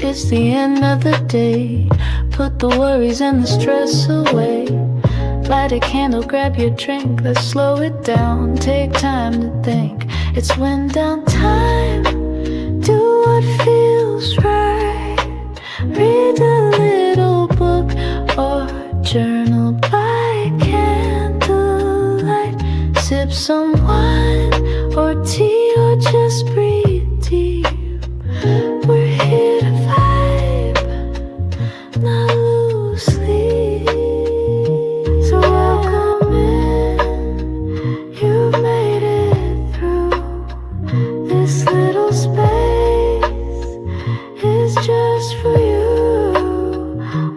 It's the end of the day. Put the worries and the stress away. Light a candle, grab your drink. Let's slow it down, take time to think. It's wind down time. Do what feels right. Read a little book or journal by candlelight. Sip some wine or tea or just breathe deep. We're here to vibe, not lose sleep. So welcome in, you've made it through. This little space is just for you.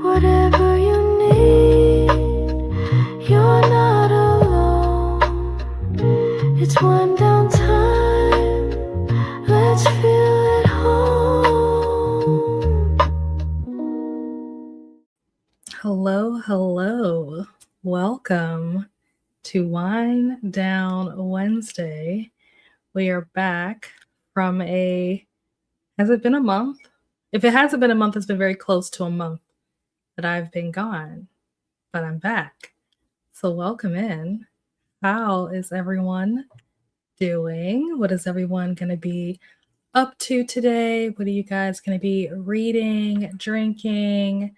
Whatever you need, you're not alone. It's one down time, let's feel at home. Hello. Welcome to Wind Down Wednesday. We are back from has it been a month? If it hasn't been a month, it's been very close to a month that I've been gone, but I'm back. So welcome in. How is everyone doing? What is everyone going to be up to today? What are you guys going to be reading, drinking,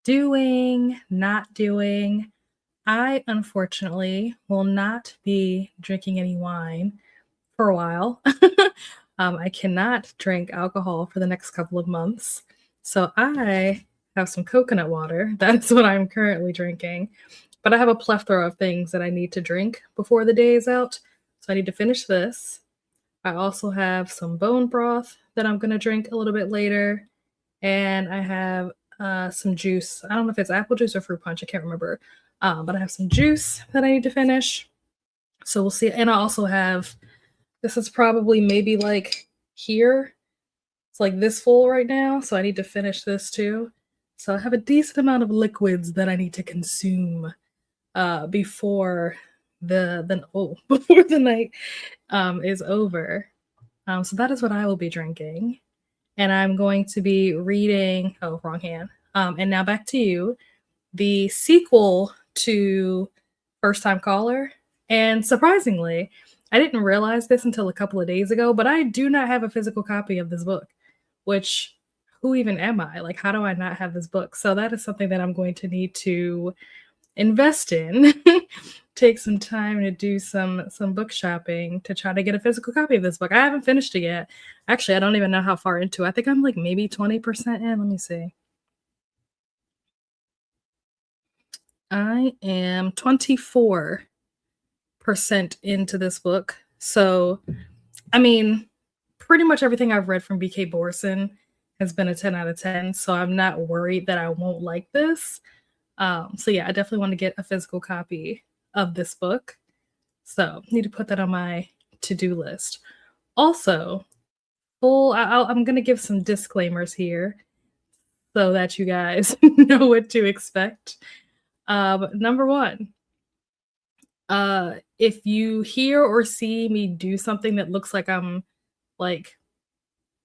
doing, not doing? I, unfortunately, will not be drinking any wine for a while. I cannot drink alcohol for the next couple of months. So I have some coconut water. That's what I'm currently drinking. But I have a plethora of things that I need to drink before the day is out. So I need to finish this. I also have some bone broth that I'm going to drink a little bit later. And I have some juice. I don't know if it's apple juice or fruit punch. I can't remember. But I have some juice that I need to finish. So we'll see. And I also have, this is probably maybe like here. It's like this full right now. So I need to finish this too. So I have a decent amount of liquids that I need to consume before before the night is over. So that is what I will be drinking. And I'm going to be reading, wrong hand. And now back to you, the sequel to First Time Caller. And surprisingly, I didn't realize this until a couple of days ago, but I do not have a physical copy of this book, which, who even am I? Like, how do I not have this book? So that is something that I'm going to need to invest in. Take some time to do some book shopping to try to get a physical copy of this book. I haven't finished it yet. Actually, I don't even know how far into it. I think I'm like maybe 20% in. Let me see. I am 24% into this book. So, I mean, pretty much everything I've read from B.K. Borson has been a 10 out of 10. So I'm not worried that I won't like this. So yeah, I definitely want to get a physical copy of this book. So need to put that on my to-do list. Also, I'm going to give some disclaimers here so that you guys know what to expect. Number one, if you hear or see me do something that looks like I'm like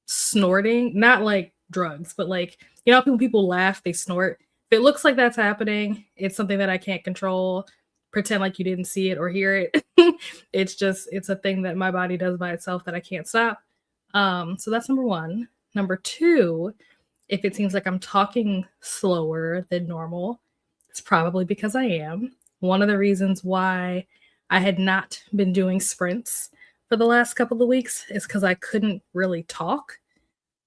snorting, not like drugs, but like, you know, when people laugh, they snort. If it looks like that's happening, it's something that I can't control. Pretend like you didn't see it or hear it. It's a thing that my body does by itself that I can't stop. So that's number one. Number two, if it seems like I'm talking slower than normal, it's probably because I am. One of the reasons why I had not been doing sprints for the last couple of weeks is because I couldn't really talk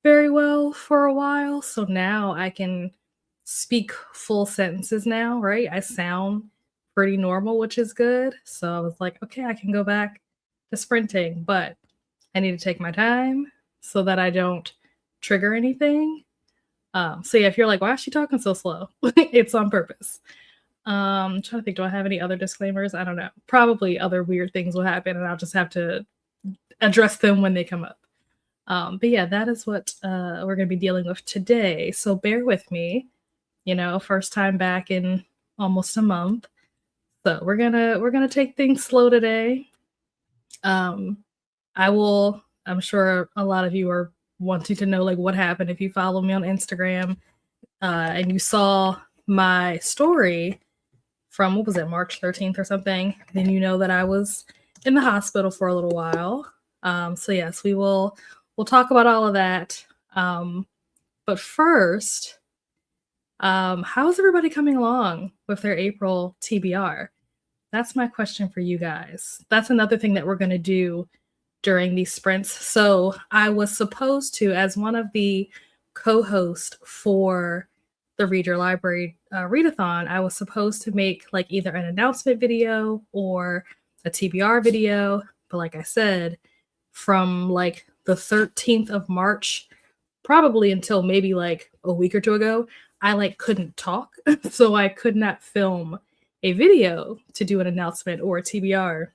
very well for a while. So now I can speak full sentences now, right? I sound pretty normal, which is good. So I was like, okay, I can go back to sprinting, but I need to take my time so that I don't trigger anything. So yeah, if you're like, why is she talking so slow? It's on purpose. I'm trying to think, do I have any other disclaimers? I don't know. Probably other weird things will happen and I'll just have to address them when they come up. But yeah, that is what we're going to be dealing with today. So bear with me. First time back in almost a month. So we're gonna take things slow today. I'm sure a lot of you are wanting to know like what happened if you follow me on Instagram and you saw my story from what was it, March 13th or something, then you know that I was in the hospital for a little while. So yes, we'll talk about all of that. But first, how's everybody coming along with their April TBR? That's my question for you guys. That's another thing that we're going to do during these sprints. So I was supposed to, as one of the co-hosts for the Read Your Library Readathon, I was supposed to make like either an announcement video or a TBR video. But like I said, from like the 13th of March, probably until maybe like a week or two ago, I like couldn't talk. So I could not film a video to do an announcement or a TBR.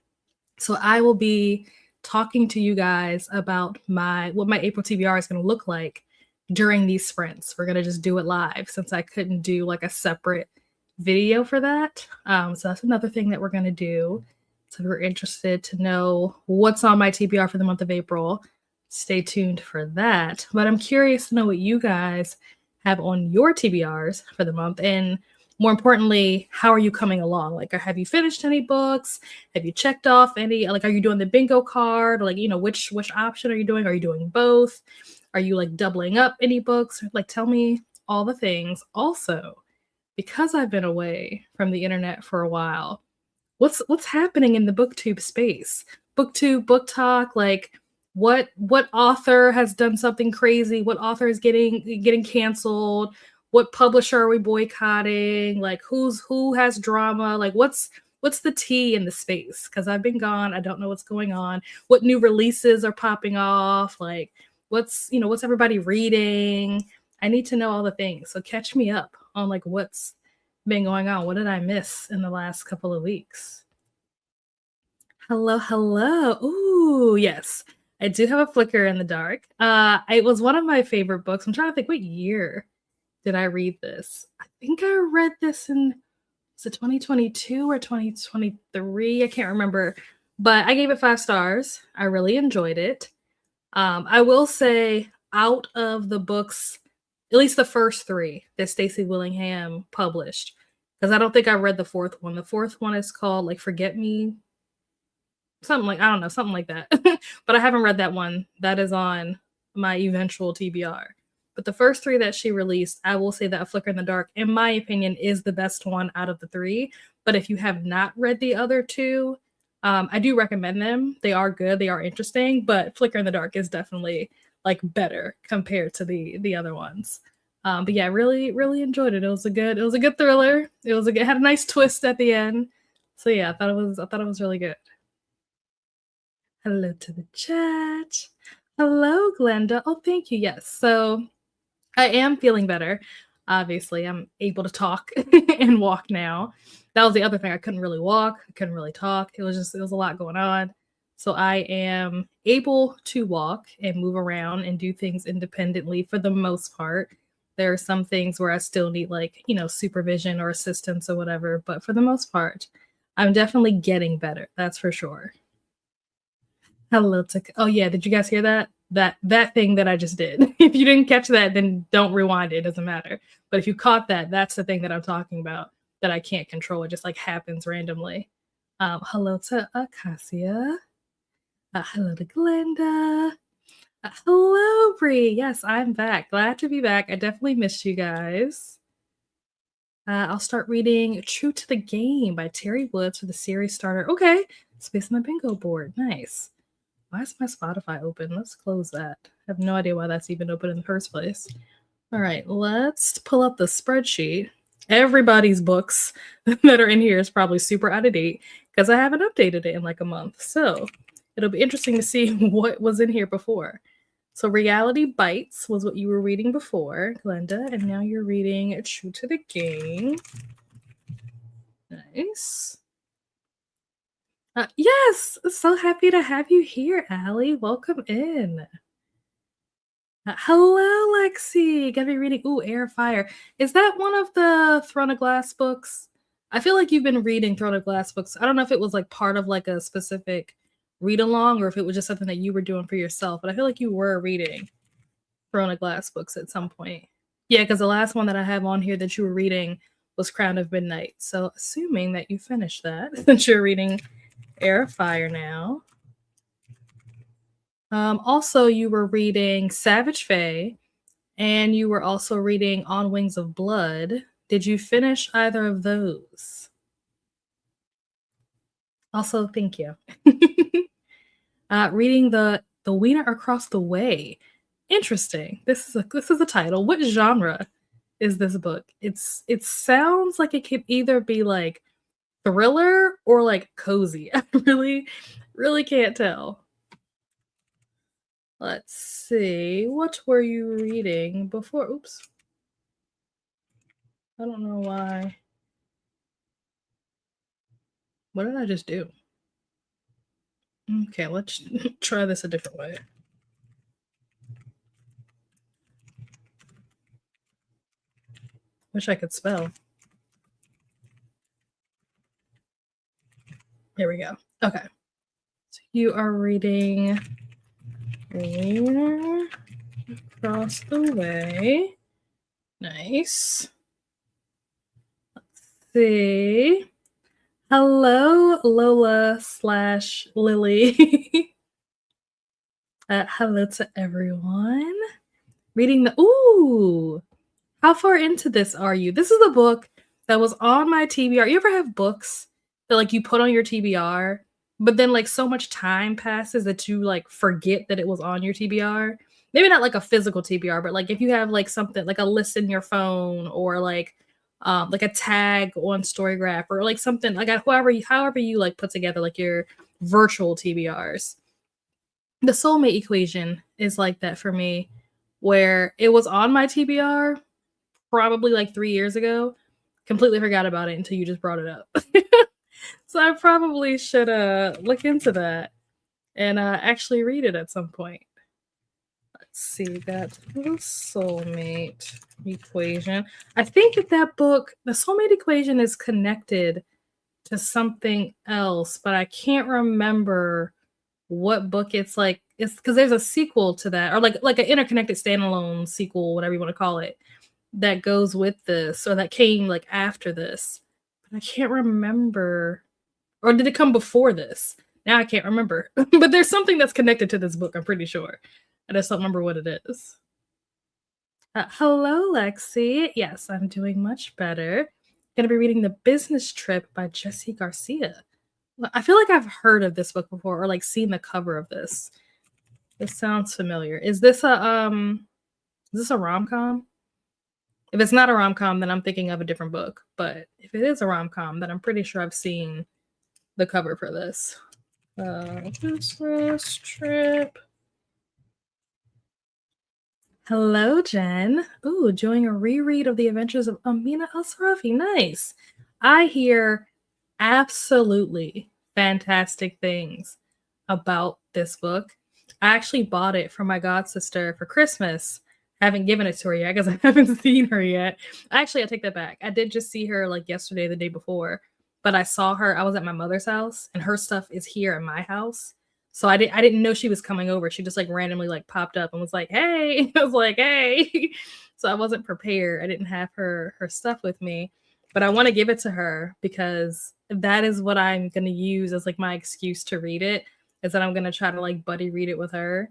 So I will be talking to you guys about what my April TBR is going to look like during these sprints. We're going to just do it live since I couldn't do like a separate video for that. So that's another thing that we're going to do. So if you're interested to know what's on my TBR for the month of April, stay tuned for that. But I'm curious to know what you guys have on your TBRs for the month. And more importantly, how are you coming along? Like, have you finished any books? Have you checked off any? Like, are you doing the bingo card? Like, which option are you doing? Are you doing both? Are you like doubling up any books? Like, tell me all the things. Also, because I've been away from the internet for a while, what's happening in the booktube space? Booktube, book talk, like what author has done something crazy? What author is getting canceled? What publisher are we boycotting? Like who has drama? Like what's the tea in the space? Because I've been gone. I don't know what's going on. What new releases are popping off? Like what's everybody reading? I need to know all the things. So catch me up on like what's been going on. What did I miss in the last couple of weeks? Hello. Ooh, yes. I do have a flicker in the dark. It was one of my favorite books. I'm trying to think, what year did I read this? I think I read this in, was it 2022 or 2023? I can't remember, but I gave it 5 stars. I really enjoyed it. I will say, out of the books, at least the first 3 that Stacey Willingham published, because I don't think I read the 4th one. The 4th one is called like Forget Me, something like that. But I haven't read that one. That is on my eventual TBR. But the first 3 that she released, I will say that A Flicker in the Dark, in my opinion, is the best one out of the 3. But if you have not read the other 2, I do recommend them. They are good. They are interesting. But Flicker in the Dark is definitely like better compared to the other ones. But yeah, really, really enjoyed it. It was a good thriller. It had a nice twist at the end. So yeah, I thought it was really good. Hello to the chat. Hello, Glenda. Oh, thank you. Yes. So I am feeling better. Obviously, I'm able to talk and walk now. That was the other thing. I couldn't really walk. I couldn't really talk. It was a lot going on. So I am able to walk and move around and do things independently for the most part. There are some things where I still need like, supervision or assistance or whatever. But for the most part, I'm definitely getting better. That's for sure. Hello to, oh yeah, did you guys hear that? that thing that I just did. If you didn't catch that, then don't rewind it. It doesn't matter. But if you caught that, that's the thing that I'm talking about that I can't control. It just like happens randomly. Hello to Acacia. Hello to Glenda. Hello, Bree. Yes, I'm back. Glad to be back. I definitely missed you guys. I'll start reading True to the Game by Terry Woods for the series starter. Okay, Space on my bingo board. Nice. Why is my Spotify open? Let's close that. I have no idea why that's even open in the first place. All right, let's pull up the spreadsheet. Everybody's books that are in here is probably super out of date because I haven't updated it in like a month. So it'll be interesting to see what was in here before. So Reality Bites was what you were reading before, Glenda, and now you're reading True to the Game. Nice. Yes, so happy to have you here, Allie. Welcome in. Hello, Lexi. Gonna be reading Air Fire. Is that one of the Throne of Glass books? I feel like you've been reading Throne of Glass books. I don't know if it was like part of like a specific read along or if it was just something that you were doing for yourself, but I feel like you were reading Throne of Glass books at some point. Yeah, because the last one that I have on here that you were reading was Crown of Midnight. So assuming that you finished that, since you're reading Air of Fire now. Also, you were reading Savage Fae, and you were also reading On Wings of Blood. Did you finish either of those? Also, thank you. Reading the Wiener Across the Way. Interesting. This is a title. What genre is this book? It sounds like it could either be like thriller or like cozy. I really can't tell. Let's see. What were you reading before? Oops. I don't know why. What did I just do? Okay, let's try this a different way. Wish I could spell. There we go. Okay. So you are reading Wiener Across the Way. Nice. Let's see. Hello, Lola / Lily. Hello to everyone. Reading how far into this are you? This is a book that was on my TBR. You ever have books that like you put on your TBR, but then like so much time passes that you like forget that it was on your TBR? Maybe not like a physical TBR, but like if you have like something like a list in your phone or like a tag on Storygraph or like something like however you like put together like your virtual TBRs. The Soulmate Equation is like that for me, where it was on my TBR probably like 3 years ago. Completely forgot about it until you just brought it up. So I probably should look into that and actually read it at some point. Let's see, that's the Soulmate Equation. I think that book, the Soulmate Equation, is connected to something else, but I can't remember what book it's like. It's because there's a sequel to that, or like an interconnected standalone sequel, whatever you want to call it, that goes with this, or that came like after this. But I can't remember. Or did it come before this? Now I can't remember. But there's something that's connected to this book, I'm pretty sure. I just don't remember what it is. Hello, Lexi. Yes, I'm doing much better. Gonna be reading The Business Trip by Jessie Garcia. I feel like I've heard of this book before or like seen the cover of this. This sounds familiar. Is this a rom-com? If it's not a rom-com, then I'm thinking of a different book. But if it is a rom-com, then I'm pretty sure I've seen the cover for this. Business Trip. Hello, Jen. Ooh, doing a reread of The Adventures of Amina Al-Sarafi. Nice. I hear absolutely fantastic things about this book. I actually bought it for my god sister for Christmas. I haven't given it to her yet because I haven't seen her yet. Actually, I take that back. I did just see her like yesterday, the day before, but I saw her. I was at my mother's house and her stuff is here at my house. So I didn't know she was coming over. She just like randomly like popped up and was like, "Hey." I was like, "Hey." So I wasn't prepared. I didn't have her stuff with me, but I want to give it to her because that is what I'm going to use as like my excuse to read it, is that I'm going to try to like buddy read it with her.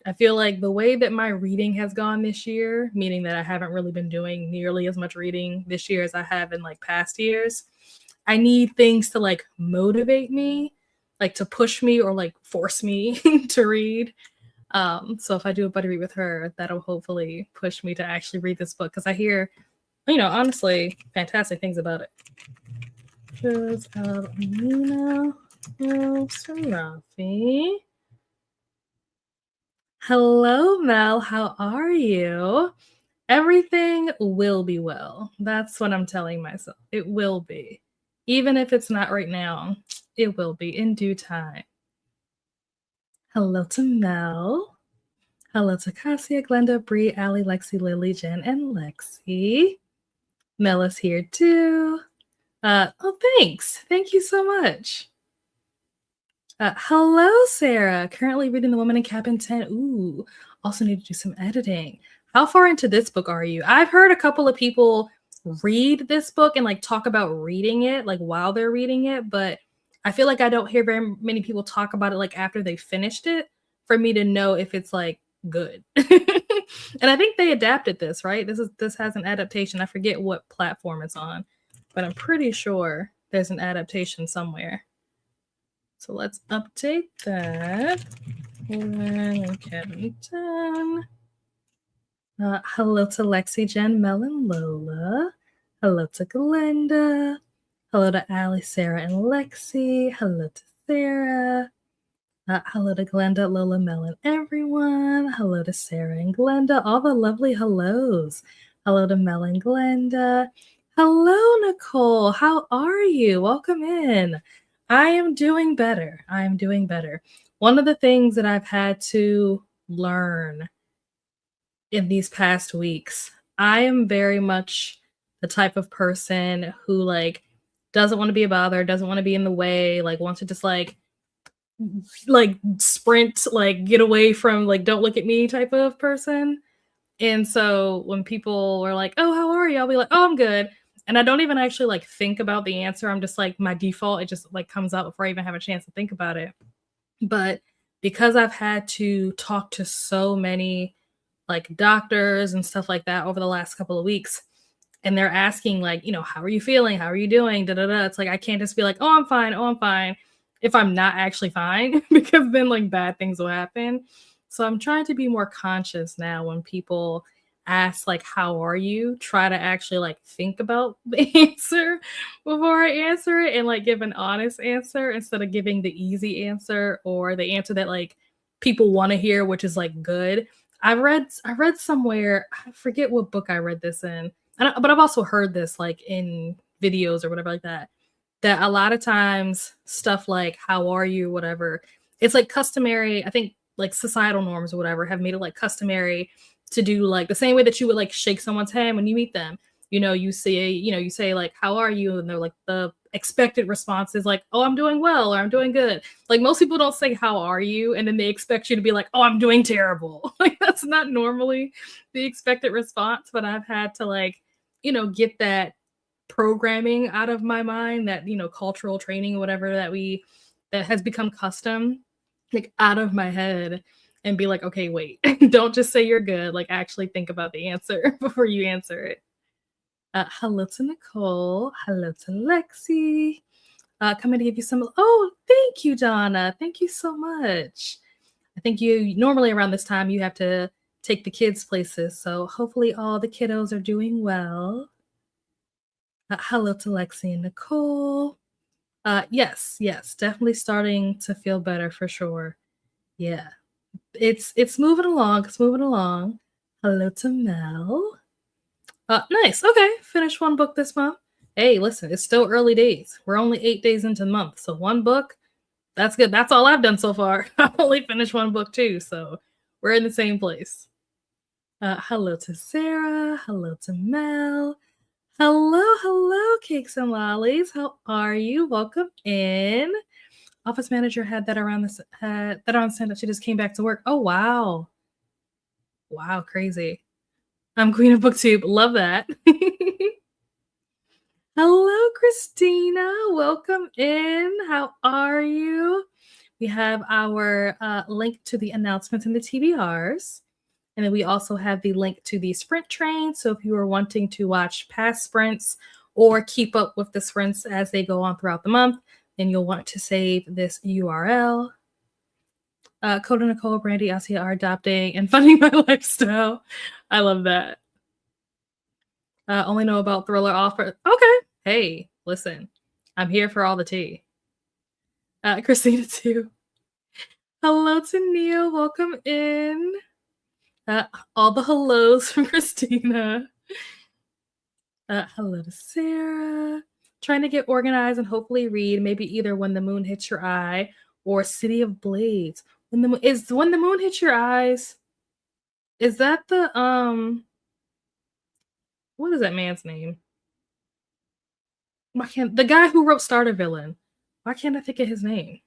I feel like the way that my reading has gone this year, meaning that I haven't really been doing nearly as much reading this year as I have in like past years, I need things to like motivate me, like to push me or like force me to read. So if I do a buddy read with her, that'll hopefully push me to actually read this book, because I hear, honestly, fantastic things about it. Just Amina Sarafi. Hello, Mel. How are you? Everything will be well. That's what I'm telling myself. It will be. Even if it's not right now, it will be in due time. Hello to Mel. Hello to Cassia, Glenda, Bree, Allie, Lexi, Lily, Jen, and Lexi. Mel is here too. Oh, thanks. Thank you so much. Hello, Sarah. Currently reading The Woman in Cabin 10. Ooh, also need to do some editing. How far into this book are you? I've heard a couple of people read this book and like talk about reading it like while they're reading it, but I feel like I don't hear very many people talk about it like after they finished it for me to know if it's like good. And I think they adapted this, right? This has an adaptation. I forget what platform it's on, but I'm pretty sure there's an adaptation somewhere. So let's update that. Hello to Lexi, Jen, Mel, and Lola. Hello to Glenda. Hello to Allie, Sarah, and Lexi. Hello to Sarah. Hello to Glenda, Lola, Mel, and everyone. Hello to Sarah and Glenda. All the lovely hellos. Hello to Mel and Glenda. Hello, Nicole. How are you? Welcome in. I am doing better. I am doing better. One of the things that I've had to learn in these past weeks, I am very much the type of person who like doesn't want to be a bother, doesn't want to be in the way, like wants to just like sprint, like get away from like don't look at me type of person. And so when people are like, "Oh, how are you?" I'll be like, "Oh, I'm good." And I don't even actually like think about the answer. I'm just like, my default, it just like comes out before I even have a chance to think about it. But because I've had to talk to so many like doctors and stuff like that over the last couple of weeks, and they're asking like, "How are you feeling? How are you doing?" Da, da, da. It's like I can't just be like, "Oh, I'm fine. Oh, I'm fine," if I'm not actually fine, because then like bad things will happen. So I'm trying to be more conscious now when people ask like, "How are you?" Try to actually like think about the answer before I answer it and like give an honest answer instead of giving the easy answer or the answer that like people want to hear, which is like good. I read somewhere, I forget what book I read this in, but I've also heard this like in videos or whatever like that a lot of times stuff like "how are you," whatever, it's like customary. I think like societal norms or whatever have made it like customary to do like the same way that you would like shake someone's hand when you meet them. You say like "how are you," and they're like, the expected response is like, "Oh, I'm doing well," or "I'm doing good." Like most people don't say "how are you" and then they expect you to be like, "Oh, I'm doing terrible." Like that's not normally the expected response, but I've had to like, get that programming out of my mind, that cultural training or whatever that has become custom, like out of my head, and be like, "Okay, wait." Don't just say you're good, like actually think about the answer before you answer it. Hello to Nicole. Hello to Lexi. Coming to give you some. Oh, thank you, Donna. Thank you so much. I think you normally around this time you have to take the kids places, so hopefully all the kiddos are doing well. Hello to Lexi and Nicole. Yes, definitely starting to feel better for sure. Yeah, it's moving along. It's moving along. Hello to Mel. Nice. Okay, finished one book this month. Hey, listen, it's still early days. We're only 8 days into the month, so one book, that's good. That's all I've done so far. I've only finished one book too, so we're in the same place. Hello to Sarah. Hello to Mel. Hello, cakes and lollies. How are you? Welcome in. office manager had that around stand up. She just came back to work. Oh wow. Wow, crazy. I'm Queen of Booktube. Love that. Hello, Christina. Welcome in. How are you? We have our link to the announcements in the TBRs. And then we also have the link to the sprint train. So if you are wanting to watch past sprints or keep up with the sprints as they go on throughout the month, then you'll want to save this URL. Coda Nicole, Brandy, Asia are adopting and funding my lifestyle. I love that. Only know about thriller offer. Okay. Hey, listen, I'm here for all the tea. Christina too. Hello to Neil. Welcome in. All the hellos from Christina. Hello to Sarah. Trying to get organized and hopefully read maybe either When the Moon Hits Your Eye or City of Blades. When the Moon Hits Your Eyes. Is that the what is that man's name? The guy who wrote Starter Villain? Why can't I think of his name?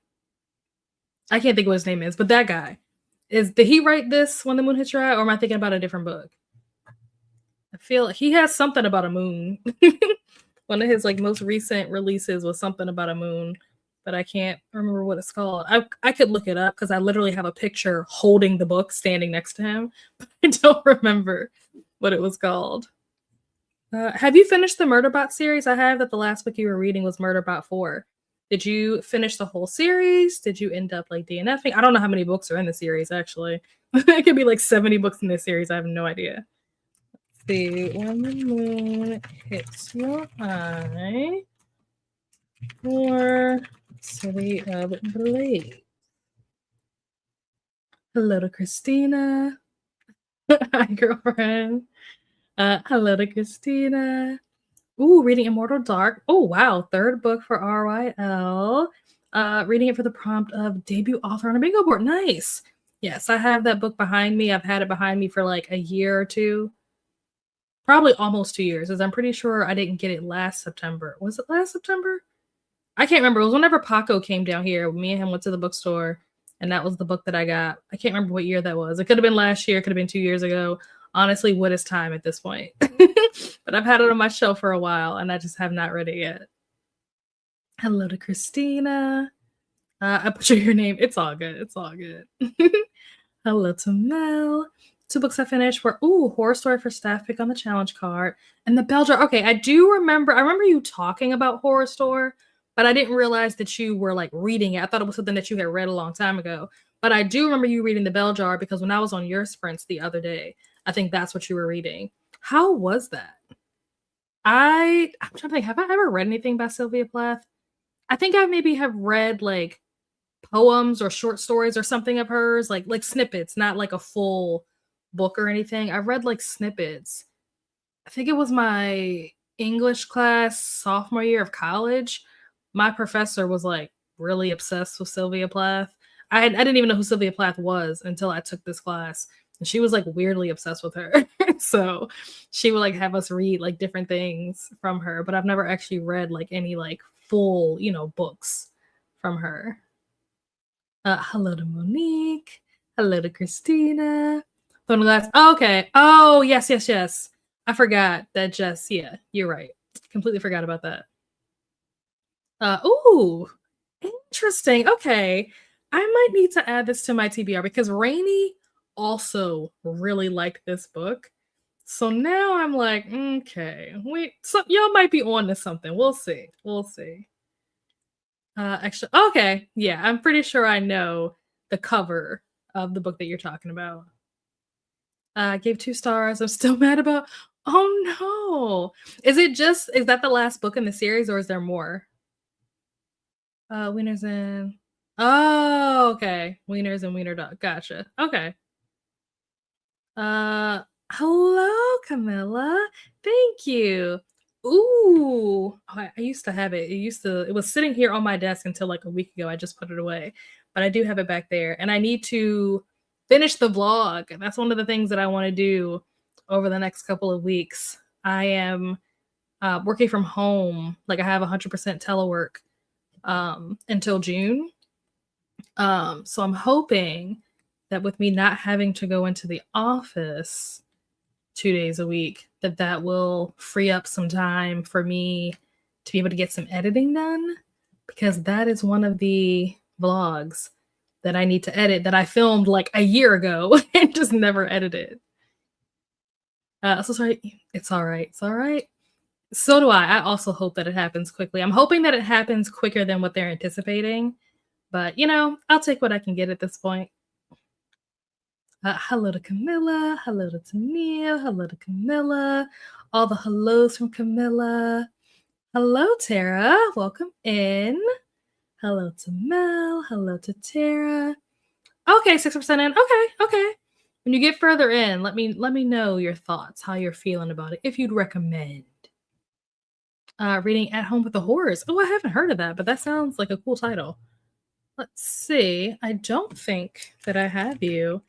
I can't think of what his name is, but that guy. Did he write this When the Moon Hits Your Eye, or am I thinking about a different book? I feel he has something about a moon. One of his like most recent releases was something about a moon, but I can't remember what it's called. I could look it up because I literally have a picture holding the book standing next to him, but I don't remember what it was called. Have you finished the Murderbot series? I have that the last book you were reading was Murderbot 4. Did you finish the whole series? Did you end up like DNFing? I don't know how many books are in the series, actually. It could be like 70 books in this series. I have no idea. Let's see. When the Moon Hits Your Eye or City of Blades. Hello to Christina. Hi, girlfriend. Hello to Christina. Ooh, reading Immortal Dark. Oh, wow. 3rd book for RYL. Reading it for the prompt of debut author on a bingo board. Nice. Yes, I have that book behind me. I've had it behind me for like a year or two. Probably almost 2 years, as I'm pretty sure I didn't get it last September. Was it last September? I can't remember. It was whenever Paco came down here. Me and him went to the bookstore, and that was the book that I got. I can't remember what year that was. It could have been last year. It could have been 2 years ago. Honestly, what is time at this point? But I've had it on my shelf for a while, and I just have not read it yet. Hello to Christina. I butchered your name. It's all good. It's all good. Hello to Mel. 2 books I finished were, Horror Story for Staff Pick on the challenge card, and the Bell Jar. Okay, I remember you talking about Horror Store, but I didn't realize that you were like reading it. I thought it was something that you had read a long time ago. But I do remember you reading the Bell Jar because when I was on your sprints the other day, I think that's what you were reading. How was that? I'm trying to think, have I ever read anything by Sylvia Plath? I think I maybe have read like poems or short stories or something of hers, like snippets, not like a full book or anything. I've read like snippets. I think it was my English class sophomore year of college. My professor was like really obsessed with Sylvia Plath. I didn't even know who Sylvia Plath was until I took this class. And she was like weirdly obsessed with her. So she would like have us read like different things from her, but I've never actually read like any like full, books from her. Hello to Monique. Hello to Christina. Glass. Oh, okay. Oh, yes. I forgot that Jess. Yeah, you're right. Completely forgot about that. Ooh, interesting. Okay. I might need to add this to my TBR because Rainey also really liked this book. So now I'm like, okay, wait, so y'all might be on to something. We'll see. Actually, okay, yeah, I'm pretty sure I know the cover of the book that you're talking about. I gave 2 stars. I'm still mad about. Oh no! Is that the last book in the series, or is there more? Wieners and. Oh, okay. Wieners and Wiener Dog. Gotcha. Okay. Hello, Camilla. Thank you. Ooh, I used to have it. It was sitting here on my desk until like a week ago. I just put it away, but I do have it back there, and I need to finish the vlog. That's one of the things that I want to do over the next couple of weeks. I am working from home. Like I have 100% telework until June. So I'm hoping that with me not having to go into the office 2 days a week, that will free up some time for me to be able to get some editing done, because that is one of the vlogs that I need to edit that I filmed like a year ago and just never edited. So sorry. It's all right. It's all right. So do I. I also hope that it happens quickly. I'm hoping that it happens quicker than what they're anticipating, but I'll take what I can get at this point. Hello to Camilla. Hello to Tania. Hello to Camilla. All the hellos from Camilla. Hello, Tara. Welcome in. Hello to Mel. Hello to Tara. Okay, 6% in. Okay. When you get further in, let me know your thoughts, how you're feeling about it, if you'd recommend reading At Home with the Horrors. Oh, I haven't heard of that, but that sounds like a cool title. Let's see. I don't think that I have you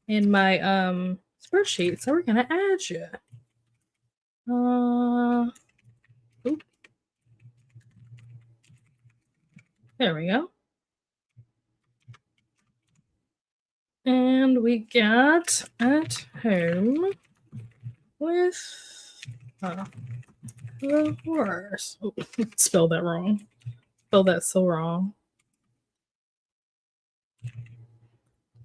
in my spreadsheet, so we're gonna add you. Oop. There we go. And we got At Home with the Horrors. Oh, spelled that wrong. Spelled that so wrong.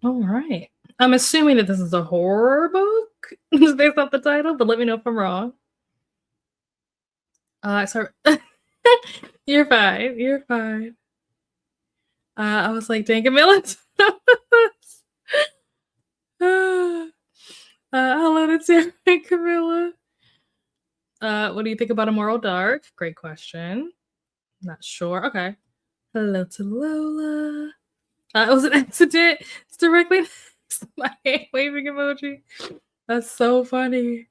All right. I'm assuming that this is a horror book based off the title, but let me know if I'm wrong. Sorry. You're fine. You're fine. I was like, dang it, Millen. Hello to Sarah and Camilla. What do you think about Immoral Dark? Great question. Not sure. Okay. Hello to Lola. It was an accident. It's directly next to my hand waving emoji. That's so funny.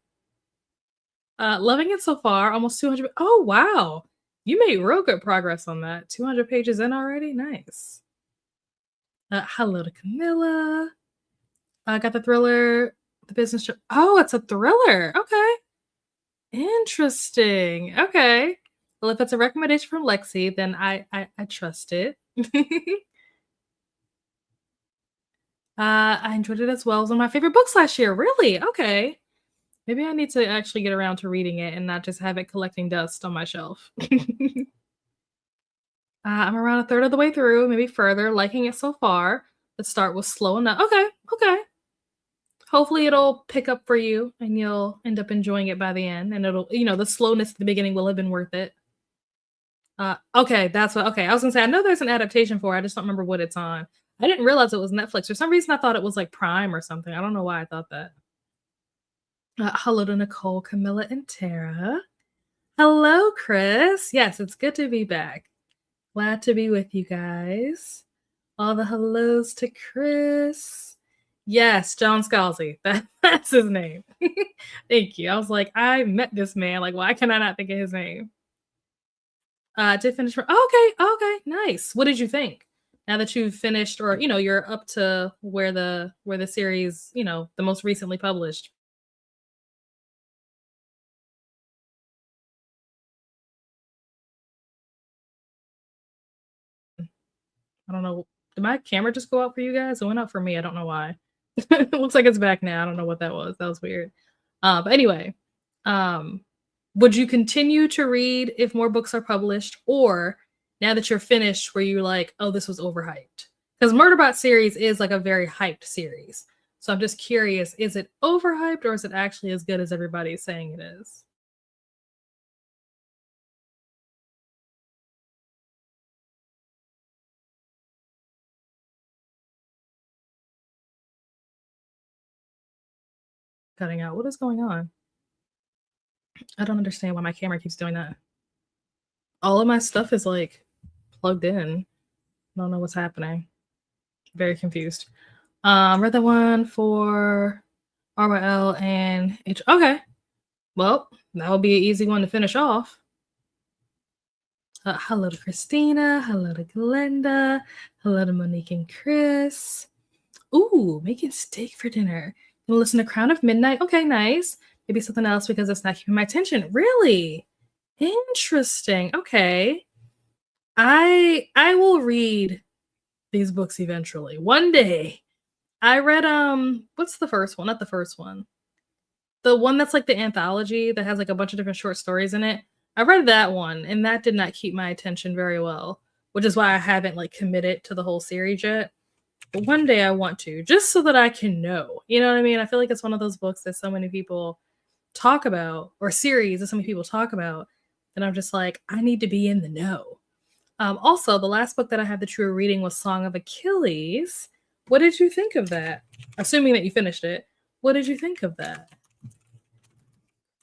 Loving it so far. Almost 200. Oh, wow. You made real good progress on that. 200 pages in already? Nice. Hello to Camilla. I got the thriller, the business show. Oh, it's a thriller. Okay. Interesting. Okay. Well, if it's a recommendation from Lexi, then I trust it. I enjoyed it as well. It was one of my favorite books last year. Really? Okay. Maybe I need to actually get around to reading it and not just have it collecting dust on my shelf. I'm around a third of the way through, maybe further, liking it so far. The start was slow enough. Okay. Hopefully it'll pick up for you and you'll end up enjoying it by the end, and it'll, the slowness at the beginning will have been worth it. Okay, that's what. Okay, I was gonna say, I know there's an adaptation for it. I just don't remember what it's on. I didn't realize it was Netflix. For some reason, I thought it was like Prime or something. I don't know why I thought that. Hello to Nicole, Camilla, and Tara. Hello, Chris. Yes, it's good to be back. Glad to be with you guys. All the hellos to Chris. Yes, John Scalzi. That's his name. Thank you. I was like, I met this man. Like, why can I not think of his name? Did finish. Okay, nice. What did you think? Now that you've finished, or you're up to where the series, the most recently published. I don't know. Did my camera just go out for you guys? It went out for me. I don't know why. It looks like it's back now. I don't know what that was. That was weird. But anyway, would you continue to read if more books are published, or now that you're finished, where you're like, oh, this was overhyped? Because Murderbot series is like a very hyped series. So I'm just curious, is it overhyped, or is it actually as good as everybody is saying it is? Cutting out. What is going on? I don't understand why my camera keeps doing that. All of my stuff is like plugged in. I don't know what's happening. Very confused. Read the one for RYL and H. Okay. Well, that will be an easy one to finish off. Hello to Christina. Hello to Glenda. Hello to Monique and Chris. Ooh, making steak for dinner. Gonna listen to Crown of Midnight. Okay, nice. Maybe something else because it's not keeping my attention. Really? Interesting. Okay. I will read these books eventually. One day. I read what's the first one? Not the first one. The one that's like the anthology that has like a bunch of different short stories in it. I read that one and that did not keep my attention very well, which is why I haven't like committed to the whole series yet. But one day I want to, just so that I can know. You know what I mean? I feel like it's one of those books that so many people talk about, or series that so many people talk about, that I'm just like, I need to be in the know. Also, the last book that I had that you were reading was Song of Achilles. What did you think of that? Assuming that you finished it, what did you think of that?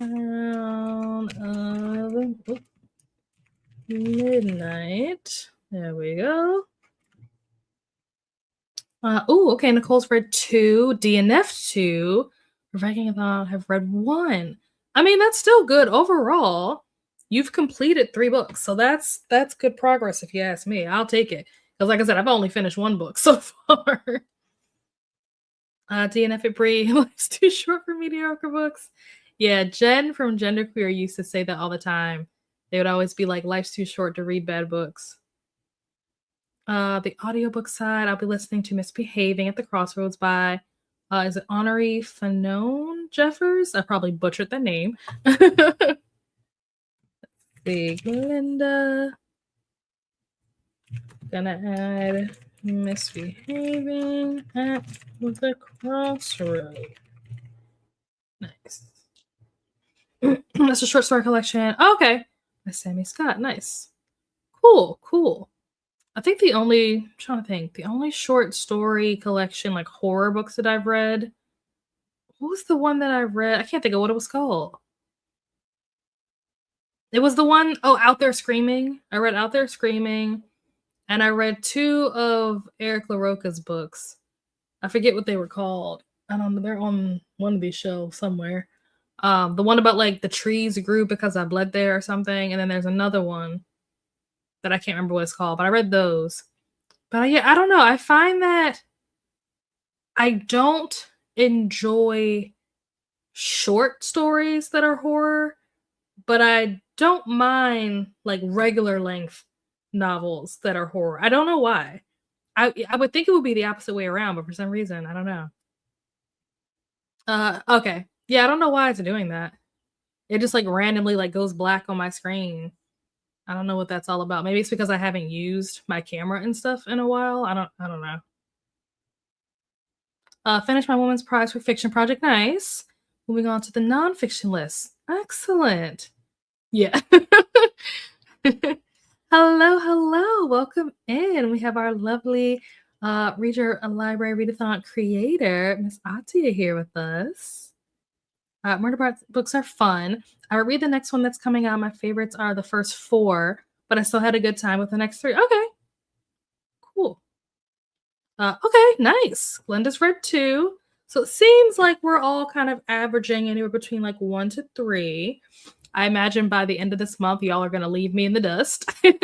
Crown of Midnight. There we go. Oh, okay. Nicole's read 2. DNF 2. Readathon have read 1. I mean, that's still good overall. You've completed 3 books, so that's good progress if you ask me. I'll take it because, like I said, I've only finished 1 book so far. DNF at Bree, life's too short for mediocre books. Yeah, Jen from Genderqueer used to say that all the time. They would always be like, life's too short to read bad books. The audiobook side, I'll be listening to Misbehaving at the Crossroads by, is it Honoree Fanone Jeffers? I probably butchered the name. Let's see, Glinda. Gonna add Misbehaving at the Crossroads. Nice. That's a short story collection. Oh, okay. By Sammy Scott. Nice. Cool. I think the only short story collection, like horror books that I've read. What was the one that I read? I can't think of what it was called. It was the one, Out There Screaming. I read Out There Screaming. And I read 2 of Eric LaRocca's books. I forget what they were called. I don't know. They're on one of these shelves somewhere. The one about like the trees grew because I bled there or something. And then there's another one that I can't remember what it's called, but I read those. But yeah, I don't know. I find that I don't enjoy short stories that are horror, but I don't mind like regular length novels that are horror. I don't know why. I would think it would be the opposite way around, but for some reason, I don't know. Okay. Yeah, I don't know why it's doing that. It just like randomly like goes black on my screen. I don't know what that's all about. Maybe it's because I haven't used my camera and stuff in a while. I don't know. Finished my Woman's Prize for Fiction project. Nice. Moving on to the nonfiction list. Excellent. Yeah. Hello. Welcome in. We have our lovely Read Your Library Readathon creator, Miss Atia, here with us. Murder books are fun. I will read the next one that's coming out. My favorites are the first 4, but I still had a good time with the next 3. Okay. Cool. Okay, nice. Glenda's read 2. So it seems like we're all kind of averaging anywhere between like 1 to 3. I imagine by the end of this month, y'all are going to leave me in the dust. Okay.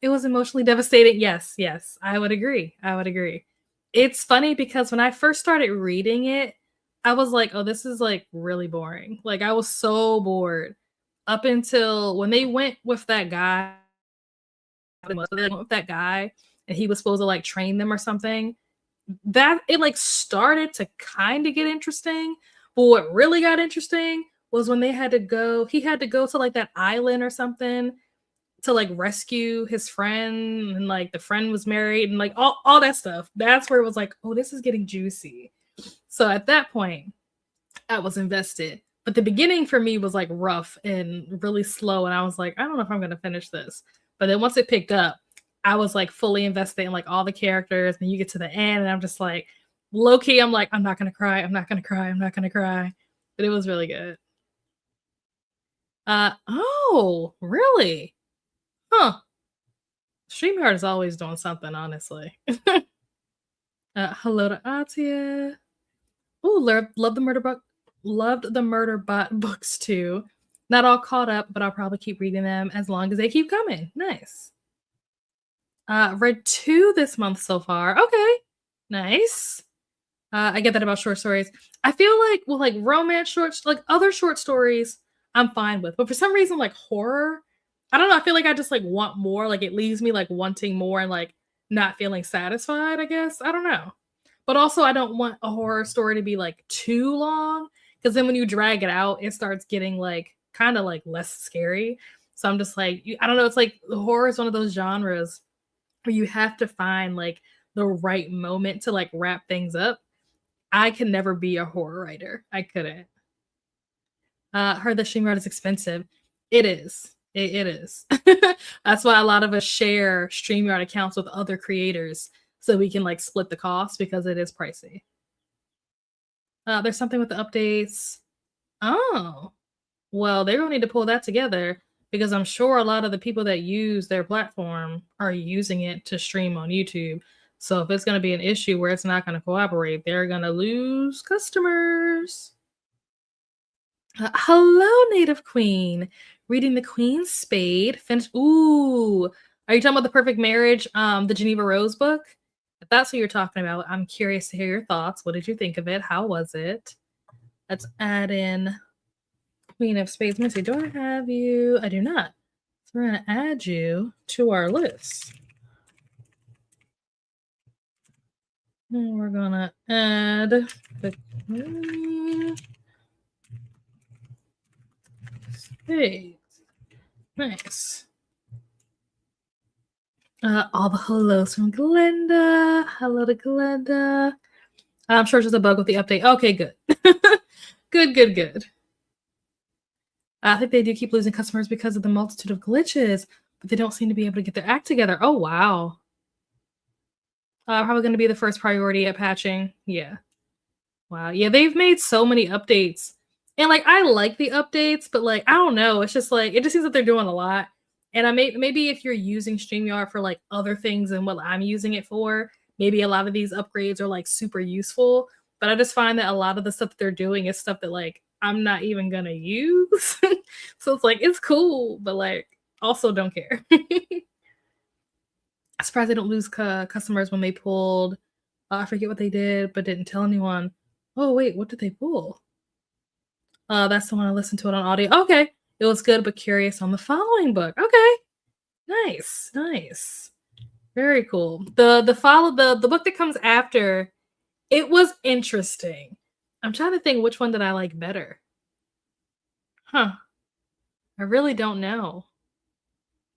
It was emotionally devastating. Yes, I would agree. It's funny because when I first started reading it, I was like, oh, this is like really boring. Like I was so bored up until when they went with that guy. And he was supposed to like train them or something. That it like started to kind of get interesting. But what really got interesting was when he had to go to like that island or something to like rescue his friend, and like the friend was married and like all that stuff. That's where it was like, oh, this is getting juicy. So at that point, I was invested. But the beginning for me was like rough and really slow. And I was like, I don't know if I'm going to finish this. But then once it picked up, I was like fully invested in like all the characters. And you get to the end and I'm just like, low key, I'm like, I'm not going to cry. But it was really good. Oh, really? Huh. StreamYard is always doing something, honestly. Hello to Atia. Oh, loved the murder bot books too. Not all caught up, but I'll probably keep reading them as long as they keep coming. Nice. Read 2 this month so far. Okay. Nice. I get that about short stories. I feel like with like romance shorts, like other short stories, I'm fine with. But for some reason, like horror, I don't know, I feel like I just, like, want more, like, it leaves me, like, wanting more and, like, not feeling satisfied, I guess, I don't know. But also, I don't want a horror story to be, like, too long, because then when you drag it out, it starts getting, like, kinda, like, less scary. So I'm just like, I don't know, it's like horror is one of those genres where you have to find, like, the right moment to, like, wrap things up. I can never be a horror writer, I couldn't. Heard that StreamYard is expensive. It is. It is. That's why a lot of us share StreamYard accounts with other creators so we can like split the cost because it is pricey. There's something with the updates. Oh, well, they're gonna need to pull that together because I'm sure a lot of the people that use their platform are using it to stream on YouTube. So if it's gonna be an issue where it's not gonna cooperate, they're gonna lose customers. Hello, Native Queen. Reading the Queen's Spade. Finish. Ooh, are you talking about the Perfect Marriage? The Geneva Rose book. If that's what you're talking about, I'm curious to hear your thoughts. What did you think of it? How was it? Let's add in Queen of Spades. Let me see. Do I have you? I do not. So we're gonna add you to our list. And we're gonna add the Queen Spades. Nice. All the hellos from Glenda. Hello to Glenda. I'm sure it's just a bug with the update. Okay, good. Good. I think they do keep losing customers because of the multitude of glitches, but they don't seem to be able to get their act together. Oh, wow. Probably going to be the first priority at patching. Yeah. Wow. Yeah, they've made so many updates. And like I like the updates, but like I don't know, it's just like it just seems that they're doing a lot. And maybe if you're using StreamYard for like other things than what I'm using it for, maybe a lot of these upgrades are like super useful. But I just find that a lot of the stuff that they're doing is stuff that like I'm not even gonna use. So it's like it's cool, but like also don't care. I'm surprised they don't lose customers when they pulled. I forget what they did, but didn't tell anyone. Oh wait, what did they pull? That's the one I listened to it on audio. Okay, it was good but curious on the following book. Okay, nice, very cool. The book that comes after, it was interesting. I'm trying to think which one did I like better. Huh? I really don't know.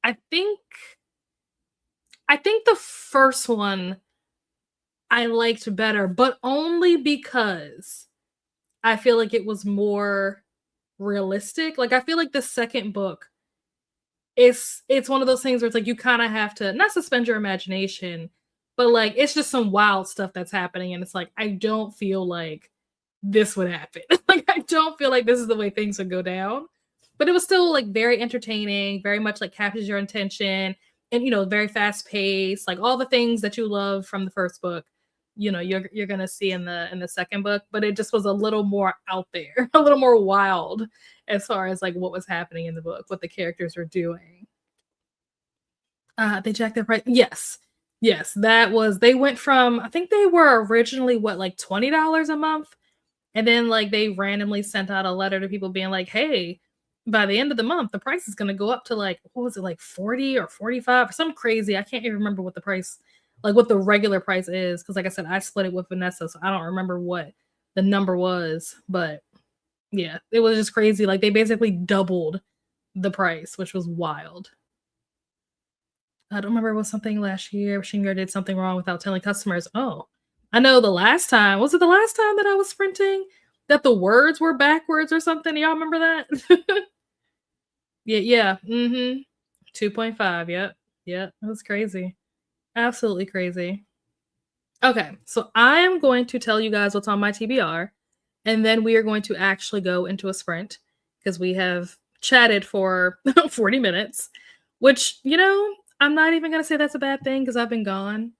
I think the first one I liked better, but only because I feel like it was more realistic. Like I feel like the second book it's one of those things where it's like you kind of have to not suspend your imagination, but like it's just some wild stuff that's happening and it's like I don't feel like this would happen. Like I don't feel like this is the way things would go down. But it was still like very entertaining, very much like captures your attention and very fast paced, like all the things that you love from the first book. You're gonna see in the second book, but it just was a little more out there, a little more wild as far as like what was happening in the book, what the characters were doing. They jacked their price. Yes, that was. They went from I think they were originally what like $20 a month, and then like they randomly sent out a letter to people being like, "Hey, by the end of the month, the price is gonna go up to like what was it like 40 or 45 or some crazy. I can't even remember what the price, like what the regular price is, because like I said, I split it with Vanessa, so I don't remember what the number was, but yeah, it was just crazy. Like they basically doubled the price, which was wild. I don't remember it was something last year. Shingar did something wrong without telling customers. Oh, I know the last time. Was it the last time that I was sprinting that the words were backwards or something? Y'all remember that? Yeah. 2.5. Yep. It was crazy. Absolutely crazy. Okay, so I am going to tell you guys what's on my TBR, and then we are going to actually go into a sprint because we have chatted for 40 minutes, which, I'm not even going to say that's a bad thing because I've been gone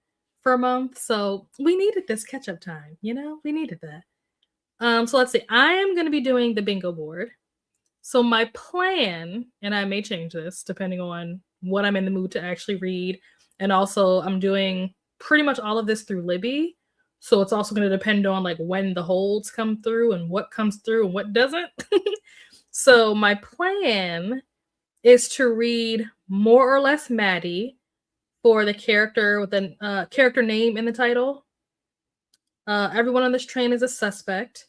for a month. So we needed this catch up time, we needed that. So let's see. I am going to be doing the bingo board. So my plan, and I may change this depending on what I'm in the mood to actually read, and also I'm doing pretty much all of this through Libby. So it's also going to depend on like when the holds come through and what comes through and what doesn't. So my plan is to read More or Less Maddie for the character with a character name in the title. Everyone on this train is a suspect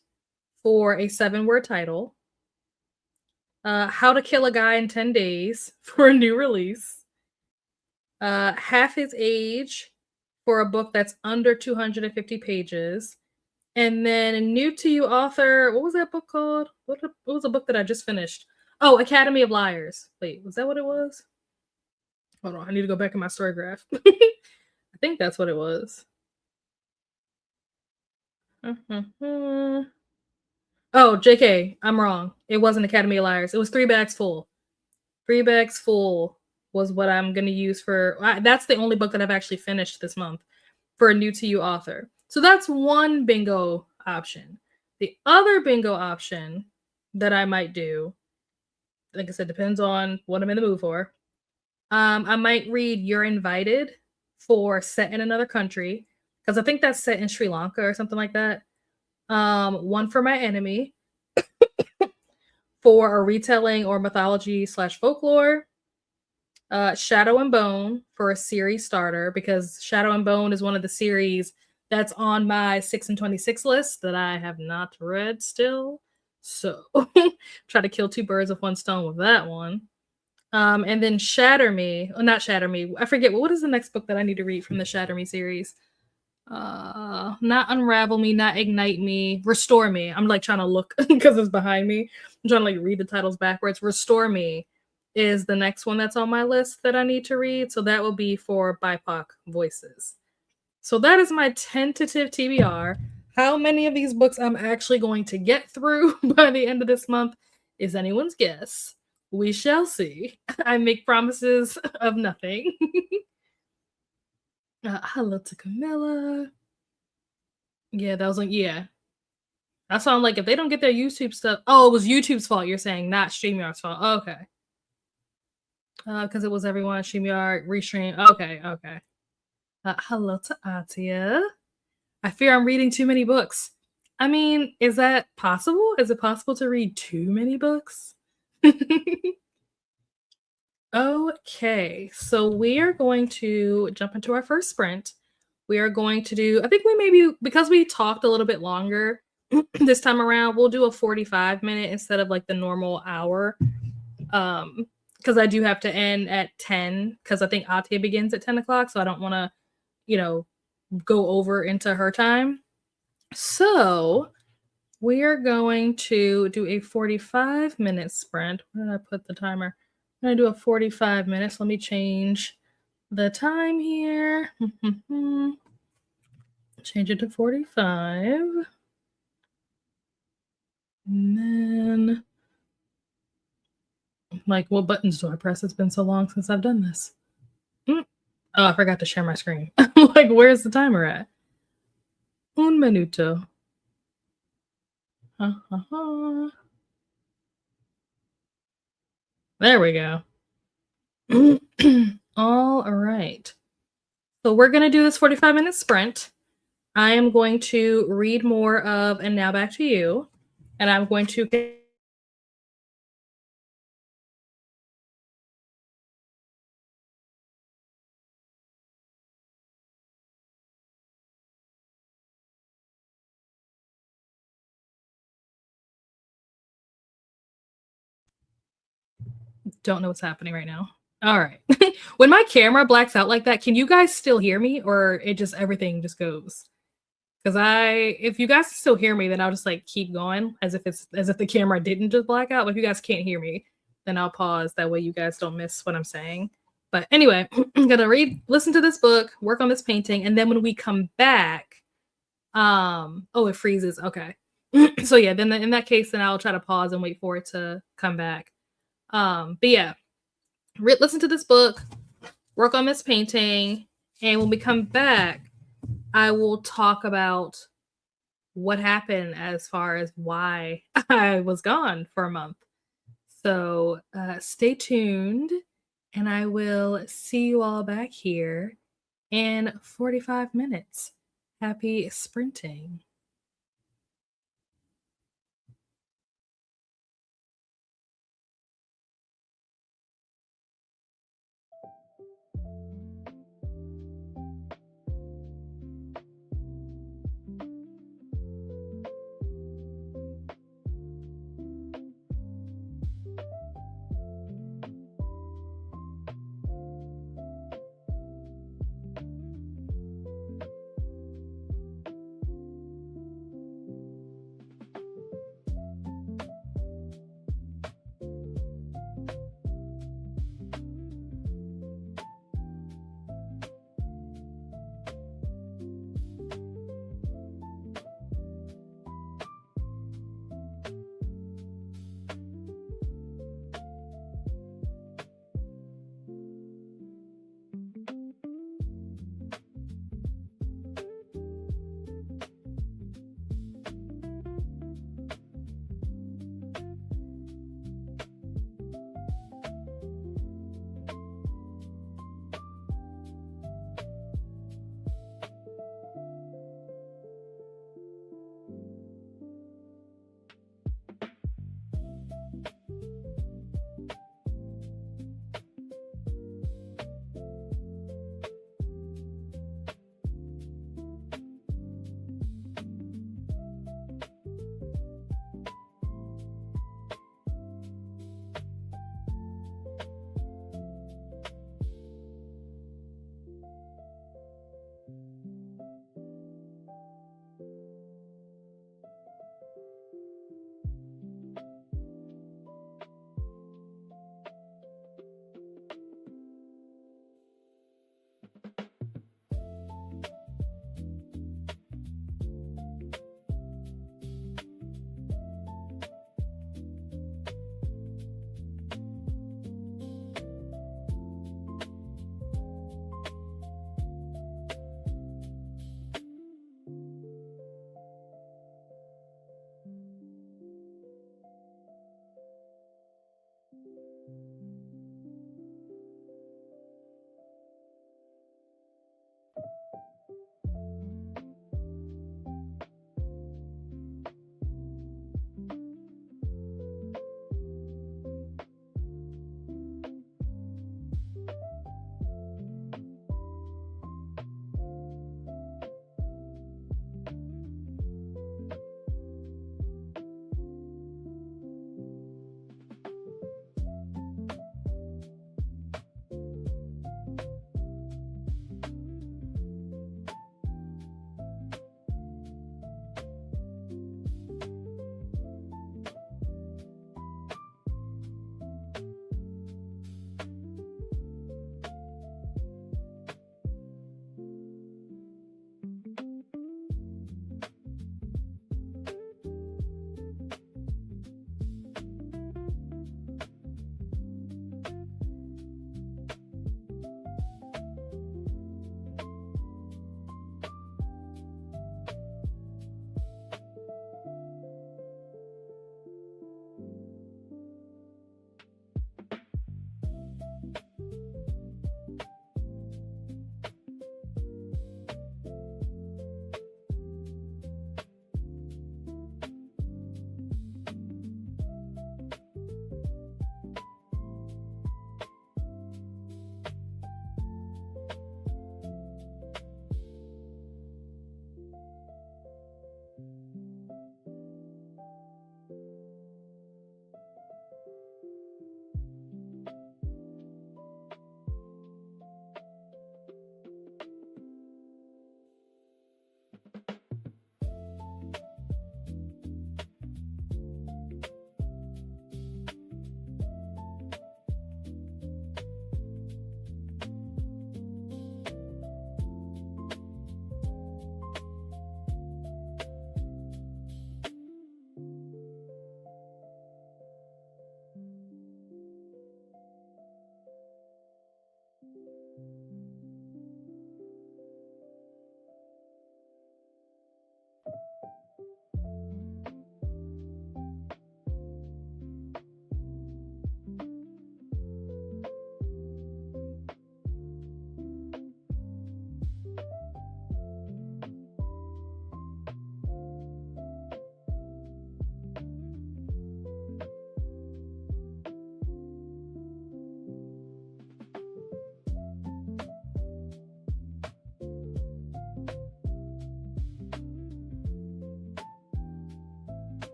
for a 7-word title. How to Kill a Guy in 10 Days for a new release. Half His Age for a book that's under 250 pages. And then a new to you author, what was that book called? What was a book that I just finished? Oh, Academy of Liars. Wait, was that what it was? Hold on, I need to go back in my story graph. I think that's what it was. Oh, JK, I'm wrong. It wasn't Academy of Liars. It was Three Bags Full. Three Bags Full was what I'm going to use for. That's the only book that I've actually finished this month for a new to you author. So that's one bingo option. The other bingo option that I might do, like I said, depends on what I'm in the mood for. I might read You're Invited for Set in Another Country, because I think that's set in Sri Lanka or something like that. One for My Enemy for a retelling or mythology / folklore. Shadow and Bone for a series starter, because Shadow and Bone is one of the series that's on my 6 and 26 list that I have not read still. So try to kill two birds with one stone with that one. And then Shatter Me, not Shatter Me. I forget what is the next book that I need to read from the Shatter Me series. Not Unravel Me, not Ignite Me, Restore Me. I'm like trying to look because it's behind me. I'm trying to like read the titles backwards. Restore Me is the next one that's on my list that I need to read. So that will be for BIPOC voices. So that is my tentative TBR. How many of these books I'm actually going to get through by the end of this month is anyone's guess. We shall see. I make promises of nothing. Hello to Camilla. Yeah, that was like, yeah. I sound like if they don't get their YouTube stuff. Oh, it was YouTube's fault, you're saying, not StreamYard's fault. Oh, okay. Because it was everyone, StreamYard, Restream. Okay. Hello to Atia. I fear I'm reading too many books. I mean, is that possible? Is it possible to read too many books? Okay, so we are going to jump into our first sprint. We are going to do, I think we maybe, because we talked a little bit longer this time around, we'll do a 45-minute instead of like the normal hour. Because I do have to end at 10, because I think Atia begins at 10 o'clock, so I don't want to, go over into her time. So we are going to do a 45-minute sprint. Where did I put the timer? I'm going to do a 45 minutes. Let me change the time here. Change it to 45. And then, like, what buttons do I press? It's been so long since I've done this. Oh, I forgot to share my screen. Like, where's the timer at? Un minuto. There we go. All right. So we're going to do this 45-minute sprint. I am going to read more of And Now Back to You. And I'm going to don't know what's happening right now. All right. When my camera blacks out like that, can you guys still hear me, or it just everything just goes? Because if you guys still hear me, then I'll just like keep going as if the camera didn't just black out. But if you guys can't hear me, then I'll pause. That way you guys don't miss what I'm saying. But anyway, I'm gonna listen to this book, work on this painting, and then when we come back, it freezes. Okay. So yeah, then in that case, then I'll try to pause and wait for it to come back. But yeah, listen to this book, work on this painting, and when we come back, I will talk about what happened as far as why I was gone for a month. So stay tuned, and I will see you all back here in 45 minutes. Happy sprinting.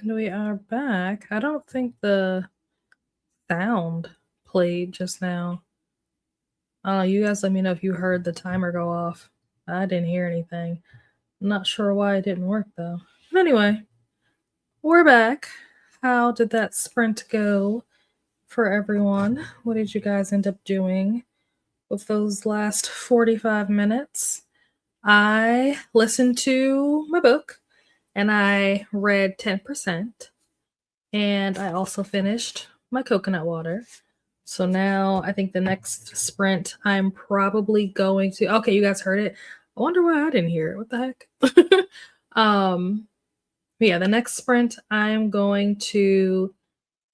And we are back. I don't think the sound played just now. You guys let me know if you heard the timer go off. I didn't hear anything. I'm not sure why it didn't work though. But anyway, we're back. How did that sprint go for everyone? What did you guys end up doing with those last 45 minutes? I listened to my book and I read 10%. And I also finished my coconut water. So now I think the next sprint I'm probably going to. Okay, you guys heard it. I wonder why I didn't hear it. What the heck? Yeah, the next sprint I'm going to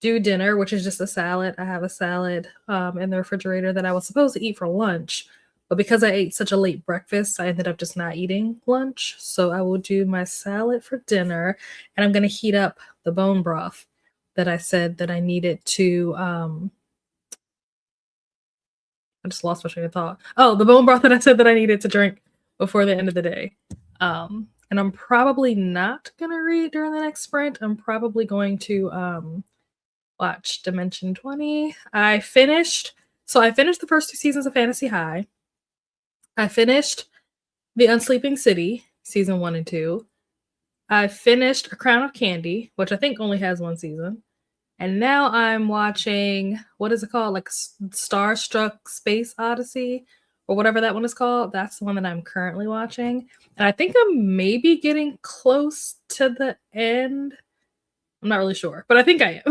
do dinner, which is just a salad. I have a salad in the refrigerator that I was supposed to eat for lunch, but because I ate such a late breakfast, I ended up just not eating lunch. So I will do my salad for dinner, and I'm going to heat up the bone broth that I said that I needed to I just lost my train of thought. Oh, the bone broth that I said that I needed to drink before the end of the day. And I'm probably not gonna read during the next sprint. I'm probably going to watch Dimension 20. I finished the first 2 seasons of Fantasy High. I finished The Unsleeping City, season 1 and 2. I finished A Crown of Candy, which I think only has 1 season. And now I'm watching, what is it called? Like Starstruck Space Odyssey or whatever that one is called. That's the one that I'm currently watching. And I think I'm maybe getting close to the end. I'm not really sure, but I think I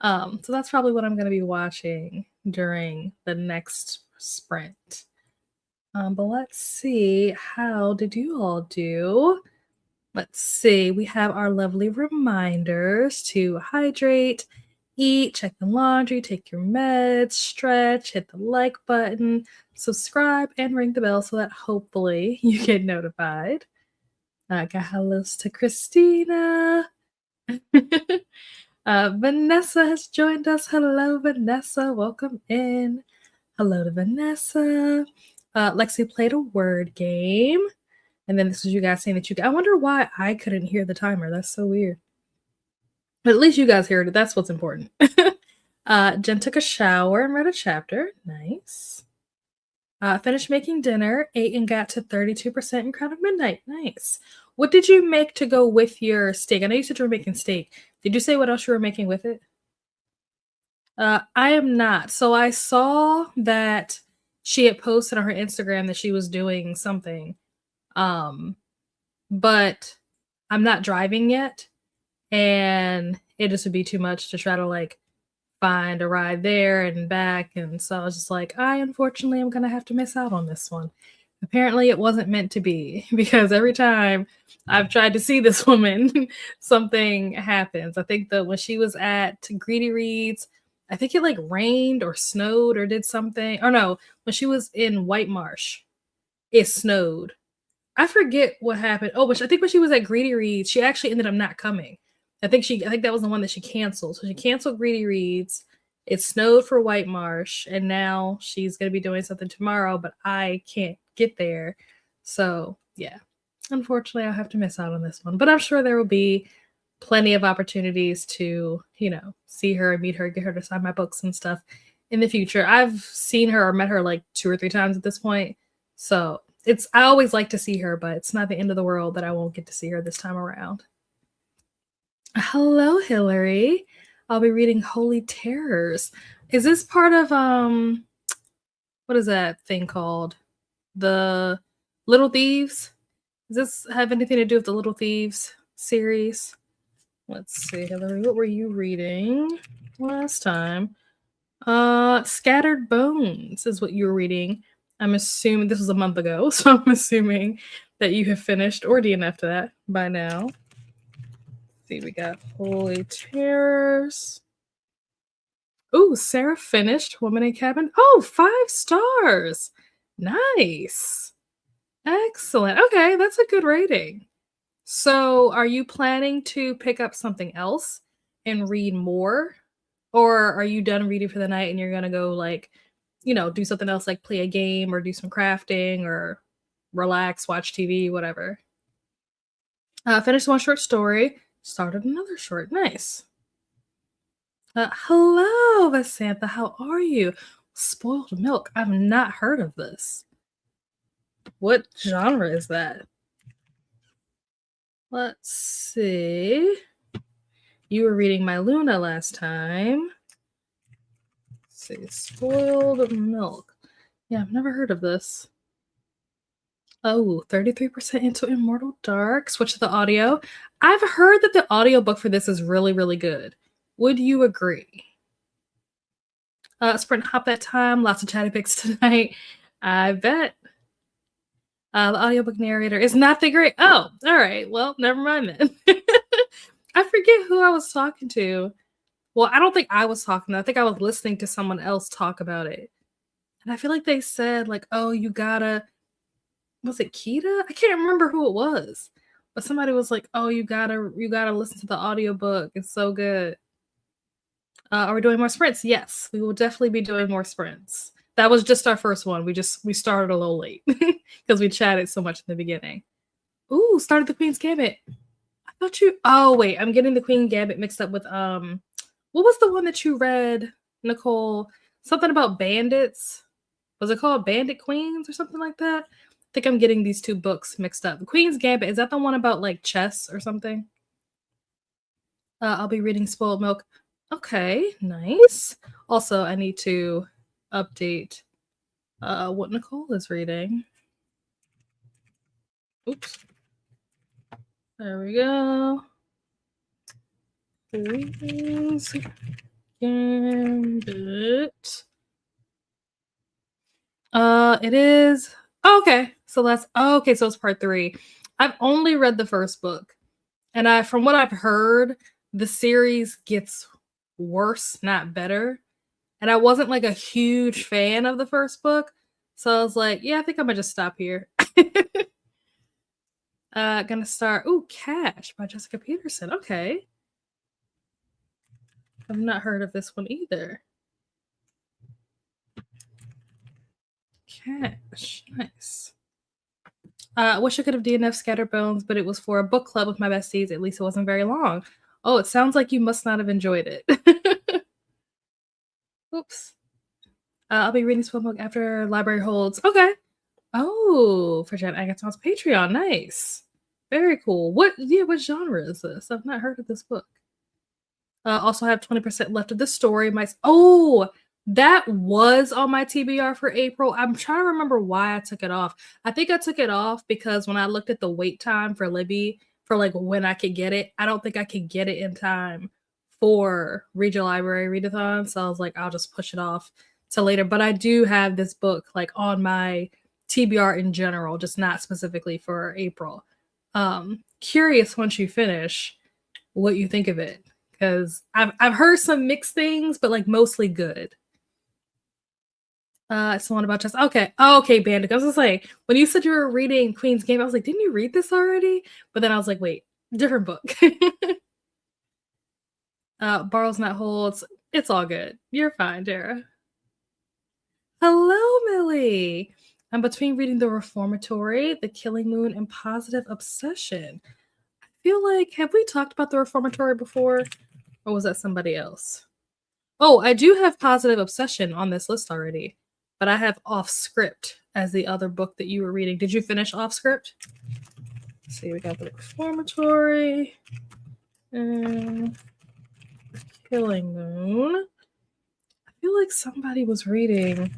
am. So that's probably what I'm going to be watching during the next sprint. But let's see. How did you all do? Let's see, we have our lovely reminders to hydrate, eat, check the laundry, take your meds, stretch, hit the like button, subscribe, and ring the bell so that hopefully you get notified. I got hellos to Christina. Vanessa has joined us. Hello, Vanessa. Welcome in. Hello to Vanessa. Lexi played a word game. And then this is you guys saying that I wonder why I couldn't hear the timer. That's so weird. But at least you guys heard it. That's what's important. Jen took a shower and read a chapter. Nice. Finished making dinner, ate and got to 32% in Crown of Midnight. Nice. What did you make to go with your steak? I know you said you were making steak. Did you say what else you were making with it? I am not. So I saw that she had posted on her Instagram that she was doing something. But I'm not driving yet, and it just would be too much to try to like find a ride there and back. And so I was just like, I unfortunately am gonna have to miss out on this one. Apparently it wasn't meant to be, because every time I've tried to see this woman, something happens. I think that when she was at Greedy Reads, I think it like rained or snowed or did something. Or no, when she was in White Marsh, it snowed. I forget what happened. Oh, but I think when she was at Greedy Reads, she actually ended up not coming. I think that was the one that she canceled. So she canceled Greedy Reads. It snowed for White Marsh, and now she's gonna be doing something tomorrow, but I can't get there. So yeah, unfortunately, I'll have to miss out on this one. But I'm sure there will be plenty of opportunities to, see her, meet her, get her to sign my books and stuff in the future. I've seen her or met her like 2 or 3 times at this point. So I always like to see her, but it's not the end of the world that I won't get to see her this time around. Hello, Hillary. I'll be reading Holy Terrors. Is this part of what is that thing called? The Little Thieves? Does this have anything to do with the Little Thieves series? Let's see, Hillary, what were you reading last time? Scattered Bones is what you were reading. I'm assuming this was a month ago, so I'm assuming that you have finished or DNF'd that by now. Let's see, we got Holy Terrors. Oh, Sarah finished Woman in Cabin. Oh, 5 stars. Nice. Excellent. Okay, that's a good rating. So are you planning to pick up something else and read more? Or are you done reading for the night and you're going to go like, do something else like play a game or do some crafting or relax, watch TV, whatever? Finished one short story. started another short. Nice. Hello, Vasantha. How are you? Spoiled Milk. I've not heard of this. What genre is that? Let's see. You were reading My Luna last time. Let's see. Spoiled Milk. Yeah, I've never heard of this. Oh, 33% into Immortal Dark. Switch to the audio. I've heard that the audiobook for this is really, really good. Would you agree? Sprint hop that time. Lots of chatty pics tonight. I bet. The audiobook narrator is not that great. Oh, all right. Well, never mind then. I forget who I was talking to. Well, I don't think I was talking. I think I was listening to someone else talk about it. And I feel like they said, like, oh, you gotta, was it Kita? I can't remember who it was. But somebody was like, oh, you gotta listen to the audiobook. It's so good. Are we doing more sprints? Yes, we will definitely be doing more sprints. That was just our first one. We started a little late because we chatted so much in the beginning. Ooh, started the Queen's Gambit. I thought you. Oh wait, I'm getting the Queen Gambit mixed up with what was the one that you read, Nicole? Something about bandits. Was it called Bandit Queens or something like that? I think I'm getting these two books mixed up. The Queen's Gambit, is that the one about like chess or something? I'll be reading Spoiled Milk. Okay, nice. Also, I need to update what Nicole is reading. Oops. There we go. Queen's Gambit. It is. Oh, okay. So that's okay. So it's part 3. I've only read the first book, and from what I've heard, the series gets worse, not better. And I wasn't like a huge fan of the first book, so I was like, yeah, I think I'm gonna just stop here. Gonna start. Ooh, Cash by Jessica Peterson. Okay, I've not heard of this one either. Cash, nice. Wish I could have DNF Scatterbones, but it was for a book club with my besties. At least it wasn't very long. Oh, it sounds like you must not have enjoyed it. Oops. I'll be reading Spoiled Milk after library holds. Okay. Oh, for Jen Agathon's Patreon. Nice. Very cool. What genre is this? I've not heard of this book. Also have 20% left of the story. That was on my TBR for April. I'm trying to remember why I took it off. I think I took it off because when I looked at the wait time for Libby for like when I could get it, I don't think I could get it in time for Read Your Library Readathon. So I was like, I'll just push it off to later. But I do have this book like on my TBR in general, just not specifically for April. Curious once you finish what you think of it, because I've heard some mixed things, but like mostly good. It's the one about chess. Okay. Oh, okay, Bandit. I was just like, when you said you were reading Queen's Game, I was like, didn't you read this already? But then I was like, wait, different book. Borrows not holds. It's all good. You're fine, Dara. Hello, Millie. I'm between reading The Reformatory, The Killing Moon, and Positive Obsession. I feel like, have we talked about The Reformatory before? Or was that somebody else? Oh, I do have Positive Obsession on this list already, but I have Off Script as the other book that you were reading. Did you finish Off Script? Let's see, we got The Reformatory and Killing Moon. I feel like somebody was reading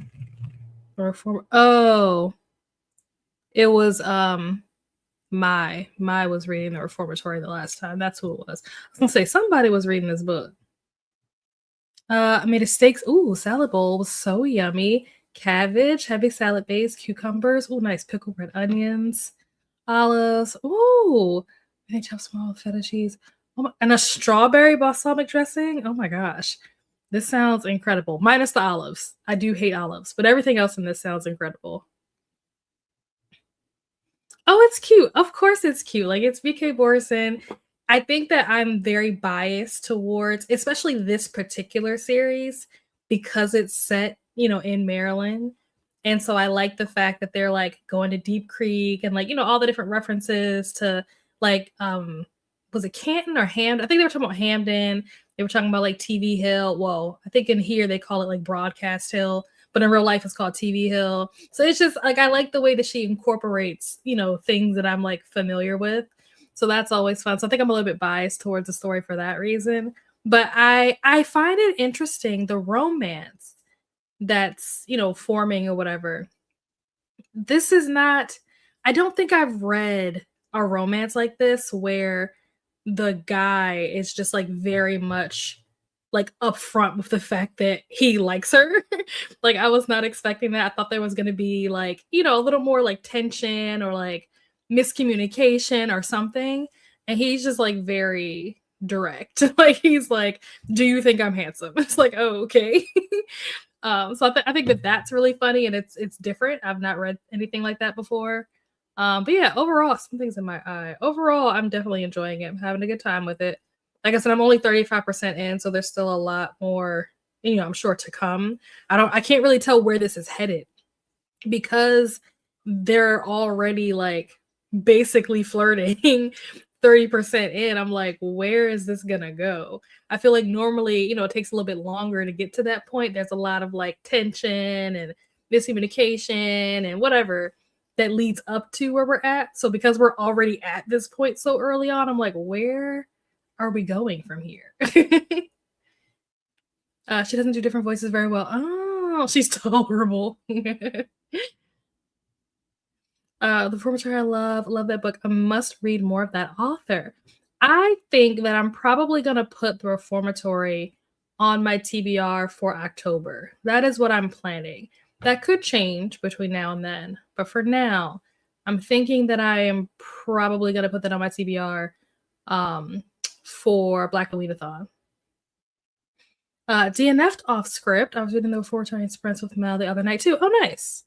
The Reform. Oh, it was My was reading The Reformatory the last time. That's who it was. I was gonna say somebody was reading this book. I made a steaks. Ooh, salad bowl was so yummy. Cabbage, heavy salad base, cucumbers. Ooh, nice pickled red onions, olives. Ooh, they chop small feta cheese. Oh and a strawberry balsamic dressing. Oh my gosh, this sounds incredible. Minus the olives. I do hate olives, but everything else in this sounds incredible. Oh, it's cute. Of course it's cute. Like, it's BK Borison. I think that I'm very biased towards, especially this particular series, because it's set, in Maryland. And so I like the fact that they're like going to Deep Creek and like, all the different references to like was it Canton or Hamden? I think they were talking about Hamden. They were talking about like TV Hill. Well, I think in here they call it like Broadcast Hill, but in real life it's called TV Hill. So it's just like I like the way that she incorporates, things that I'm like familiar with. So that's always fun. So I think I'm a little bit biased towards the story for that reason. But I find it interesting the romance that's, forming or whatever. This is not I don't think I've read a romance like this where the guy is just like very much like upfront with the fact that he likes her. Like I was not expecting that. I thought there was going to be like, a little more like tension or like miscommunication or something. And he's just like very direct. Like he's like, "Do you think I'm handsome?" It's like, "Oh, okay." So I think that that's really funny and it's different. I've not read anything like that before. But yeah, overall, something's in my eye. Overall, I'm definitely enjoying it. I'm having a good time with it. Like I said, I'm only 35% in, so there's still a lot more, I'm sure to come. I can't really tell where this is headed because they're already like basically flirting 30% in. I'm like, where is this gonna go? I feel like normally, it takes a little bit longer to get to that point. There's a lot of like tension and miscommunication and whatever that leads up to where we're at. So because we're already at this point so early on, I'm like, where are we going from here? She doesn't do different voices very well. Oh, she's tolerable. The Reformatory I love that book. I must read more of that author. I think that I'm probably going to put The Reformatory on my TBR for October. That is what I'm planning. That could change between now and then. But for now, I'm thinking that I am probably going to put that on my TBR for Black Readathon. DNF'd off script. I was reading The Reformatory and Sprints with Mel the other night too. Oh, nice.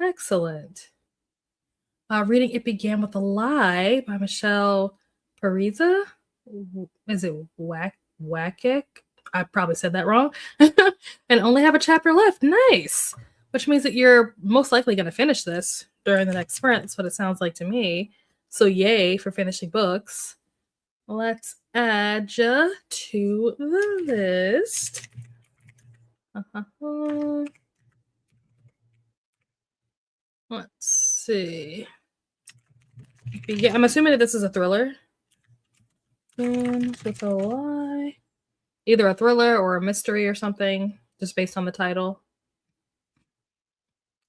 Excellent. Reading It Began with a Lie by Michelle Pariza. Is it Wackick? I probably said that wrong. And only have a chapter left. Nice. Which means that you're most likely going to finish this during the next sprint. That's what it sounds like to me. So yay for finishing books. Let's add you to the list. Let's see. Yeah, I'm assuming that this is a thriller. With a lie. Either a thriller or a mystery or something, just based on the title.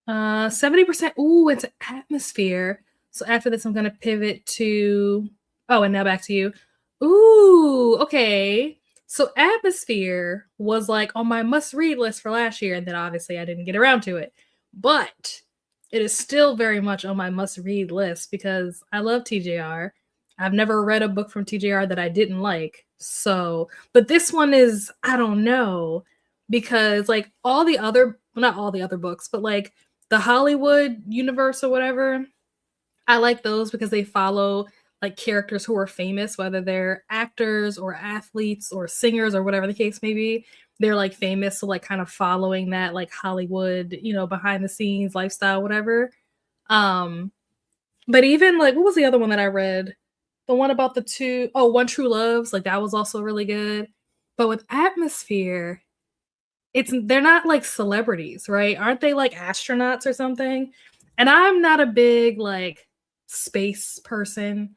70%. Ooh, it's atmosphere. So after this, I'm gonna pivot to. Oh, and now back to you. Ooh, okay. So atmosphere was like on my must-read list for last year, and then obviously I didn't get around to it. But it is still very much on my must-read list because I love TJR. I've never read a book from TJR that I didn't like. So, but this one is, I don't know, because like all the other, well, not all the other books, but like the Hollywood universe or whatever, I like those because they follow like characters who are famous, whether they're actors or athletes or singers or whatever the case may be. They're like famous, so like kind of following that like Hollywood, behind the scenes lifestyle, whatever. But even like, what was the other one that I read? The one about One True Loves, like that was also really good. But with Atmosphere, they're not like celebrities, right? Aren't they like astronauts or something? And I'm not a big like space person.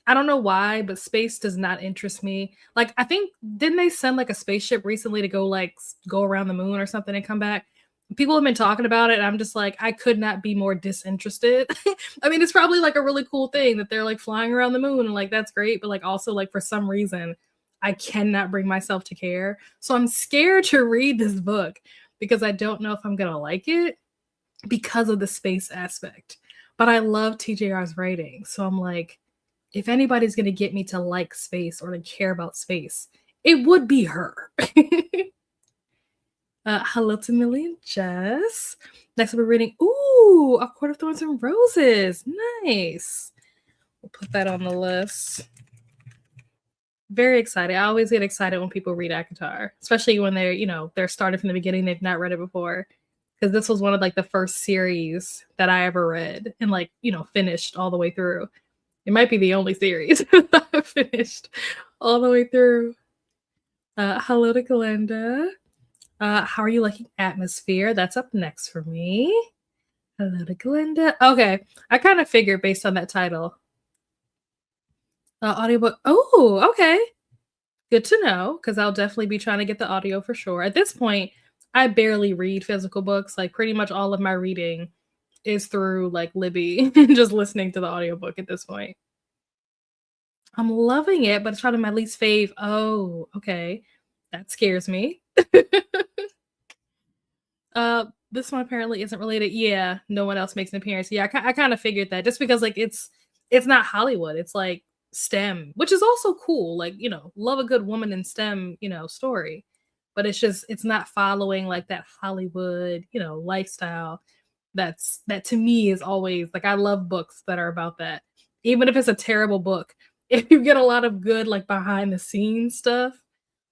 I don't know why, but space does not interest me. Like, I think, didn't they send like a spaceship recently to go around the moon or something and come back? People have been talking about it. And I'm just like, I could not be more disinterested. I mean, it's probably like a really cool thing that they're like flying around the moon and like, that's great. But like, also like for some reason, I cannot bring myself to care. So I'm scared to read this book because I don't know if I'm going to like it because of the space aspect. But I love TJR's writing. So I'm like, if anybody's going to get me to like space or to care about space, it would be her. Hello to Millie and Jess. Next up, we're reading, A Court of Thorns and Roses. Nice. We'll put that on the list. Very excited. I always get excited when people read ACOTAR, especially when they're started from the beginning. They've not read it before. Because this was one of like the first series that I ever read and finished all the way through. It might be the only series that I've finished all the way through. Hello to Glenda. How are you liking Atmosphere? That's up next for me. Hello to Glenda. Okay, I kind of figured based on that title. Audiobook. Oh, okay. Good to know, because I'll definitely be trying to get the audio for sure. At this point, I barely read physical books. Like pretty much all of my reading is through like Libby, just listening to the audiobook at this point. I'm loving it, but it's probably my least fave. Oh, okay. That scares me. This one apparently isn't related. Yeah, no one else makes an appearance. Yeah, I kind of figured that just because like it's not Hollywood. It's like STEM, which is also cool. Like, you know, love a good woman in STEM, you know, story. But it's not following like that Hollywood, you know, lifestyle. That to me is always like I love books that are about that. Even if it's a terrible book, if you get a lot of good like behind the scenes stuff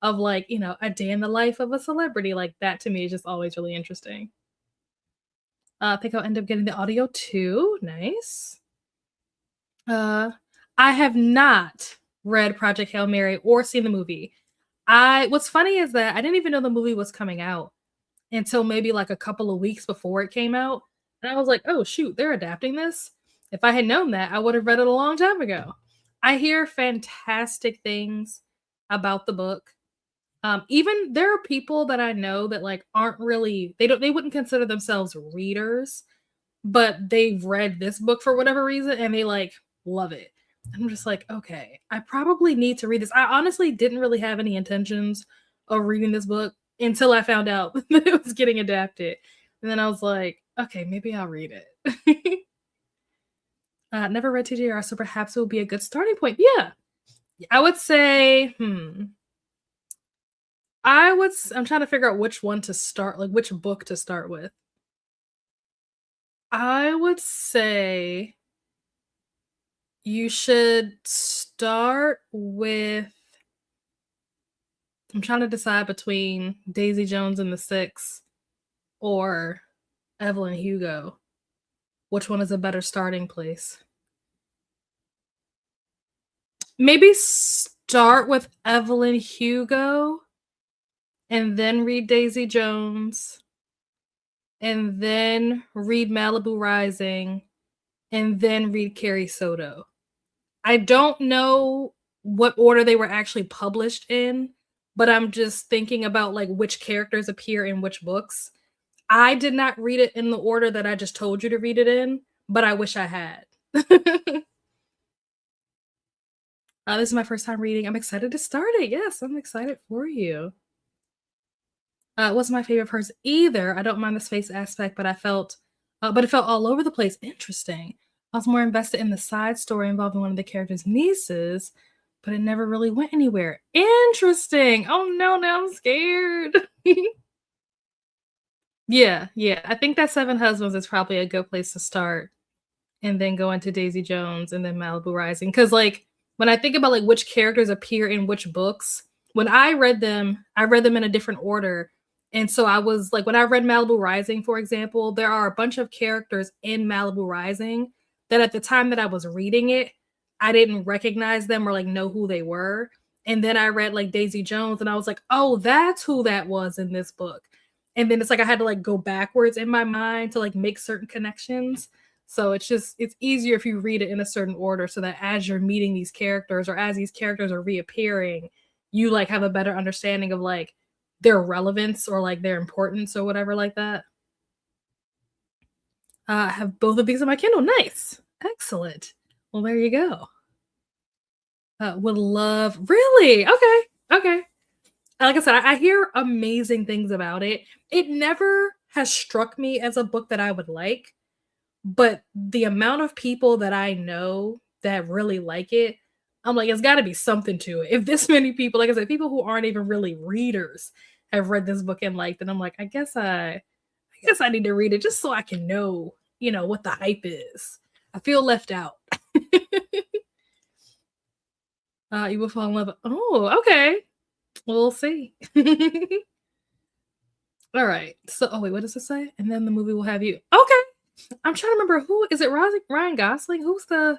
of like, you know, a day in the life of a celebrity, like that to me is just always really interesting. I think I'll end up getting the audio too. Nice. I have not read Project Hail Mary or seen the movie. What's funny is that I didn't even know the movie was coming out until maybe like a couple of weeks before it came out. And I was like, oh shoot, they're adapting this. If I had known that, I would have read it a long time ago. I hear fantastic things about the book. Even there are people that I know that like aren't really they wouldn't consider themselves readers, but they've read this book for whatever reason and they like love it. I'm just like, okay, I probably need to read this. I honestly didn't really have any intentions of reading this book until I found out that it was getting adapted. And then I was like, okay, maybe I'll read it. Never read TJR, so perhaps it will be a good starting point. Yeah. I would say, I'm trying to figure out which one to start, like which book to start with. I would say you should start with I'm trying to decide between Daisy Jones and the Six or Evelyn Hugo. Which one is a better starting place? Maybe start with Evelyn Hugo and then read Daisy Jones and then read Malibu Rising and then read Carrie Soto. I don't know what order they were actually published in, but I'm just thinking about like which characters appear in which books. I did not read it in the order that I just told you to read it in, but I wish I had. This is my first time reading. I'm excited to start it. Yes, I'm excited for you. It wasn't my favorite person either. I don't mind the space aspect, but it felt all over the place. Interesting. I was more invested in the side story involving one of the characters' nieces, but it never really went anywhere. Interesting. Oh no, now I'm scared. Yeah. I think that Seven Husbands is probably a good place to start, and then go into Daisy Jones and then Malibu Rising. Because like when I think about like which characters appear in which books, when I read them in a different order. And so I was like, when I read Malibu Rising, for example, there are a bunch of characters in Malibu Rising that at the time that I was reading it, I didn't recognize them or like know who they were. And then I read like Daisy Jones and I was like, oh, that's who that was in this book. And then it's like I had to like go backwards in my mind to like make certain connections. So it's easier if you read it in a certain order so that as you're meeting these characters or as these characters are reappearing, you like have a better understanding of like their relevance or like their importance or whatever like that. I have both of these on my Kindle. Nice. Excellent. Well, there you go. Would love really okay. Like I said, I hear amazing things about it. It never has struck me as a book that I would like, but the amount of people that I know that really like it, I'm like, it's got to be something to it. If this many people, like I said, people who aren't even really readers have read this book and liked it, I'm like, I guess I need to read it just so I can know, you know, what the hype is. I feel left out. You will fall in love. Oh, okay. We'll see. All right. So, oh wait, what does it say? And then the movie will have you. Okay. I'm trying to remember who is it. Ryan Gosling? Who's the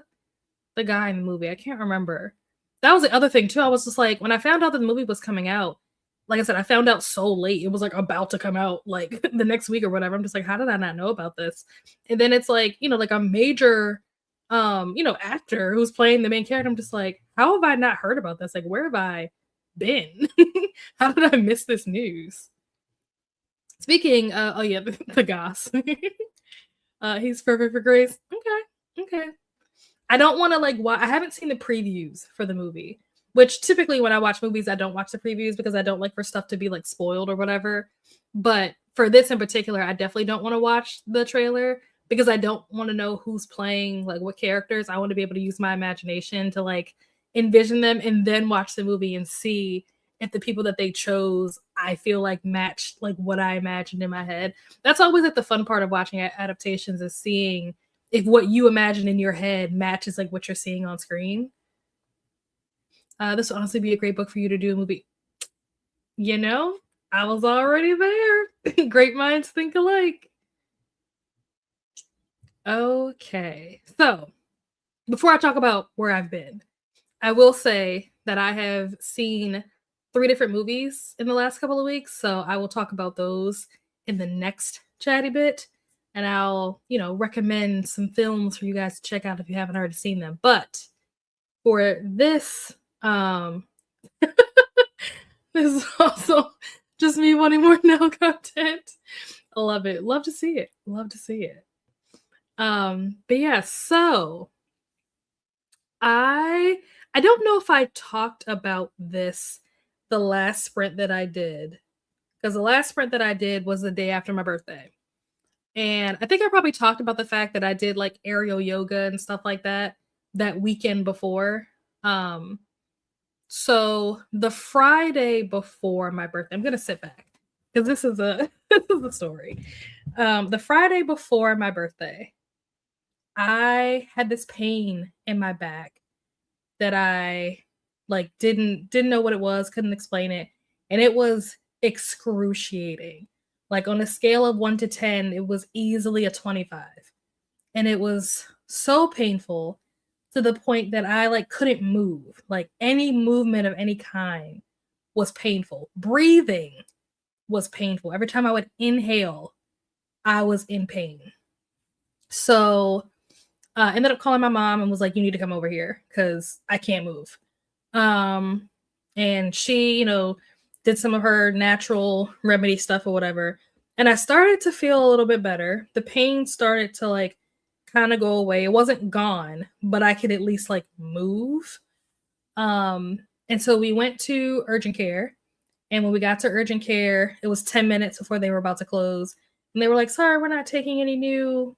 the guy in the movie. I can't remember. That was the other thing too. I was just like, when I found out that the movie was coming out, like I said, I found out so late. It was like about to come out like the next week or whatever. I'm just like, how did I not know about this? And then it's like, like a major actor who's playing the main character. I'm just like, how have I not heard about this? Like, where have I been? How did I miss this news? Speaking, oh yeah, the Goss. He's perfect for Grace. Okay. I don't want to like I haven't seen the previews for the movie, which typically when I watch movies, I don't watch the previews because I don't like for stuff to be like spoiled or whatever. But for this in particular, I definitely don't want to watch the trailer because I don't want to know who's playing, like what characters. I want to be able to use my imagination to like envision them and then watch the movie and see if the people that they chose, I feel like matched like what I imagined in my head. That's always like the fun part of watching adaptations is seeing if what you imagine in your head matches like what you're seeing on screen. This would honestly be a great book for you to do a movie. I was already there. Great minds think alike. Okay, so before I talk about where I've been, I will say that I have seen 3 different movies in the last couple of weeks, so I will talk about those in the next chatty bit, and I'll, recommend some films for you guys to check out if you haven't already seen them. But for this, this is also just me wanting more now content. I love it. Love to see it. But yeah, so I don't know if I talked about this the last sprint that I did, because the last sprint that I did was the day after my birthday. And I think I probably talked about the fact that I did like aerial yoga and stuff like that weekend before. So the Friday before my birthday, I'm gonna sit back because this is a story. The Friday before my birthday, I had this pain in my back that I like didn't know what it was, couldn't explain it, and it was excruciating. Like on a scale of 1 to 10, it was easily a 25. And it was so painful to the point that I like couldn't move. Like any movement of any kind was painful. Breathing was painful. Every time I would inhale, I was in pain. So ended up calling my mom and was like, you need to come over here because I can't move. And she, did some of her natural remedy stuff or whatever. And I started to feel a little bit better. The pain started to like kind of go away. It wasn't gone, but I could at least like move. And so we went to urgent care. And when we got to urgent care, it was 10 minutes before they were about to close. And they were like, sorry, we're not taking any new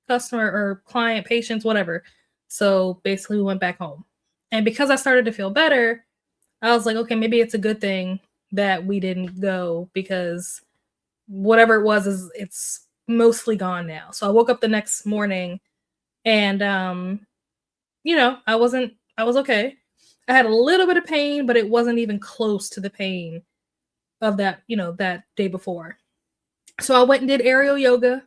customer or client, patients, whatever. So basically we went back home. And because I started to feel better, I was like, okay, maybe it's a good thing that we didn't go because whatever it was, it's mostly gone now. So I woke up the next morning and, I was okay. I had a little bit of pain, but it wasn't even close to the pain of that, that day before. So I went and did aerial yoga,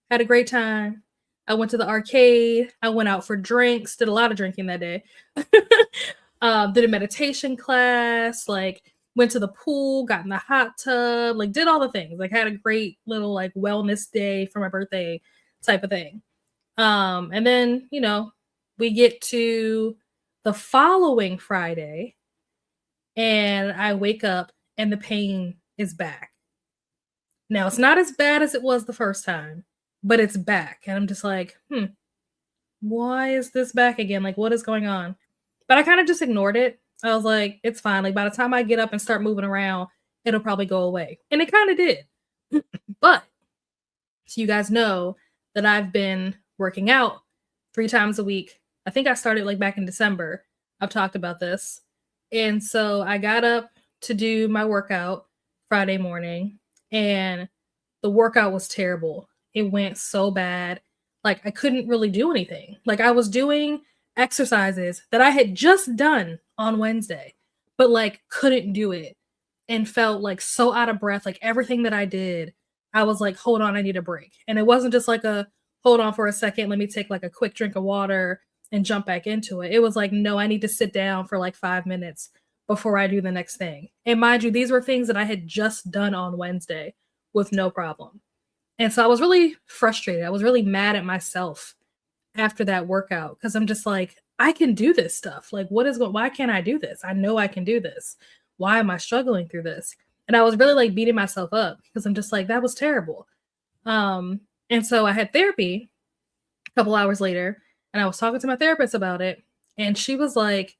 had a great time. I went to the arcade. I went out for drinks, did a lot of drinking that day. Did a meditation class, like went to the pool, got in the hot tub, like did all the things. Like had a great little like wellness day for my birthday type of thing. And then, we get to the following Friday and I wake up and the pain is back. Now it's not as bad as it was the first time, but it's back. And I'm just like, why is this back again? Like, what is going on? But I kind of just ignored it. I was like, it's fine. Like, by the time I get up and start moving around, it'll probably go away. And it kind of did. But, so you guys know that I've been working out 3 times a week. I think I started like back in December. I've talked about this. And so I got up to do my workout Friday morning. And the workout was terrible. It went so bad. Like, I couldn't really do anything. Like, I was doing exercises that I had just done on Wednesday, but like couldn't do it and felt like so out of breath. Like everything that I did, I was like, hold on, I need a break. And it wasn't just like a hold on for a second, let me take like a quick drink of water and jump back into it. It was like, no, I need to sit down for like 5 minutes before I do the next thing. And mind you, these were things that I had just done on Wednesday with no problem. And so I was really frustrated. I was really mad at myself after that workout because I'm just like, I can do this stuff. Like, why can't I do this? I know I can do this. Why am I struggling through this? And I was really like beating myself up because I'm just like, that was terrible. And so I had therapy a couple hours later, and I was talking to my therapist about it, and she was like,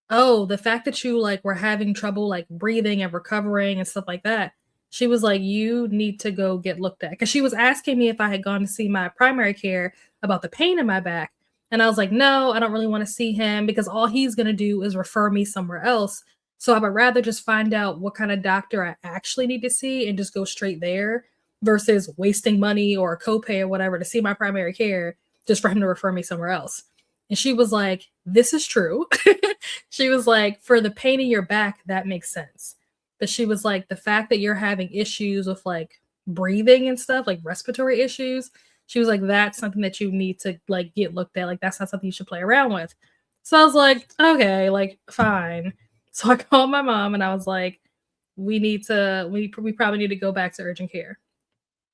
oh, the fact that you like were having trouble like breathing and recovering and stuff like that. She was like, you need to go get looked at. Because she was asking me if I had gone to see my primary care about the pain in my back. And I was like, no, I don't really want to see him because all he's going to do is refer me somewhere else. So I would rather just find out what kind of doctor I actually need to see and just go straight there versus wasting money or a copay or whatever to see my primary care just for him to refer me somewhere else. And she was like, this is true. She was like, for the pain in your back, that makes sense. But she was like, the fact that you're having issues with like breathing and stuff, like respiratory issues, she was like, that's something that you need to like get looked at. Like, that's not something you should play around with. So I was like, okay, like, fine. So I called my mom and I was like, we probably need to go back to urgent care.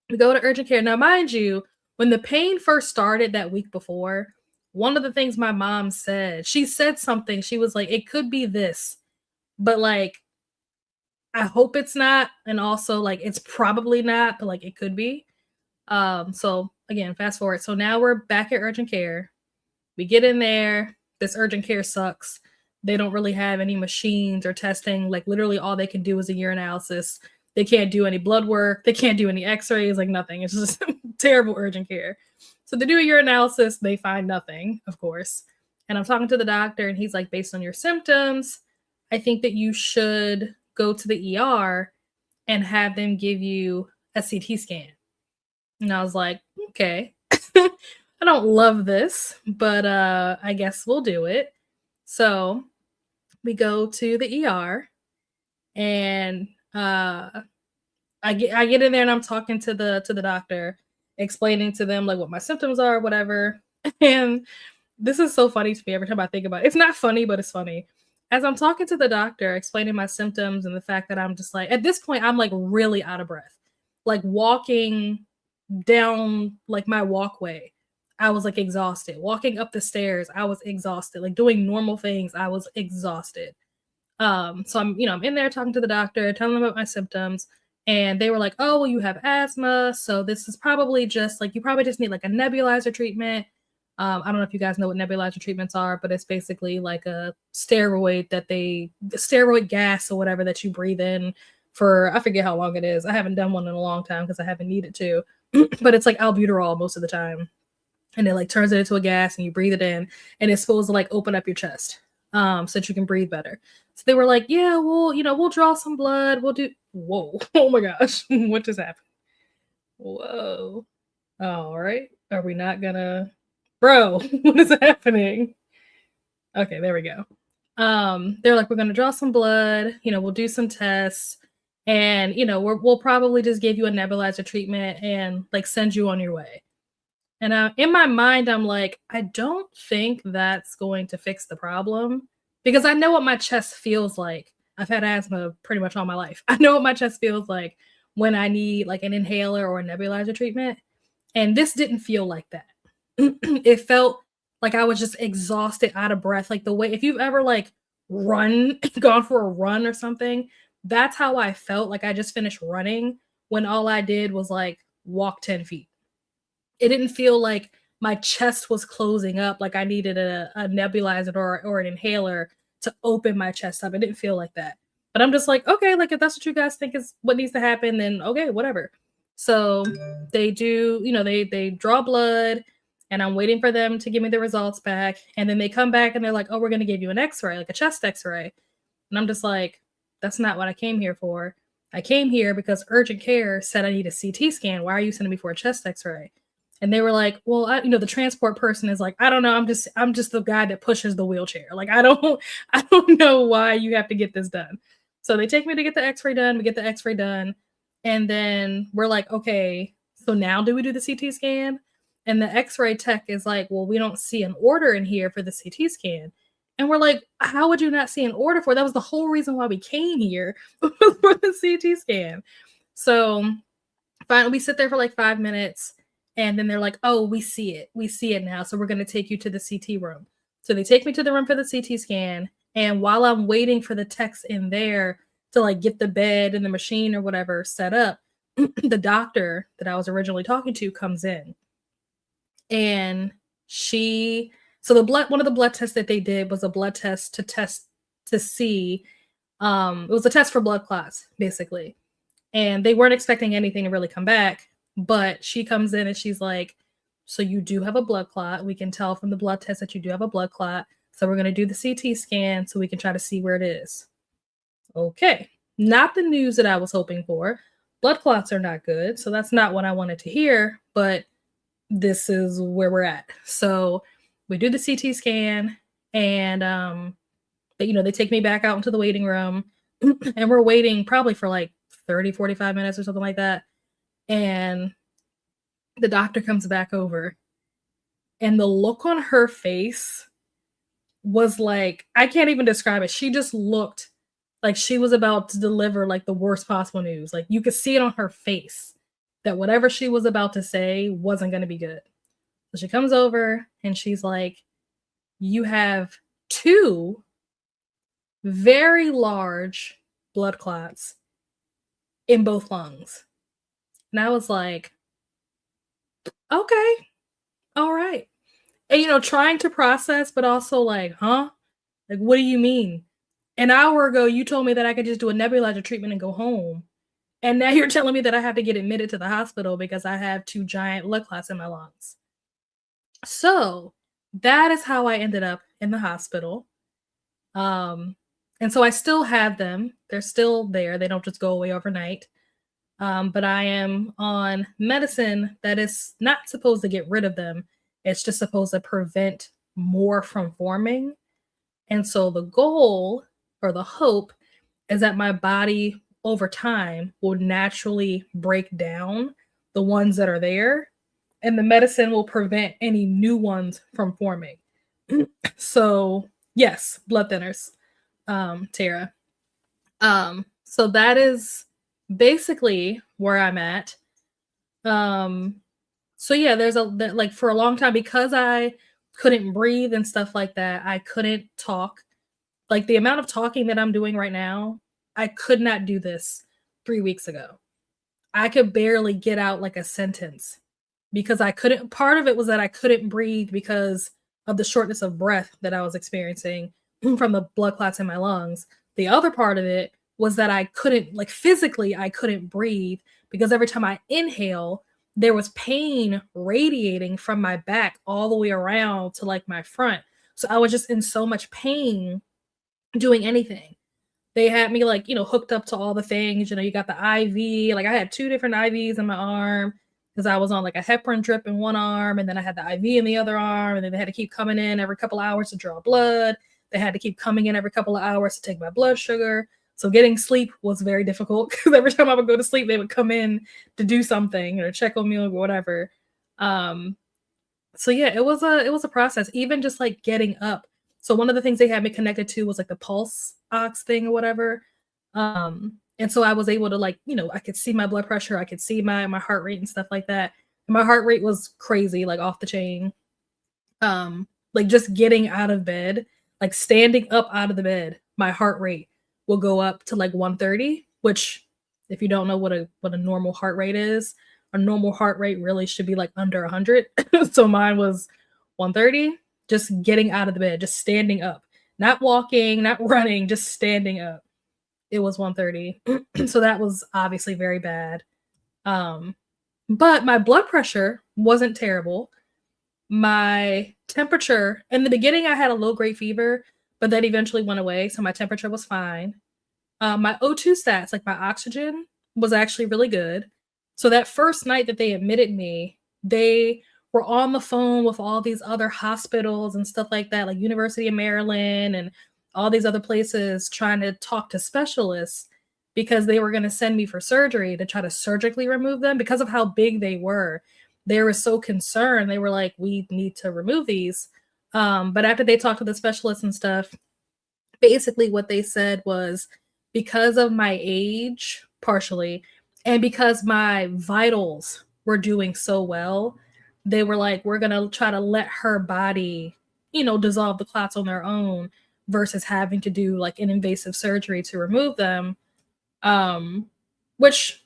We go to urgent care. Now, mind you, when the pain first started that week before, one of the things my mom said, she said something. She was like, it could be this, but like, I hope it's not. And also like, it's probably not, but like, it could be. So again, fast forward. So now we're back at urgent care. We get in there. This urgent care sucks. They don't really have any machines or testing. Like literally all they can do is a urinalysis. They can't do any blood work. They can't do any x-rays, like nothing. It's just terrible urgent care. So they do a urinalysis. They find nothing, of course. And I'm talking to the doctor and he's like, based on your symptoms, I think that you should go to the ER and have them give you a CT scan. And I was like, okay, I don't love this, but I guess we'll do it. So we go to the ER and I get in there and I'm talking to the doctor, explaining to them like what my symptoms are, whatever. And this is so funny to me every time I think about it. It's not funny, but it's funny. As I'm talking to the doctor, explaining my symptoms and the fact that I'm just like, at this point, I'm like really out of breath. Like walking down like my walkway, I was like exhausted. Walking up the stairs, I was exhausted. Like doing normal things, I was exhausted. So I'm in there talking to the doctor, telling them about my symptoms, and they were like, oh, well, you have asthma, so this is probably just like, you probably just need like a nebulizer treatment. I don't know if you guys know what nebulizer treatments are, but it's basically like a steroid steroid gas or whatever that you breathe in for, I forget how long it is. I haven't done one in a long time because I haven't needed to, but it's like albuterol most of the time. And it like turns it into a gas and you breathe it in and it's supposed to like open up your chest so that you can breathe better. So they were like, yeah, well, we'll draw some blood. We'll do, whoa, oh my gosh, what just happened? Whoa. All right. Are we not gonna, bro, what is happening? Okay, there we go. They're like, we're gonna draw some blood, we'll do some tests, and we'll probably just give you a nebulizer treatment and like send you on your way. And in my mind, I'm like, I don't think that's going to fix the problem because I know what my chest feels like. I've had asthma pretty much all my life. I know what my chest feels like when I need like an inhaler or a nebulizer treatment. And this didn't feel like that. It felt like I was just exhausted, out of breath. Like the way, if you've ever like gone for a run or something, that's how I felt. Like I just finished running when all I did was like walk 10 feet. It didn't feel like my chest was closing up, like I needed a nebulizer or an inhaler to open my chest up. It didn't feel like that. But I'm just like, okay, like if that's what you guys think is what needs to happen, then okay, whatever. So they do, they draw blood and I'm waiting for them to give me the results back. And then they come back and they're like, oh, we're going to give you an x-ray, like a chest x-ray. And I'm just like, that's not what I came here for. I came here because urgent care said I need a CT scan. Why are you sending me for a chest x-ray? And they were like, well, the transport person is like, I don't know. I'm just the guy that pushes the wheelchair. Like, I don't know why you have to get this done. So they take me to get the x-ray done. We get the x-ray done. And then we're like, okay, so now do we do the CT scan? And the x-ray tech is like, well, we don't see an order in here for the CT scan. And we're like, how would you not see an order for it? That was the whole reason why we came here for the CT scan. So finally, we sit there for like 5 minutes, and then they're like, oh, we see it now, so we're going to take you to the CT room. So they take me to the room for the CT scan, and while I'm waiting for the techs in there to like get the bed and the machine or whatever set up, the doctor that I was originally talking to comes in, and one of the blood tests that they did was a blood test to see, it was a test for blood clots, basically. And they weren't expecting anything to really come back, but she comes in and she's like, so you do have a blood clot. We can tell from the blood test that you do have a blood clot. So we're going to do the CT scan so we can try to see where it is. Okay. Not the news that I was hoping for. Blood clots are not good. So that's not what I wanted to hear, but this is where we're at. So we do the CT scan, and they take me back out into the waiting room, and we're waiting probably for like 30, 45 minutes or something like that. And the doctor comes back over, and the look on her face was like, I can't even describe it. She just looked like she was about to deliver like the worst possible news. Like you could see it on her face that whatever she was about to say wasn't going to be good. So she comes over and she's like, you have 2 very large blood clots in both lungs. And I was like, okay, all right. And, trying to process, but also like, huh? Like, what do you mean? An hour ago, you told me that I could just do a nebulizer treatment and go home. And now you're telling me that I have to get admitted to the hospital because I have 2 giant blood clots in my lungs. So that is how I ended up in the hospital. And so I still have them. They're still there. They don't just go away overnight. But I am on medicine that is not supposed to get rid of them. It's just supposed to prevent more from forming. And so the goal or the hope is that my body over time will naturally break down the ones that are there, and the medicine will prevent any new ones from forming. So yes, blood thinners, Tara. So that is basically where I'm at. So yeah, like for a long time, because I couldn't breathe and stuff like that, I couldn't talk. Like the amount of talking that I'm doing right now, I could not do this 3 weeks ago. I could barely get out like a sentence because I couldn't. Part of it was that I couldn't breathe because of the shortness of breath that I was experiencing from the blood clots in my lungs. The other part of it was that I couldn't, like physically, I couldn't breathe because every time I inhale, there was pain radiating from my back all the way around to like my front. So I was just in so much pain doing anything. They had me like, hooked up to all the things, you got the IV, like I had 2 different IVs in my arm because I was on like a heparin drip in one arm, and then I had the IV in the other arm, and then they had to keep coming in every couple of hours to draw blood. They had to keep coming in every couple of hours to take my blood sugar. So getting sleep was very difficult because every time I would go to sleep, they would come in to do something or check on me or whatever. So yeah, it was a process, even just like getting up. So one of the things they had me connected to was like the pulse ox thing or whatever. And so I was able to like, I could see my blood pressure. I could see my heart rate and stuff like that. And my heart rate was crazy, like off the chain. Like just getting out of bed, like standing up out of the bed, my heart rate will go up to like 130, which if you don't know what a normal heart rate is, a normal heart rate really should be like under 100. So mine was 130, just getting out of the bed, just standing up, not walking, not running, just standing up. It was 130. So that was obviously very bad. But my blood pressure wasn't terrible. My temperature, in the beginning, I had a low-grade fever, but that eventually went away. So my temperature was fine. My O2 stats, like my oxygen, was actually really good. So that first night that they admitted me, they were on the phone with all these other hospitals and stuff like that, like University of Maryland and all these other places trying to talk to specialists because they were going to send me for surgery to try to surgically remove them because of how big they were. they were so concerned. They were like, we need to remove these. But after they talked to the specialists and stuff, basically what they said was, because of my age, partially, and because my vitals were doing so well, they were like, we're going to try to let her body, dissolve the clots on their own versus having to do like an invasive surgery to remove them. Which,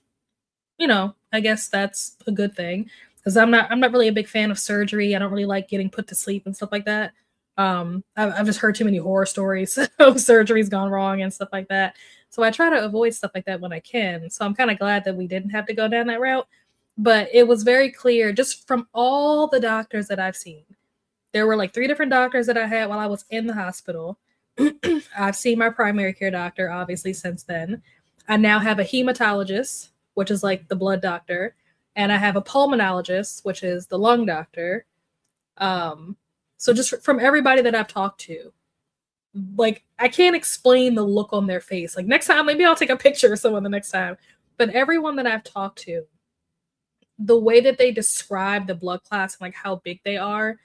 I guess that's a good thing, because I'm not really a big fan of surgery. I don't really like getting put to sleep and stuff like that. I've just heard too many horror stories of surgeries gone wrong and stuff like that. So I try to avoid stuff like that when I can. So I'm kind of glad that we didn't have to go down that route. But it was very clear just from all the doctors that I've seen. There were like 3 different doctors that I had while I was in the hospital. I've seen my primary care doctor, obviously, since then. I now have a hematologist, which is like the blood doctor. And I have a pulmonologist, which is the lung doctor. So just from everybody that I've talked to, like, I can't explain the look on their face. Like, next time, maybe I'll take a picture of someone the next time. But everyone that I've talked to, the way that they describe the blood clots and like how big they are,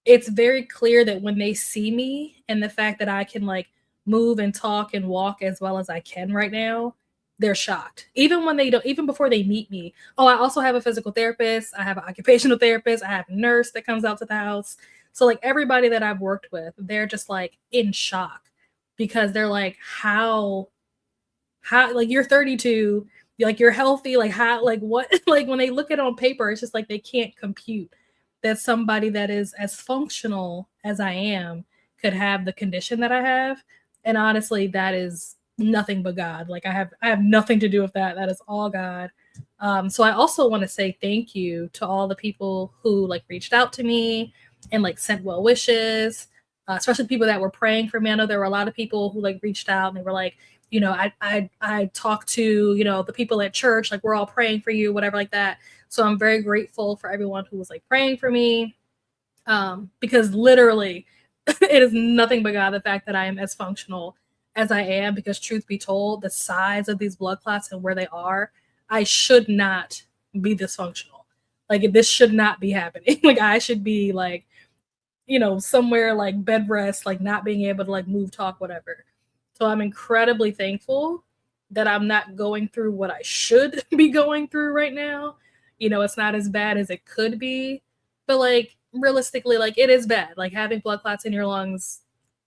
it's very clear that when they see me and the fact that I can like move and talk and walk as well as I can right now, they're shocked. Even when they don't, even before they meet me. Oh, I also have a physical therapist. I have an occupational therapist. I have a nurse that comes out to the house. So like everybody that I've worked with, they're just like in shock, because they're like, how like, you're 32, you're healthy, like how, like what, like when they look at it on paper, it's just like they can't compute that somebody that is as functional as I am could have the condition that I have. And honestly, that is nothing but God. Like I have nothing to do with that. That is all God. So I also want to say thank you to all the people who like reached out to me and like sent well wishes, especially people that were praying for me. I know there were a lot of people who like reached out and they were like, I talked to, the people at church, like we're all praying for you, whatever like that. So I'm very grateful for everyone who was like praying for me, because literally it is nothing but God, the fact that I am as functional as I am, because truth be told, the size of these blood clots and where they are, I should not be dysfunctional. Like this should not be happening. Like I should be like, somewhere like bed rest, like not being able to like move, talk, whatever. So I'm incredibly thankful that I'm not going through what I should be going through right now. It's not as bad as it could be, but like realistically, like it is bad. Like having blood clots in your lungs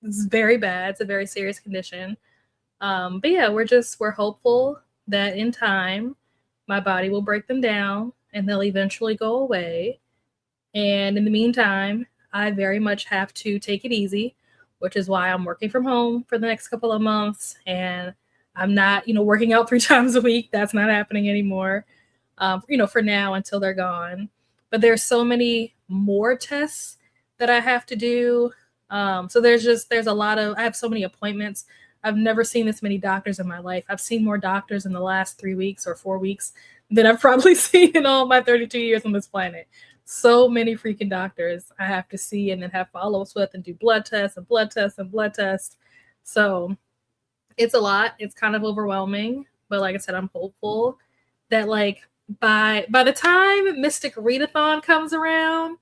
is very bad. It's a very serious condition. But yeah, we're hopeful that in time my body will break them down and they'll eventually go away. And in the meantime, I very much have to take it easy, which is why I'm working from home for the next couple of months. And I'm not, working out 3 times a week. That's not happening anymore, for now until they're gone. But there's so many more tests that I have to do. So there's a lot of, I have so many appointments. I've never seen this many doctors in my life. I've seen more doctors in the last 3 weeks or 4 weeks than I've probably seen in all my 32 years on this planet. So many freaking doctors I have to see and then have follow-ups with and do blood tests and blood tests and blood tests. So it's a lot. It's kind of overwhelming. But like I said, I'm hopeful that like by the time Mystic Readathon comes around,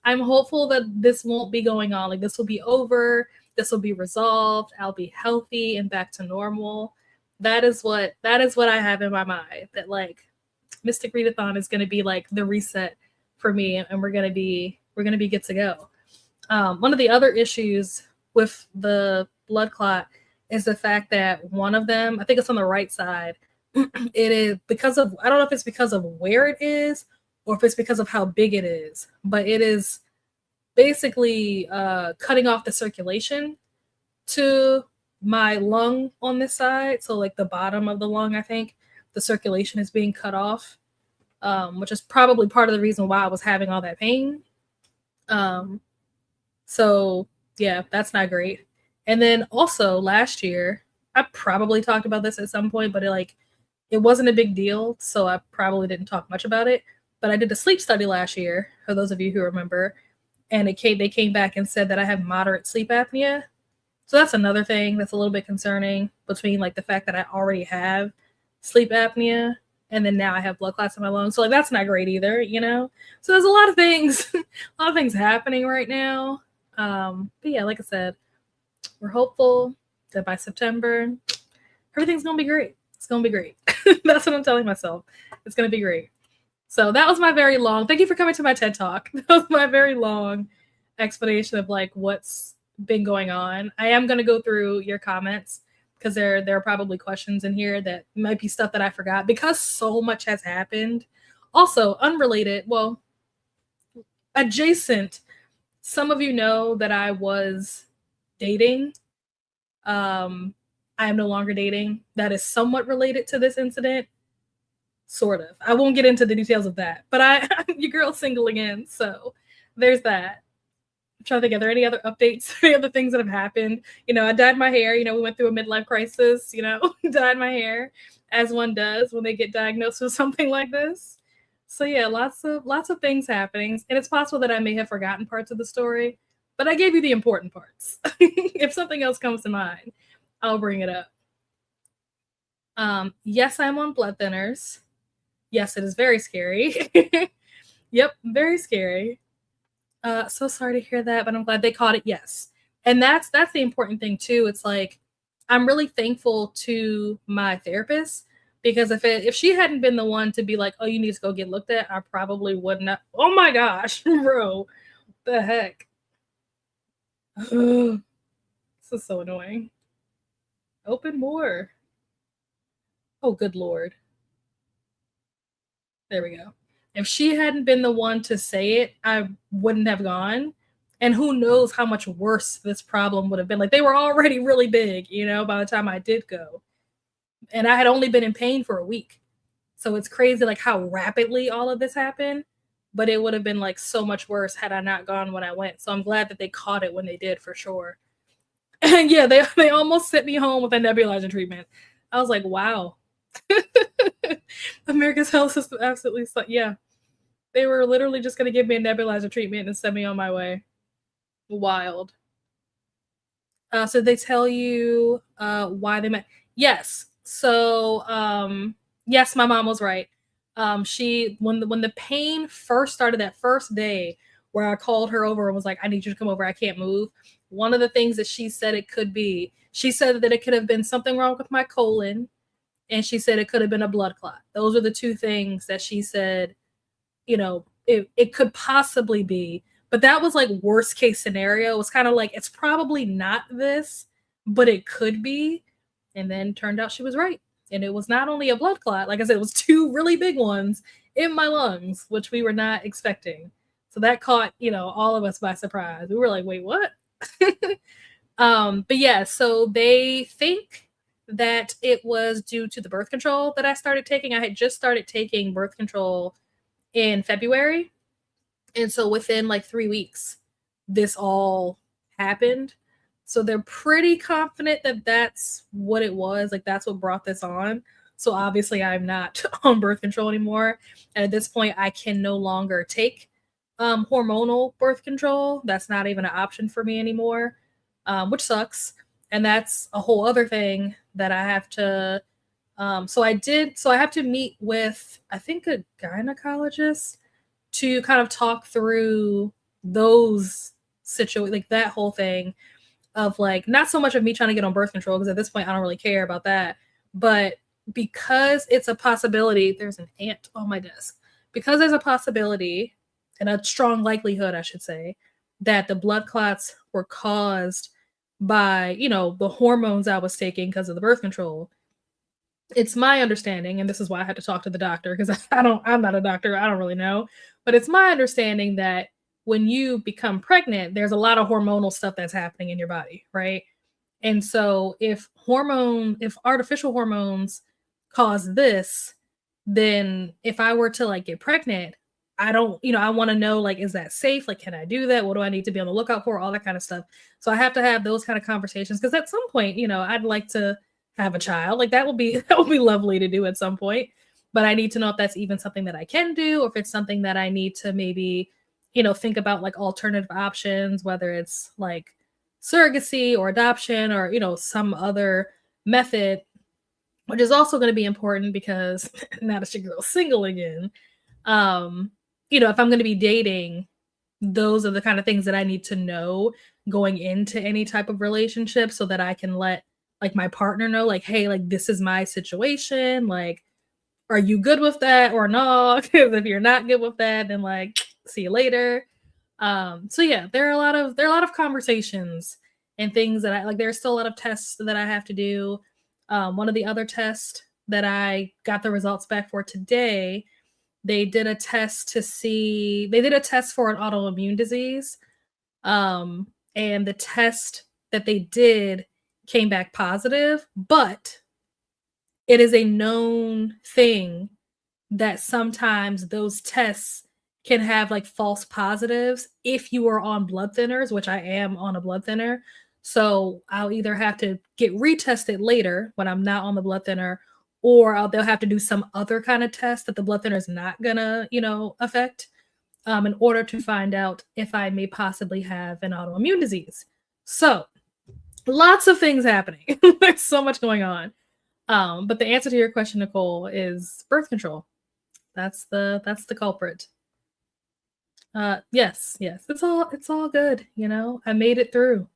I'm hopeful that this won't be going on. Like this will be over. This will be resolved. I'll be healthy and back to normal. That is what I have in my mind. That like Mystic Readathon is going to be like the reset for me, and we're gonna be good to go. One of the other issues with the blood clot is the fact that one of them, I think it's on the right side, it is because of, I don't know if it's because of where it is or if it's because of how big it is, but it is basically cutting off the circulation to my lung on this side. So like the bottom of the lung, I think the circulation is being cut off. Which is probably part of the reason why I was having all that pain. So yeah, that's not great. And then also last year, I probably talked about this at some point, but it wasn't a big deal, so I probably didn't talk much about it. But I did a sleep study last year, for those of you who remember, and they came back and said that I have moderate sleep apnea. So that's another thing that's a little bit concerning, between like the fact that I already have sleep apnea. And then now I have blood clots in my lungs. So like that's not great either, you know? So there's a lot of things, a lot of things happening right now. But yeah, like I said, we're hopeful that by September, everything's gonna be great. It's gonna be great. That's what I'm telling myself. It's gonna be great. So that was my very long, thank you for coming to my TED Talk. That was my very long explanation of like what's been going on. I am gonna go through your comments because there are probably questions in here that might be stuff that I forgot because so much has happened. Also, unrelated, well, adjacent, some of you know that I was dating. I am no longer dating. That is somewhat related to this incident. Sort of. I won't get into the details of that, but your girl's single again, so there's that. I'm trying to think, are there any other updates, any other things that have happened? You know, I dyed my hair. You know, we went through a midlife crisis. You know, dyed my hair, as one does when they get diagnosed with something like this. So yeah, lots of things happening, and it's possible that I may have forgotten parts of the story, but I gave you the important parts. If something else comes to mind, I'll bring it up. Yes, I'm on blood thinners. Yes, it is very scary. Yep, very scary. So sorry to hear that, but I'm glad they caught it. Yes. And that's the important thing too. It's like I'm really thankful to my therapist because if she hadn't been the one to be like, "Oh, you need to go get looked at," I probably wouldn't have. Oh my gosh, bro. The heck. This is so annoying. Open more. Oh, good lord. There we go. If she hadn't been the one to say it, I wouldn't have gone. And who knows how much worse this problem would have been. Like they were already really big, you know, by the time I did go. And I had only been in pain for a week. So it's crazy like how rapidly all of this happened. But it would have been like so much worse had I not gone when I went. So I'm glad that they caught it when they did for sure. And yeah, they almost sent me home with a nebulizer treatment. I was like, wow. America's health system absolutely yeah. They were literally just going to give me a nebulizer treatment and send me on my way. Wild. So they tell you why they met. Yes. So yes, my mom was right. She when the pain first started that first day where I called her over and was like, I need you to come over. I can't move. One of the things that she said it could be, she said that it could have been something wrong with my colon, and she said it could have been a blood clot. Those are the two things that she said, you know, it could possibly be. But that was like worst case scenario. It was kind of like, it's probably not this, but it could be. And then turned out she was right. And it was not only a blood clot, like I said, it was two really big ones in my lungs, which we were not expecting. So that caught, you know, all of us by surprise. We were like, wait, what? But yeah, so they think that it was due to the birth control that I started taking. I had just started taking birth control in February. And so within like 3 weeks, this all happened. So they're pretty confident that that's what it was. Like that's what brought this on. So obviously I'm not on birth control anymore. And at this point, I can no longer take hormonal birth control. That's not even an option for me anymore, which sucks. And that's a whole other thing that I have to. So I have to meet with, I think, a gynecologist to kind of talk through those situations, like that whole thing of like, not so much of me trying to get on birth control, because at this point I don't really care about that, but because it's a possibility, there's an ant on my desk, because there's a possibility and a strong likelihood, I should say, that the blood clots were caused by, you know, the hormones I was taking because of the birth control. It's my understanding, and this is why I had to talk to the doctor, because I'm not a doctor, I don't really know, but it's my understanding that when you become pregnant, there's a lot of hormonal stuff that's happening in your body, right? And so if artificial hormones cause this, then if I were to like get pregnant, I don't, you know, I want to know, like, is that safe? Like, can I do that? What do I need to be on the lookout for? All that kind of stuff. So I have to have those kind of conversations, because at some point, you know, I'd like to have a child. Like that would be lovely to do at some point. But I need to know if that's even something that I can do, or if it's something that I need to maybe, you know, think about like alternative options, whether it's like surrogacy or adoption or, you know, some other method which is also going to be important because now that your girl's single again, if I'm going to be dating, those are the kind of things that I need to know going into any type of relationship so that I can let like my partner know, like, hey, like this is my situation. Like, are you good with that or not? Because if you're not good with that, then like see you later. So yeah, there are a lot of conversations and things that I like. There's still a lot of tests that I have to do. One of the other tests that I got the results back for today, they did a test for an autoimmune disease. And the test that they did came back positive, but it is a known thing that sometimes those tests can have like false positives if you are on blood thinners, which I am on a blood thinner. So I'll either have to get retested later when I'm not on the blood thinner, or they'll have to do some other kind of test that the blood thinner is not gonna, affect, in order to find out if I may possibly have an autoimmune disease. So lots of things happening. There's so much going on. But the answer to your question, Nicole, is birth control. That's the culprit. Yes. It's all good, I made it through.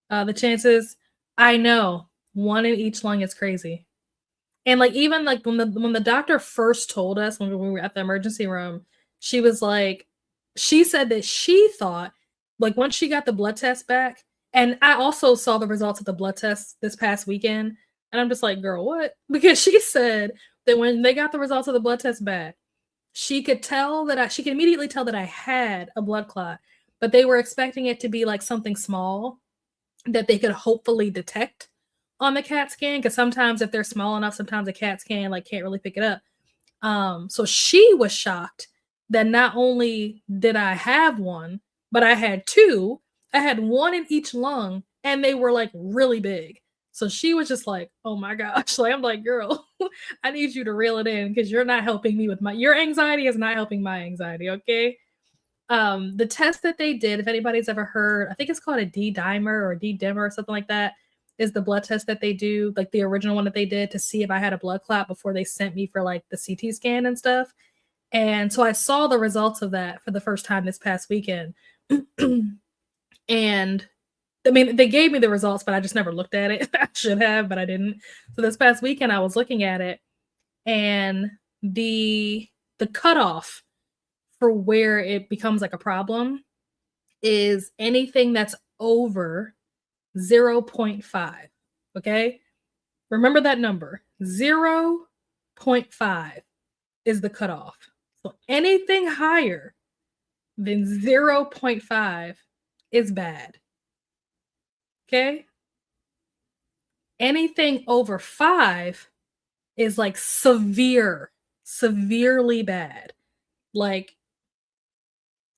The chances, I know, one in each lung is crazy. And like even like when the doctor first told us when we were at the emergency room, she was like, she said that she thought, like once she got the blood test back, and I also saw the results of the blood test this past weekend, and I'm just like, girl, what? Because she said that when they got the results of the blood test back, she could immediately tell that I had a blood clot, but they were expecting it to be like something small that they could hopefully detect on the CAT scan, because sometimes if they're small enough, sometimes a CAT scan like can't really pick it up. So she was shocked that not only did I have one, but I had two. I had one in each lung, and they were like really big. So she was just like, "Oh my gosh!" Like I'm like, "Girl, I need you to reel it in because you're not helping me with your anxiety is not helping my anxiety." Okay. The test that they did, if anybody's ever heard, I think it's called a D-dimer or D-dimer or something like that, is the blood test that they do, like the original one that they did to see if I had a blood clot before they sent me for like the CT scan and stuff. And so I saw the results of that for the first time this past weekend. And I mean, they gave me the results, but I just never looked at it. I should have, but I didn't. So this past weekend I was looking at it, and the cutoff for where it becomes like a problem is anything that's over 0.5. Okay? Remember that number. 0.5 is the cutoff. So anything higher than 0.5 is bad. Okay? Anything over 5 is like severely bad. Like,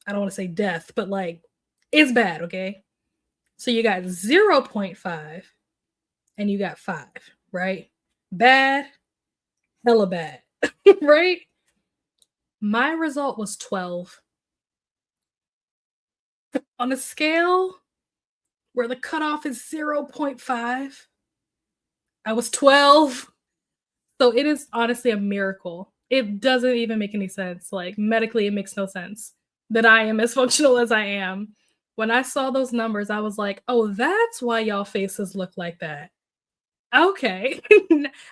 I don't want to say death, but like it's bad, okay? So you got 0.5 and you got 5, right? Bad, hella bad, right? My result was 12. On a scale where the cutoff is 0.5, I was 12. So it is honestly a miracle. It doesn't even make any sense. Like medically, it makes no sense that I am as functional as I am. When I saw those numbers, I was like, oh, that's why y'all faces look like that. Okay.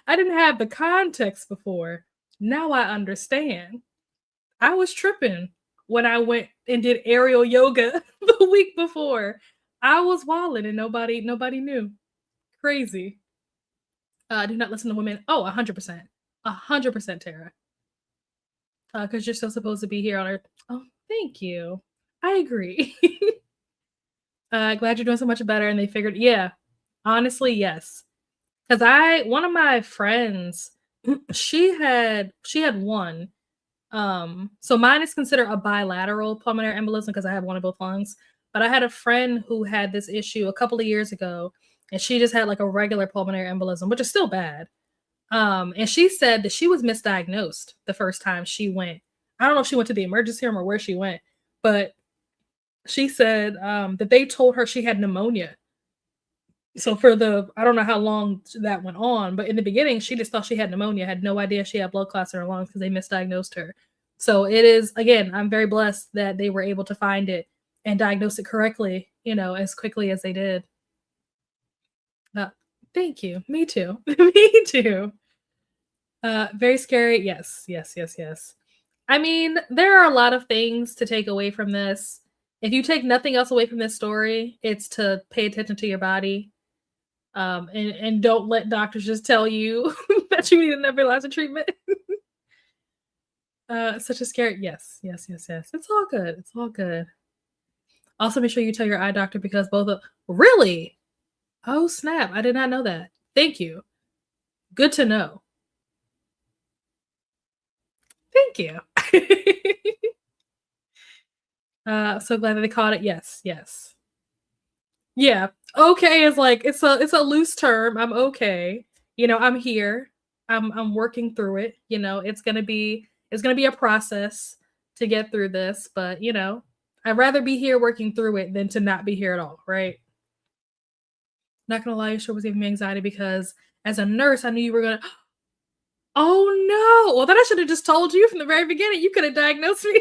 I didn't have the context before. Now I understand. I was tripping when I went and did aerial yoga the week before. I was walling and nobody knew. Crazy. Do not listen to women. Oh, 100%. 100%, Tara. Because you're still supposed to be here on Earth. Oh, thank you. I agree. Glad you're doing so much better. And they figured, yeah, honestly, yes. Because one of my friends, she had one. So mine is considered a bilateral pulmonary embolism because I have one of both lungs. But I had a friend who had this issue a couple of years ago, and she just had like a regular pulmonary embolism, which is still bad. And she said that she was misdiagnosed the first time she went. I don't know if she went to the emergency room or where she went, but she said that they told her she had pneumonia. So for I don't know how long that went on, but in the beginning, she just thought she had pneumonia, had no idea she had blood clots in her lungs because they misdiagnosed her. So it is, again, I'm very blessed that they were able to find it and diagnose it correctly, as quickly as they did. Thank you. Me too. Me too. Very scary. Yes, yes, yes, yes. I mean, there are a lot of things to take away from this. If you take nothing else away from this story, it's to pay attention to your body. And don't let doctors just tell you that you need a nebulizer treatment. Such a scary. Yes, yes, yes, yes. It's all good. It's all good. Also, make sure you tell your eye doctor because both of really. Oh snap! I did not know that. Thank you. Good to know. Thank you. So glad that they caught it. Yes, yes. Yeah. Okay is like it's a loose term. I'm okay. I'm here. I'm working through it. It's gonna be a process to get through this, but I'd rather be here working through it than to not be here at all, right? Not gonna lie, it sure was giving me anxiety because as a nurse, I knew you were gonna oh no. Well then I should have just told you from the very beginning. You could have diagnosed me.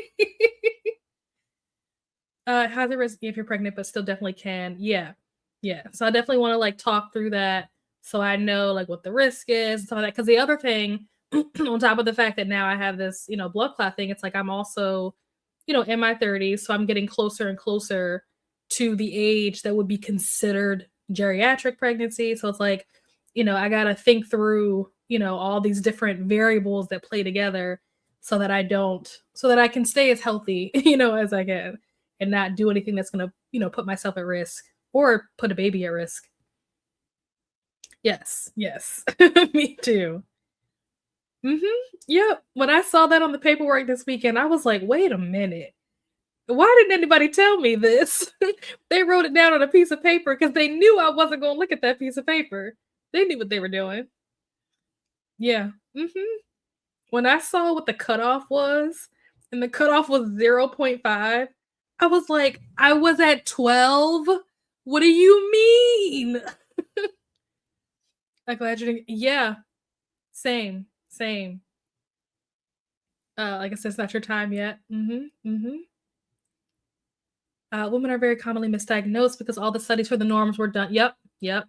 Has a risk if you're pregnant, but still definitely can. Yeah. Yeah. So I definitely want to like talk through that so I know like what the risk is and stuff like that. Because the other thing, on top of the fact that now I have this, blood clot thing, it's like I'm also, in my 30s. So I'm getting closer and closer to the age that would be considered geriatric pregnancy. So it's like, I got to think through, all these different variables that play together so that I can stay as healthy, as I can and not do anything that's going to, put myself at risk or put a baby at risk. Yes, yes. Me too. Yep. When I saw that on the paperwork this weekend, I was like, wait a minute. Why didn't anybody tell me this? They wrote it down on a piece of paper because they knew I wasn't going to look at that piece of paper. They knew what they were doing. Yeah. When I saw what the cutoff was, and the cutoff was 0.5, I was like, I was at 12? What do you mean? I'm glad you didn't. Yeah, same, same. Like I said, it's not your time yet. Women are very commonly misdiagnosed because all the studies for the norms were done. Yep, yep.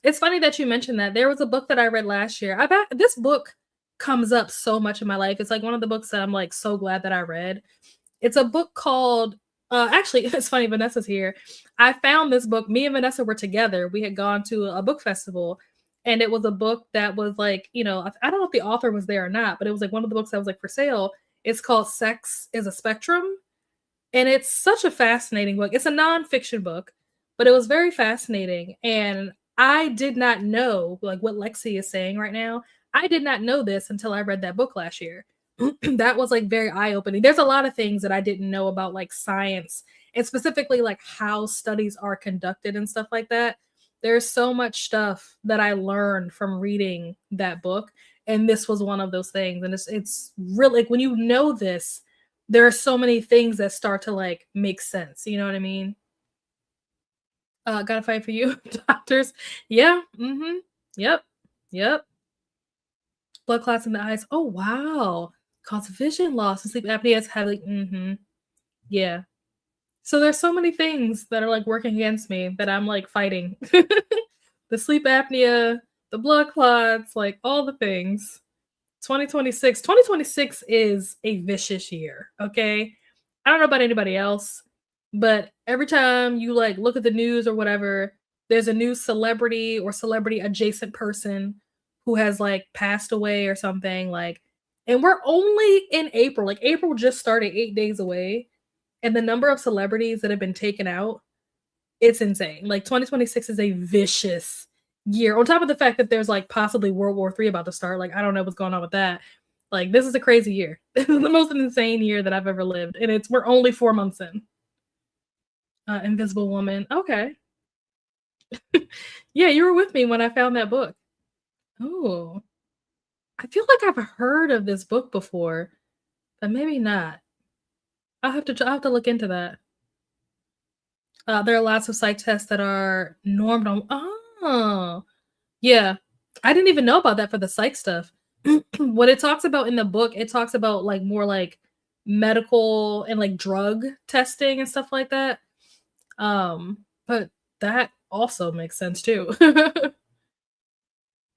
It's funny that you mentioned that. There was a book that I read last year. This book comes up so much in my life. It's like one of the books that I'm like so glad that I read. It's a book called actually, it's funny, Vanessa's here. I found this book. Me and Vanessa were together. We had gone to a book festival, and it was a book that was like, I don't know if the author was there or not, but it was like one of the books that was like for sale. It's called Sex is a Spectrum. And it's such a fascinating book. It's a nonfiction book, but it was very fascinating. And I did not know like what Lexi is saying right now. I did not know this until I read that book last year. That was like very eye-opening. There's a lot of things that I didn't know about like science and specifically like how studies are conducted and stuff like that. There's so much stuff that I learned from reading that book. And this was one of those things. And it's really like when you know this, there are so many things that start to like make sense. You know what I mean? Gotta fight for you, doctors. Yeah. Yep. Yep. Blood clots in the eyes. Oh wow. Cause vision loss and sleep apnea is heavily. Yeah. So there's so many things that are like working against me that I'm like fighting. The sleep apnea, the blood clots, like all the things. 2026 is a vicious year, okay? I don't know about anybody else, but every time you like look at the news or whatever, there's a new celebrity or celebrity adjacent person who has like passed away or something like and we're only in April. Like April just started 8 days away and the number of celebrities that have been taken out, it's insane. Like 2026 is a vicious year. On top of the fact that there's like possibly World War III about to start. Like I don't know what's going on with that. Like this is a crazy year. This is the most insane year that I've ever lived, and we're only 4 months in. Invisible Woman. Okay. Yeah, you were with me when I found that book. Oh, I feel like I've heard of this book before, but maybe not. I'll have to look into that. There are lots of psych tests that are normed on. Oh, yeah. I didn't even know about that for the psych stuff. What it talks about in the book, it talks about like more like medical and like drug testing and stuff like that. But that also makes sense too.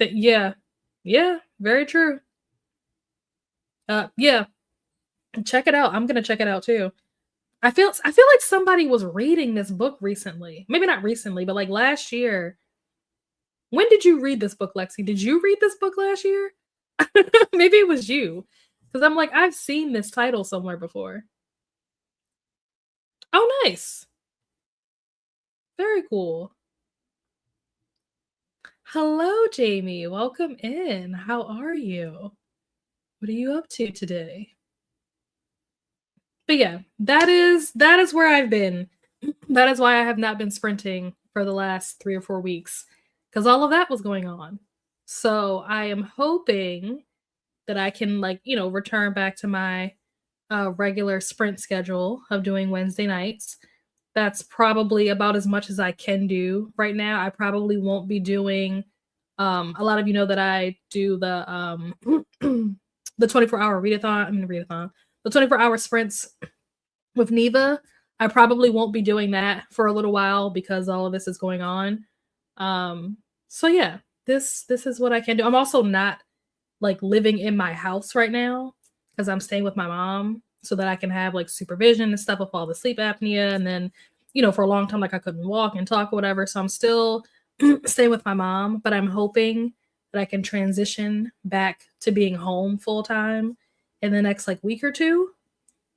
Yeah. Yeah, very true. Yeah, check it out. I'm gonna check it out too. I feel like somebody was reading this book recently. Maybe not recently, but like last year. When did you read this book, Lexi? Did you read this book last year? Maybe it was you. Because I'm like, I've seen this title somewhere before. Oh, nice. Very cool. Hello, Jamie. Welcome in. How are you? What are you up to today? But yeah, that is where I've been. That is why I have not been sprinting for the last 3 or 4 weeks because all of that was going on. So, I am hoping that I can like, return back to my regular sprint schedule of doing Wednesday nights. That's probably about as much as I can do right now. I probably won't be doing a lot of you know that I do the 24-hour readathon, the 24-hour sprints with Neva. I probably won't be doing that for a little while because all of this is going on. So yeah, this is what I can do. I'm also not like living in my house right now because I'm staying with my mom so that I can have like supervision and stuff with all the sleep apnea. And then, for a long time, like I couldn't walk and talk or whatever. So I'm still staying with my mom, but I'm hoping that I can transition back to being home full time in the next like week or two.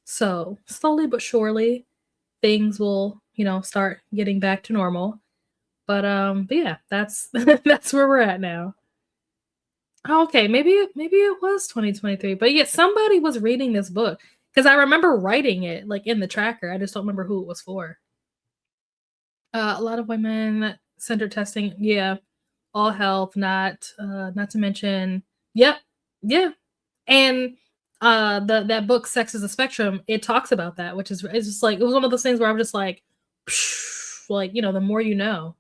So slowly but surely things will, start getting back to normal. But yeah, that's that's where we're at now. Oh, okay, maybe it was 2023, but yeah, somebody was reading this book because I remember writing it like in the tracker. I just don't remember who it was for. A lot of women center testing, yeah, all health, not to mention, yep, yeah, and that book, Sex is a Spectrum, it talks about that, which is it's just like it was one of those things where I'm just like, like the more you know.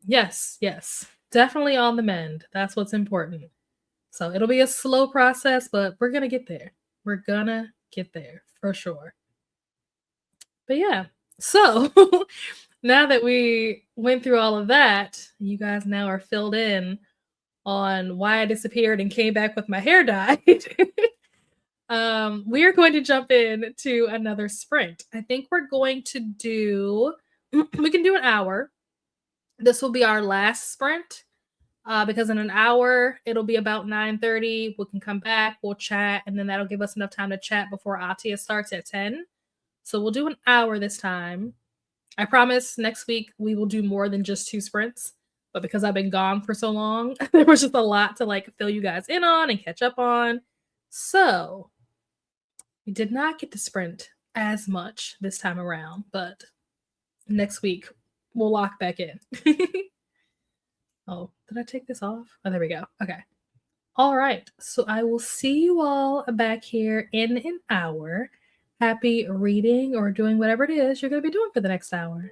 Yes, yes, definitely on the mend. That's what's important. So it'll be a slow process, but we're gonna get there. We're gonna get there for sure. But yeah, so now that we went through all of that, you guys now are filled in on why I disappeared and came back with my hair dyed. We are going to jump in to another sprint. I think we're going to do, we can do an hour. This will be our last sprint. Because in an hour it'll be about 9:30. We can come back, we'll chat, and then that'll give us enough time to chat before Atia starts at 10. So we'll do an hour this time. I promise next week we will do more than just 2 sprints. But because I've been gone for so long, there was just a lot to like fill you guys in on and catch up on. So we did not get to sprint as much this time around, but next week we'll lock back in. Oh, did I take this off? Oh, there we go. Okay. All right. So I will see you all back here in an hour. Happy reading or doing whatever it is you're going to be doing for the next hour.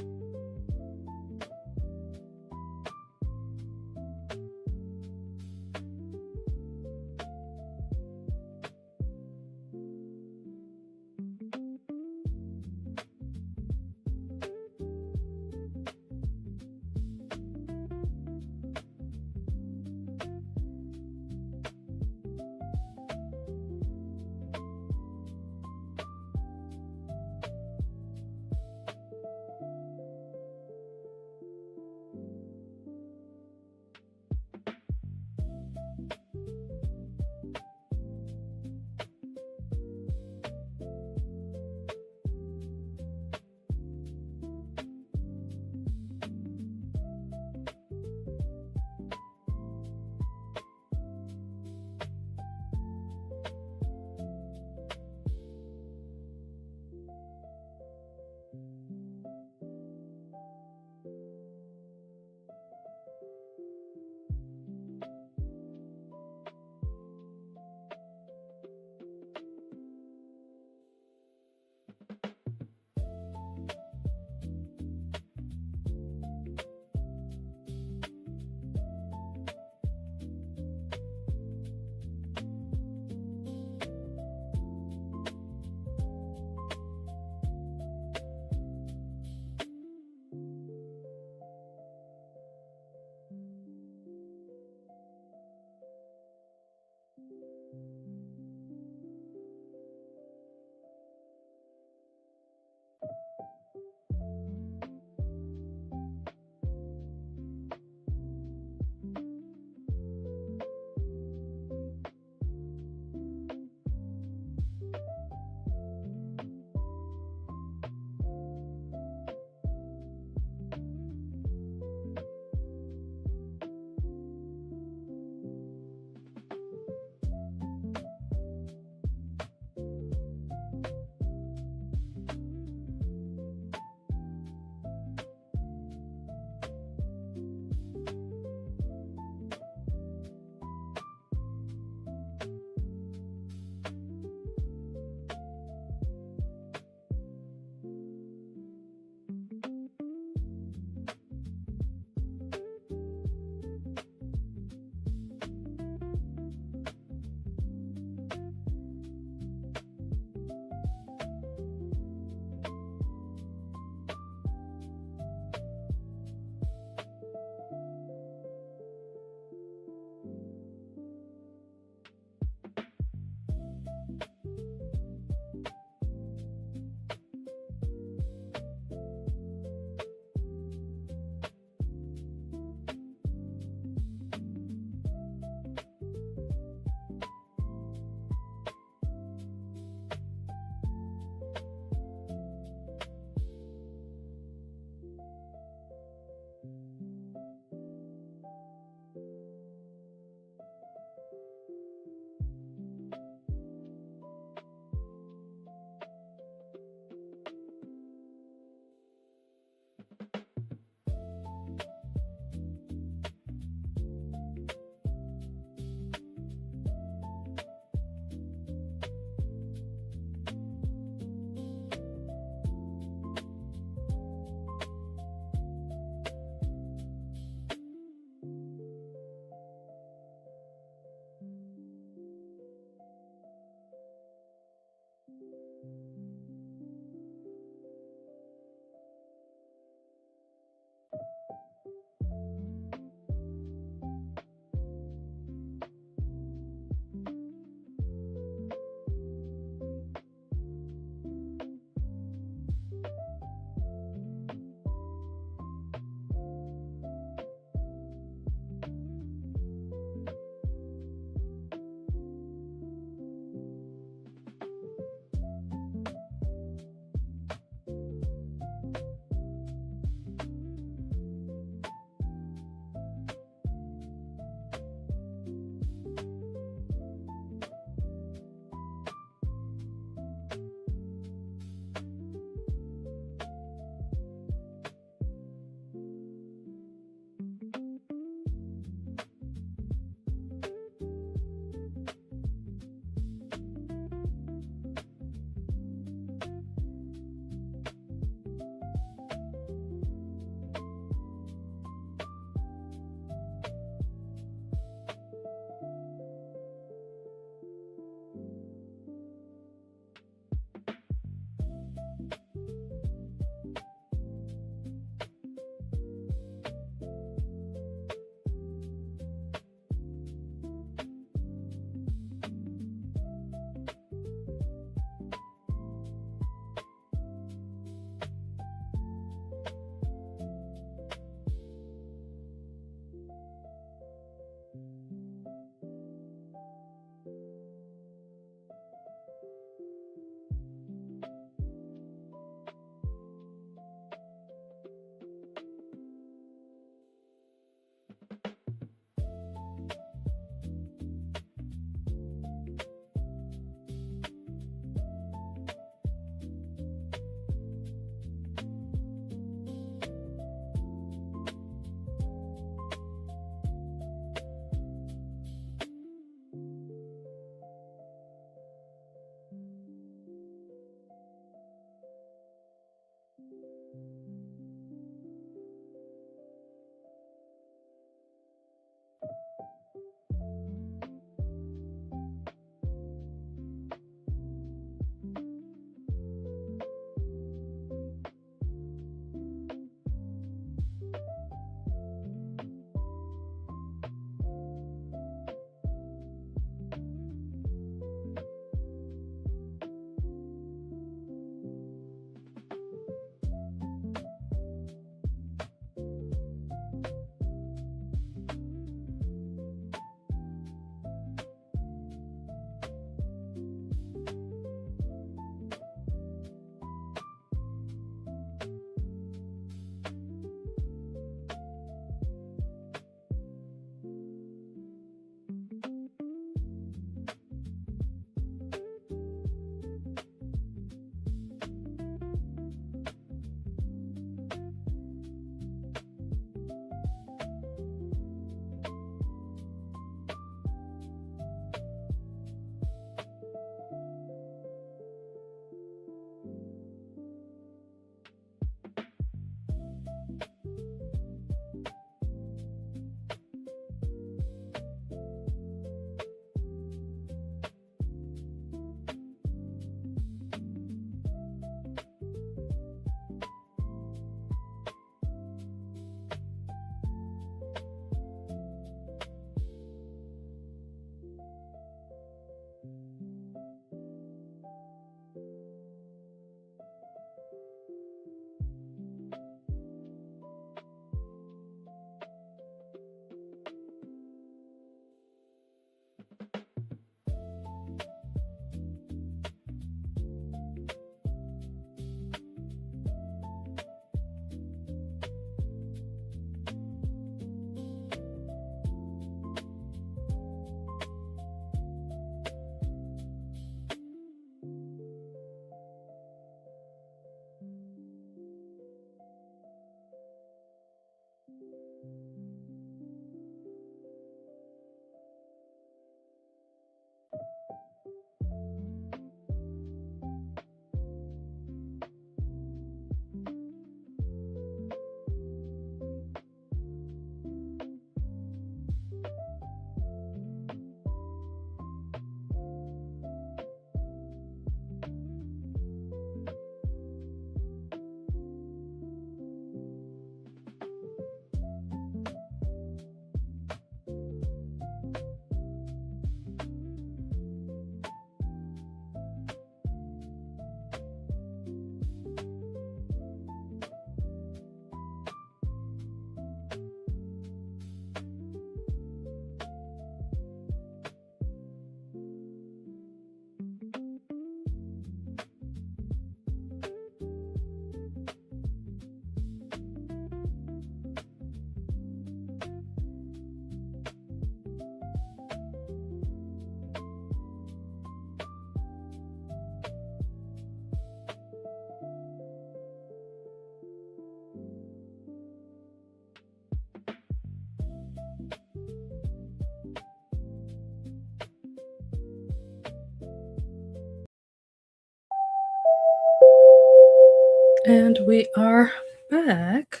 And we are back.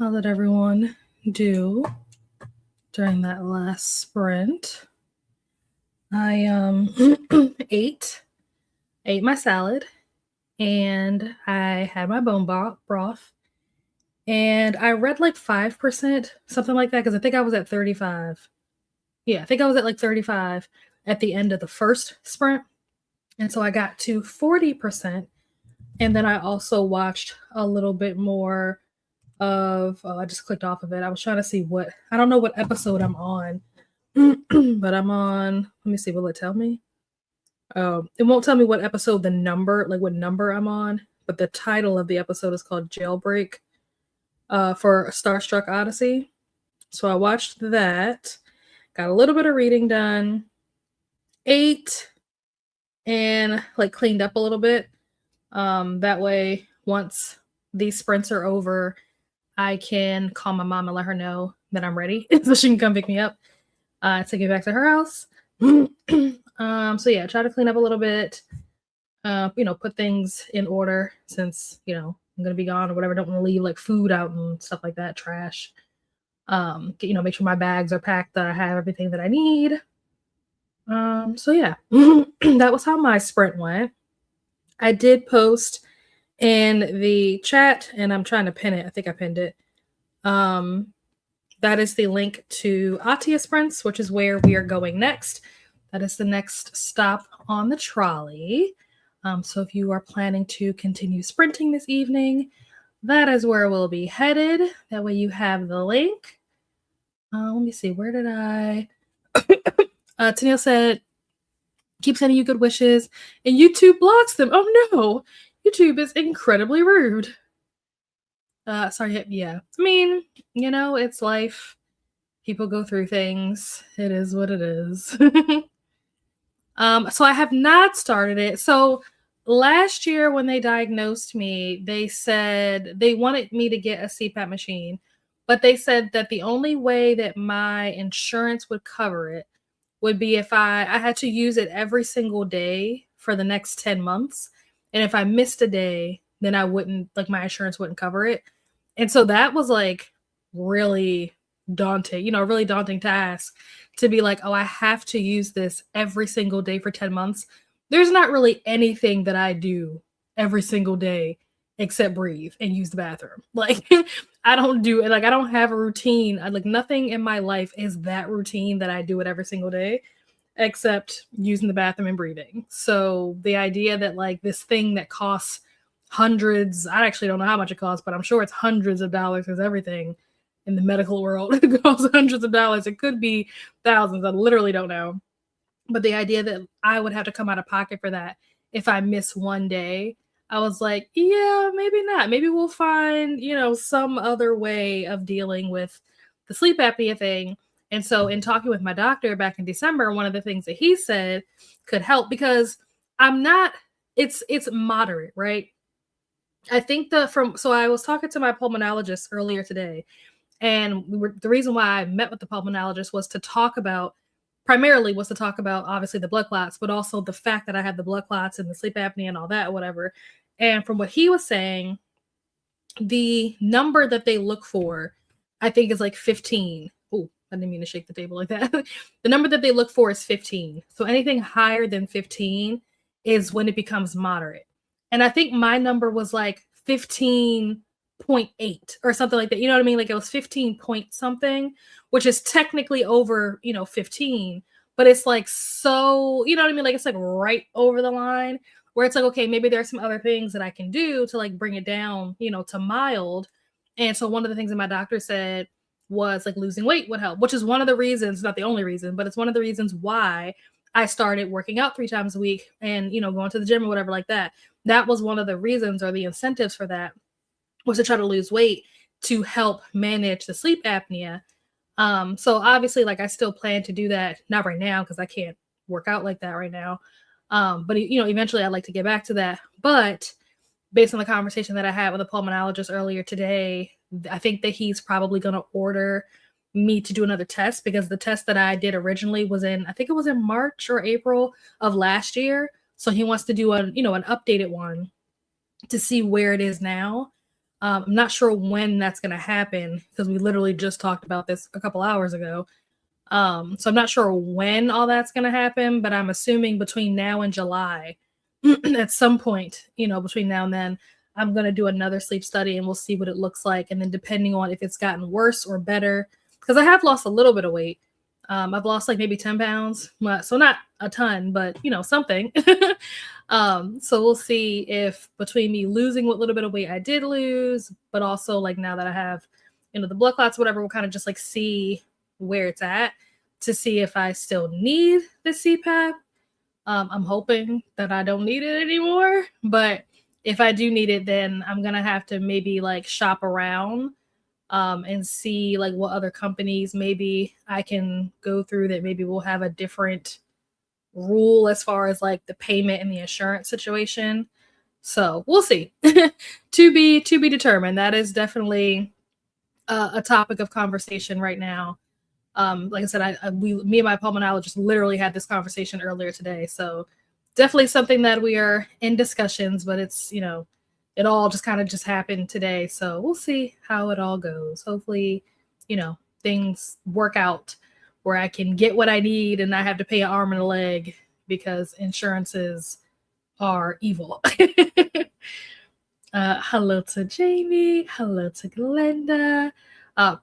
How did everyone do during that last sprint? I ate my salad, and I had my bone broth, and I read like 5%, something like that, because I think I was at 35. Yeah, I think I was at like 35 at the end of the first sprint. And so I got to 40%. And then I also watched a little bit more of, I just clicked off of it. I was trying to see I don't know what episode I'm on, but I'm on, let me see, will it tell me? It won't tell me what episode, what number I'm on, but the title of the episode is called Jailbreak for Starstruck Odyssey. So I watched that, got a little bit of reading done, ate, and like cleaned up a little bit. That way, once these sprints are over, I can call my mom and let her know that I'm ready so she can come pick me up to get back to her house. So yeah, try to clean up a little bit, put things in order since, I'm going to be gone or whatever. Don't want to leave like food out and stuff like that, trash. Make sure my bags are packed, that I have everything that I need. So yeah, that was how my sprint went. I did post in the chat, and I'm trying to pin it. I think I pinned it. That is the link to Atia Sprints, which is where we are going next. That is the next stop on the trolley. So if you are planning to continue sprinting this evening, that is where we'll be headed. That way you have the link. Let me see. Where did I? Tennille said, keep sending you good wishes, and YouTube blocks them. Oh no! YouTube is incredibly rude. Sorry, yeah. I mean, it's life. People go through things. It is what it is. So I have not started it. So last year when they diagnosed me, they said they wanted me to get a CPAP machine, but they said that the only way that my insurance would cover it would be if I had to use it every single day for the next 10 months. And if I missed a day, then I wouldn't, like, my insurance wouldn't cover it. And so that was like really daunting, a really daunting task to be like, oh, I have to use this every single day for 10 months. There's not really anything that I do every single day except breathe and use the bathroom. Like, I don't do it. Like, I don't have a routine. Nothing in my life is that routine that I do it every single day except using the bathroom and breathing. So the idea that like this thing that costs hundreds, I actually don't know how much it costs, but I'm sure it's hundreds of dollars, because everything in the medical world costs hundreds of dollars. It could be thousands. I literally don't know. But the idea that I would have to come out of pocket for that if I miss one day, I was like, yeah, maybe not. Maybe we'll find, some other way of dealing with the sleep apnea thing. And so in talking with my doctor back in December, one of the things that he said could help, because it's moderate, right? I think so I was talking to my pulmonologist earlier today, and the reason why I met with the pulmonologist was to talk about obviously the blood clots, but also the fact that I had the blood clots and the sleep apnea and all that, whatever. And from what he was saying, the number that they look for, I think, is like 15. Oh, I didn't mean to shake the table like that. The number that they look for is 15. So anything higher than 15 is when it becomes moderate. And I think my number was like 15.8 or something like that. You know what I mean? Like it was 15 point something, which is technically over, 15, but it's like, so, you know what I mean? Like it's like right over the line where it's like, okay, maybe there are some other things that I can do to like bring it down, to mild. And so one of the things that my doctor said was like losing weight would help, which is one of the reasons, not the only reason, but it's one of the reasons why I started working out 3 times a week and, going to the gym or whatever like that. That was one of the reasons, or the incentives for that, was to try to lose weight to help manage the sleep apnea. So obviously, like, I still plan to do that, not right now because I can't work out like that right now. But eventually I'd like to get back to that. But based on the conversation that I had with a pulmonologist earlier today, I think that he's probably going to order me to do another test, because the test that I did originally was I think it was in March or April of last year. So he wants to do an updated one to see where it is now. I'm not sure when that's going to happen because we literally just talked about this a couple hours ago. So I'm not sure when all that's going to happen, but I'm assuming between now and July, at some point, between now and then, I'm going to do another sleep study and we'll see what it looks like. And then depending on if it's gotten worse or better, because I have lost a little bit of weight. I've lost like maybe 10 pounds. So not a ton, but something. So we'll see if between me losing what little bit of weight I did lose, but also like now that I have, the blood clots, whatever, we'll kind of just like see where it's at to see if I still need the CPAP. I'm hoping that I don't need it anymore, but if I do need it, then I'm going to have to maybe like shop around and see like what other companies maybe I can go through that maybe will have a different rule as far as like the payment and the insurance situation. So we'll see. to be determined. That is definitely a topic of conversation right now. Like I said, me and my pulmonologist literally had this conversation earlier today. So definitely something that we are in discussions, but it's, it all just kind of just happened today. So we'll see how it all goes. Hopefully, things work out where I can get what I need and not have to pay an arm and a leg because insurances are evil. Hello to Jamie. Hello to Glenda.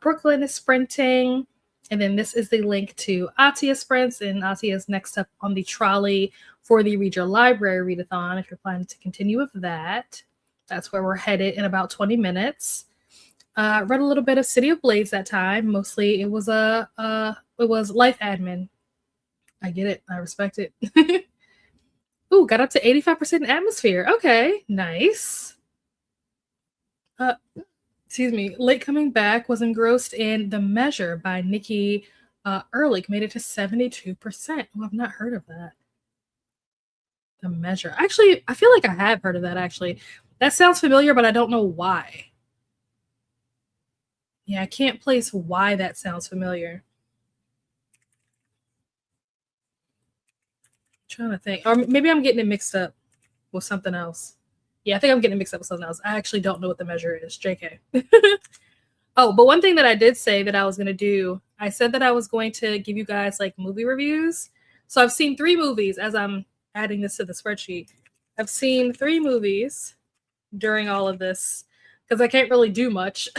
Brooklyn is sprinting. And then this is the link to Atia sprints, and Atia is next up on the trolley for the Read Your Library Readathon. If you're planning to continue with that, that's where we're headed in about 20 minutes. Read a little bit of City of Blades that time. Mostly it was life admin. I get it. I respect it. Ooh, got up to 85% atmosphere. Okay, nice. Excuse me. Late Coming Back was engrossed in The Measure by Nikki Ehrlich. Made it to 72%. Oh, I've not heard of that. The Measure. Actually, I feel like I have heard of that, actually. That sounds familiar, but I don't know why. Yeah, I can't place why that sounds familiar. I'm trying to think. Or maybe I'm getting it mixed up with something else. Yeah, I think I'm getting it mixed up with something else. I actually don't know what The Measure is. JK. Oh, but one thing that I did say that I was going to do, I said that I was going to give you guys like movie reviews. So I've seen 3 movies as I'm adding this to the spreadsheet. I've seen 3 movies during all of this because I can't really do much.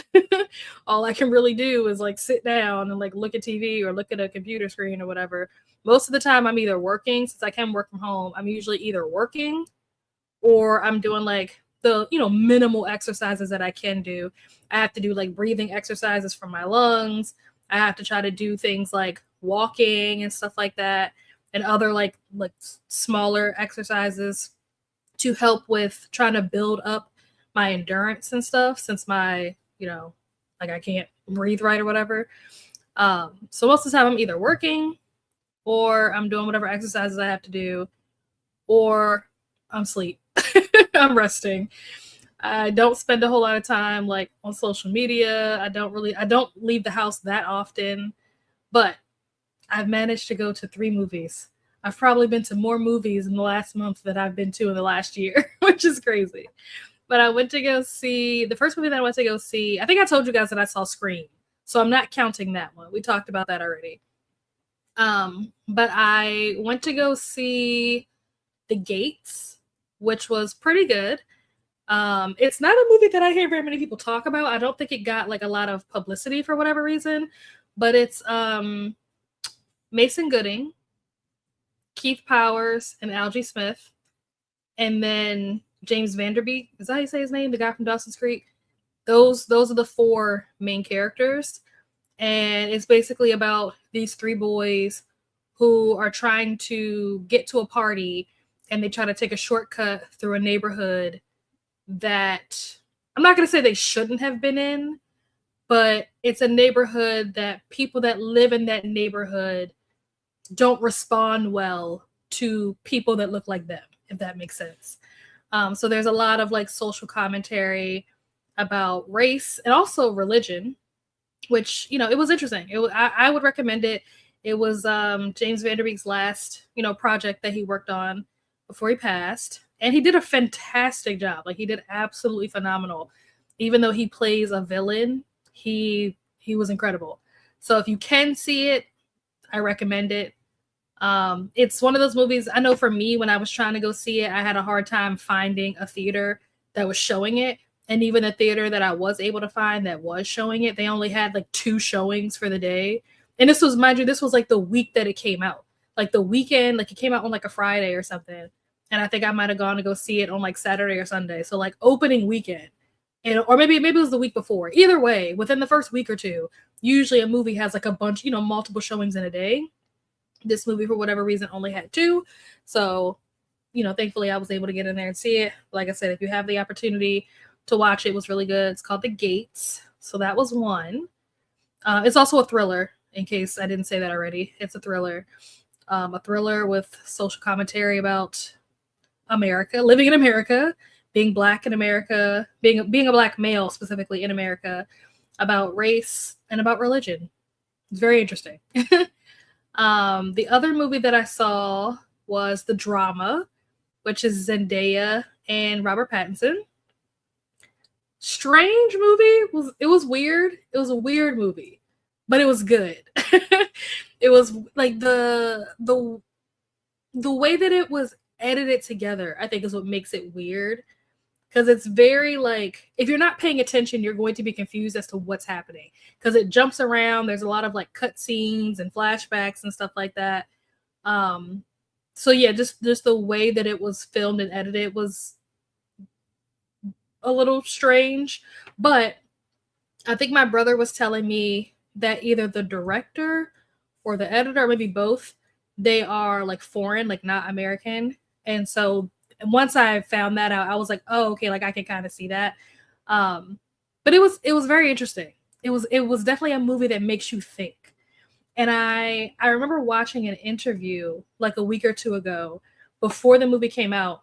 All I can really do is like sit down and like look at TV or look at a computer screen or whatever. Most of the time I'm either working, since I can work from home, I'm usually either working or I'm doing like the minimal exercises that I can do. I have to do like breathing exercises for my lungs. I have to try to do things like walking and stuff like that, and other like smaller exercises to help with trying to build up my endurance and stuff, since my like I can't breathe right or whatever. So most of the time I'm either working or I'm doing whatever exercises I have to do, or I'm asleep. I'm resting. I don't spend a whole lot of time like on social media. I don't leave the house that often, but I've managed to go to 3 movies. I've probably been to more movies in the last month than I've been to in the last year, which is crazy. But I went to go see the first movie that I went to go see. I think I told you guys that I saw Scream, so I'm not counting that one. We talked about that already. But I went to go see The Gates, which was pretty good. It's not a movie that I hear very many people talk about. I don't think it got like a lot of publicity for whatever reason, but it's Mason Gooding, Keith Powers, and Algie Smith, and then James Vanderbeek. Is that how you say his name? The guy from Dawson's Creek. Those are the 4 main characters, and it's basically about these 3 boys who are trying to get to a party, and they try to take a shortcut through a neighborhood that I'm not going to say they shouldn't have been in, but it's a neighborhood that people that live in that neighborhood don't respond well to people that look like them, if that makes sense. So there's a lot of like social commentary about race and also religion, which, it was interesting. I would recommend it. It was James Vanderbeek's last, project that he worked on before he passed. And he did a fantastic job. Like, he did absolutely phenomenal. Even though he plays a villain, he was incredible. So if you can see it, I recommend it. It's one of those movies. I know for me, when I was trying to go see it, I had a hard time finding a theater that was showing it. And even the theater that I was able to find that was showing it, they only had like 2 showings for the day. And this was, mind you, this was like the week that it came out. Like the weekend, like it came out on like a Friday or something. And I think I might have gone to go see it on like Saturday or Sunday. So like opening weekend. And, or maybe it was the week before. Either way, within the first week or two, usually a movie has like a bunch, multiple showings in a day. This movie, for whatever reason, only had 2. So, thankfully I was able to get in there and see it. Like I said, if you have the opportunity to watch it, was really good. It's called The Gates. So that was one. It's also a thriller, in case I didn't say that already. It's a thriller with social commentary about America, living in America, being Black in America, being a Black male specifically in America, about race and about religion. It's very interesting. The other movie that I saw was The Drama, which is Zendaya and Robert Pattinson. Strange movie. It was weird. It was a weird movie, but it was good. It was like the way that it was edited together, I think, is what makes it weird. Because it's very like, if you're not paying attention, you're going to be confused as to what's happening. Because it jumps around. There's a lot of like cut scenes and flashbacks and stuff like that. So yeah, just the way that it was filmed and edited was a little strange. But I think my brother was telling me that either the director or the editor, or maybe both, they are like foreign, like not American. And so once I found that out, I was like, oh, okay, like I can kind of see that. But it was very interesting. It was definitely a movie that makes you think. And I remember watching an interview like a week or 2 ago before the movie came out.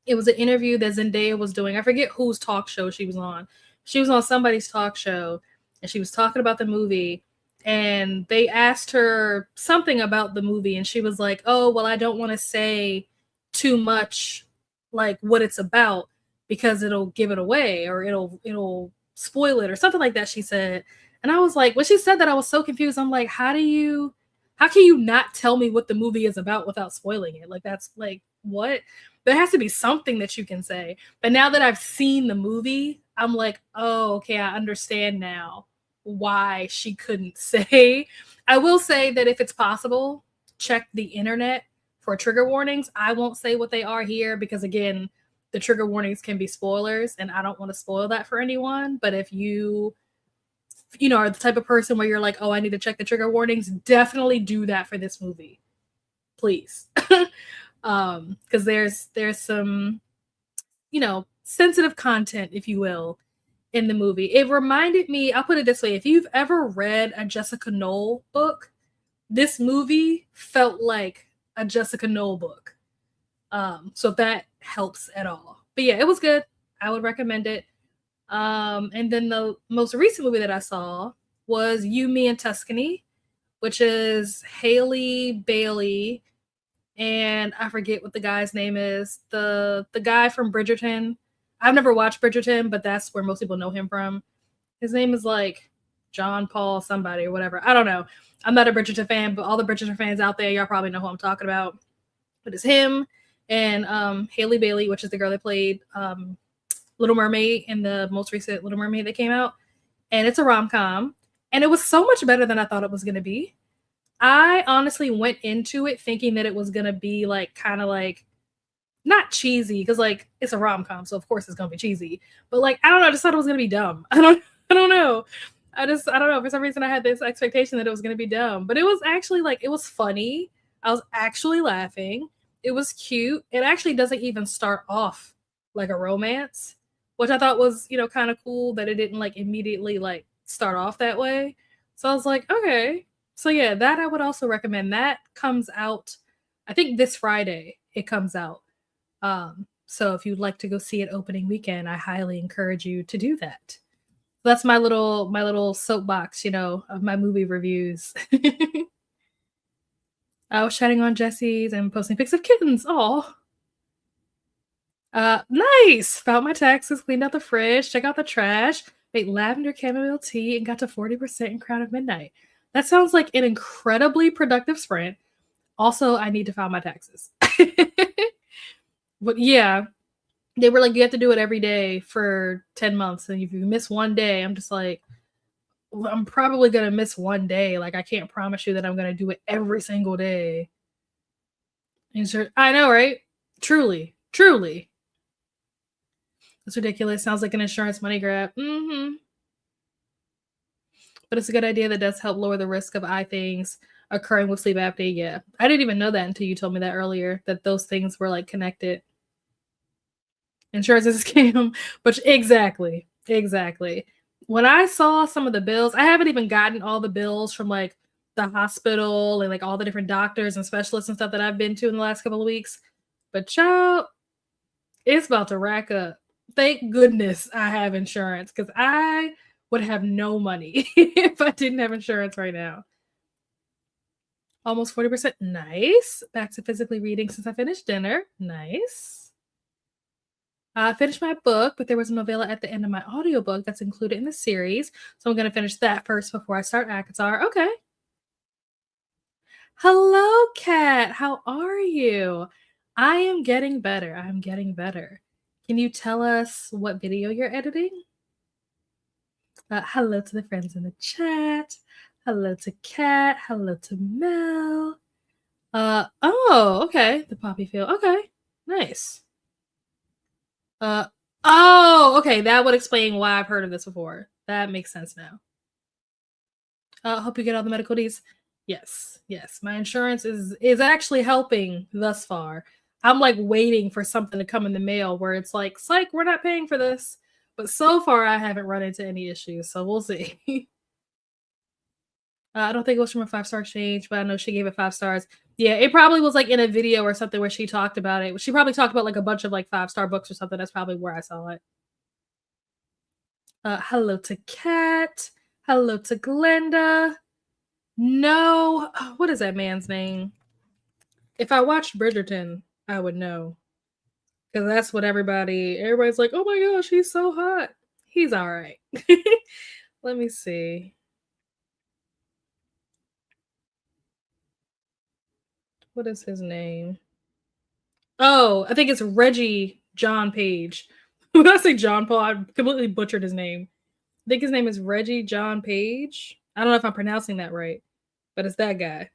It was an interview that Zendaya was doing. I forget whose talk show she was on. She was on somebody's talk show, and she was talking about the movie. And they asked her something about the movie, and she was like, oh, well, I don't want to say too much like what it's about because it'll give it away, or it'll spoil it, or something like that, she said. And I was like, when she said that, I was so confused. I'm like, how can you not tell me what the movie is about without spoiling it? Like, that's like, what? There has to be something that you can say. But now that I've seen the movie, I'm like, oh, okay, I understand now why she couldn't say. I will say that if it's possible, check the internet for trigger warnings. I won't say what they are here because, again, the trigger warnings can be spoilers, and I don't want to spoil that for anyone. But if you are the type of person where you're like, oh, I need to check the trigger warnings, definitely do that for this movie, please. Because there's some, sensitive content, if you will, in the movie. It reminded me, I'll put it this way, if you've ever read a Jessica Knoll book, this movie felt like a Jessica Knoll book. So if that helps at all. But yeah, it was good. I would recommend it. And then the most recent movie that I saw was You, Me, and Tuscany, which is Haley Bailey, and I forget what the guy's name is. The guy from Bridgerton. I've never watched Bridgerton, but that's where most people know him from. His name is like John Paul somebody or whatever. I don't know. I'm not a Bridgerton fan, but all the Bridgerton fans out there, y'all probably know who I'm talking about. But it's him and Haley Bailey, which is the girl that played Little Mermaid in the most recent Little Mermaid that came out. And it's a rom-com. And it was so much better than I thought it was going to be. I honestly went into it thinking that it was going to be like kind of like not cheesy, because like it's a rom-com, so of course it's going to be cheesy. But like, I don't know, I just thought it was going to be dumb. I don't know. I don't know. For some reason I had this expectation that it was going to be dumb. But it was actually like, it was funny. I was actually laughing. It was cute. It actually doesn't even start off like a romance, which I thought was, kind of cool that it didn't like immediately like start off that way. So I was like, okay. So yeah, that I would also recommend. That comes out, I think this Friday it comes out. So if you'd like to go see it opening weekend, I highly encourage you to do that. That's my little soapbox, of my movie reviews. I was chatting on Jesse's and posting pics of kittens. Oh, Nice. Found my taxes, cleaned out the fridge, checked out the trash, made lavender chamomile tea, and got to 40% in Crown of Midnight. That sounds like an incredibly productive sprint. Also, I need to file my taxes. But yeah, they were like, you have to do it every day for 10 months. And if you miss one day, I'm just like, well, I'm probably going to miss one day. Like, I can't promise you that I'm going to do it every single day. I know, right? Truly, truly. It's ridiculous. Sounds like an insurance money grab. But it's a good idea that does help lower the risk of eye things occurring with sleep apnea. Yeah. I didn't even know that until you told me that earlier, that those things were like connected. Insurance is a scam, but exactly. When I saw some of the bills, I haven't even gotten all the bills from like the hospital and like all the different doctors and specialists and stuff that I've been to in the last couple of weeks. But child, it's about to rack up. Thank goodness I have insurance because I would have no money if I didn't have insurance right now. Almost 40%. Nice. Back to physically reading since I finished dinner. Nice. I finished my book, but there was a novella at the end of my audiobook that's included in the series. So I'm going to finish that first before I start ACOTAR. Okay. Hello, Kat. How are you? I am getting better. Can you tell us what video you're editing? Hello to the friends in the chat. Hello to Kat. Hello to Mel. Oh, okay. The poppy field. Okay. Nice. Oh, okay. That would explain why I've heard of this before. That makes sense now. Hope you get all the medical needs. Yes. My insurance is actually helping thus far. I'm like waiting for something to come in the mail where it's like, psych, we're not paying for this. But so far, I haven't run into any issues, so we'll see. I don't think it was from a 5-star exchange, but I know she gave it 5 stars. Yeah, it probably was like in a video or something where she talked about it. She probably talked about like a bunch of like 5-star books or something. That's probably where I saw it. Hello to Kat. Hello to Glenda. No, what is that man's name? If I watched Bridgerton, I would know. Because that's what everybody's like, oh my gosh, he's so hot. He's all right. Let me see. What is his name? Oh, I think it's Reggie John Page. When I say John Paul, I completely butchered his name. I think his name is Reggie John Page. I don't know if I'm pronouncing that right, but it's that guy.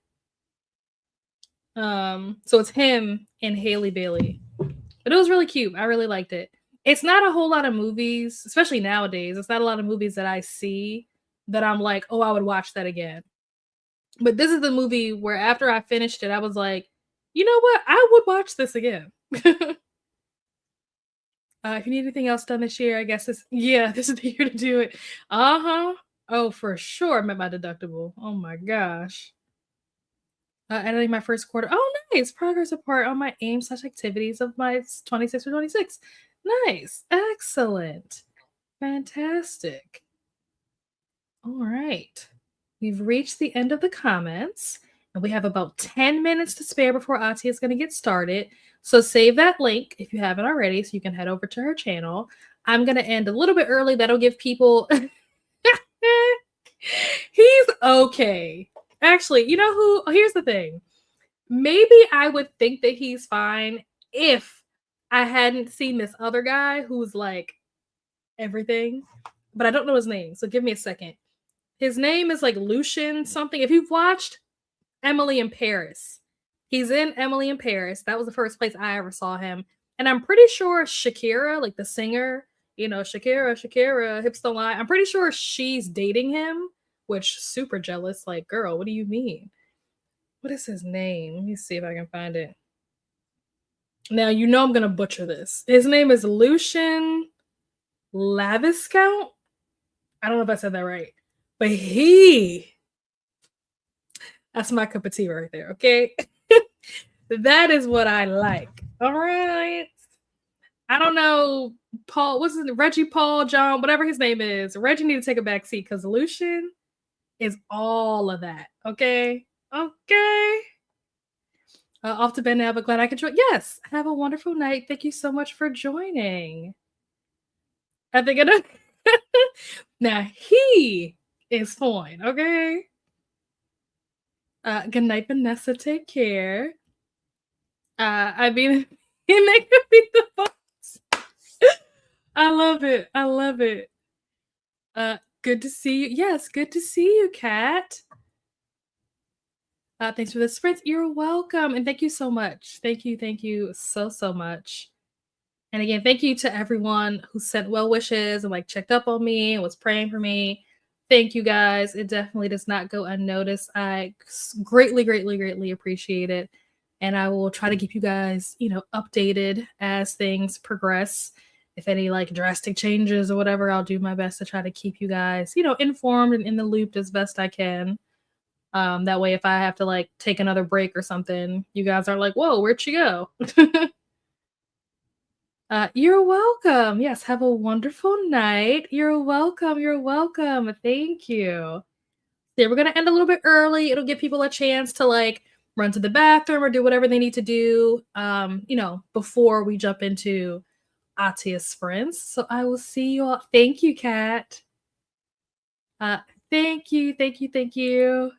So it's him and Haley Bailey. But it was really cute. I really liked it. It's not a whole lot of movies, especially nowadays. It's not a lot of movies that I see that I'm like, oh, I would watch that again. But this is the movie where after I finished it, I was like, you know what? I would watch this again. If you need anything else done this year, I guess this is the year to do it. Oh, for sure. I met my deductible. Oh my gosh. Editing my first quarter. Oh, nice. Progress report on my aim/activities of my 26 for 26. Nice. Excellent. Fantastic. All right. We've reached the end of the comments, and we have about 10 minutes to spare before Ati is going to get started. So save that link if you haven't already, so you can head over to her channel. I'm going to end a little bit early. That'll give people... He's okay. Actually, you know who? Here's the thing. Maybe I would think that he's fine if I hadn't seen this other guy who's like everything, but I don't know his name. So give me a second. His name is like Lucian something. If you've watched Emily in Paris, he's in Emily in Paris. That was the first place I ever saw him. And I'm pretty sure Shakira, like the singer, you know, Shakira, hips don't lie. I'm pretty sure she's dating him, which super jealous. Like, girl, what do you mean? What is his name? Let me see if I can find it. Now, you know I'm going to butcher this. His name is Lucian Laviscount. I don't know if I said that right. But that's my cup of tea right there, okay? That is what I like. All right. I don't know, Paul, what's his name? Reggie, Paul, John, whatever his name is. Reggie need to take a back seat because Lucian is all of that, okay? Okay. Off to bed now, but glad I could join. Yes, have a wonderful night. Thank you so much for joining. I think I know. Now he is fine, okay? Good night, Vanessa. Take care. I mean, it could be the boss. I love it. I love it. Good to see you. Yes, good to see you, Kat. Thanks for the sprints. You're welcome. And thank you so much. Thank you so much. And again, thank you to everyone who sent well wishes and like checked up on me and was praying for me. Thank you guys. It definitely does not go unnoticed. I greatly appreciate it. And I will try to keep you guys, updated as things progress. If any like drastic changes or whatever, I'll do my best to try to keep you guys, informed and in the loop as best I can. That way, if I have to like take another break or something, you guys aren't like, whoa, where'd she go? You're welcome. Yes, have a wonderful night. You're welcome. You're welcome. Thank you. Yeah, we're gonna end a little bit early. It'll give people a chance to like run to the bathroom or do whatever they need to do, before we jump into Atia sprints. So I will see you all. Thank you, Kat. Thank you.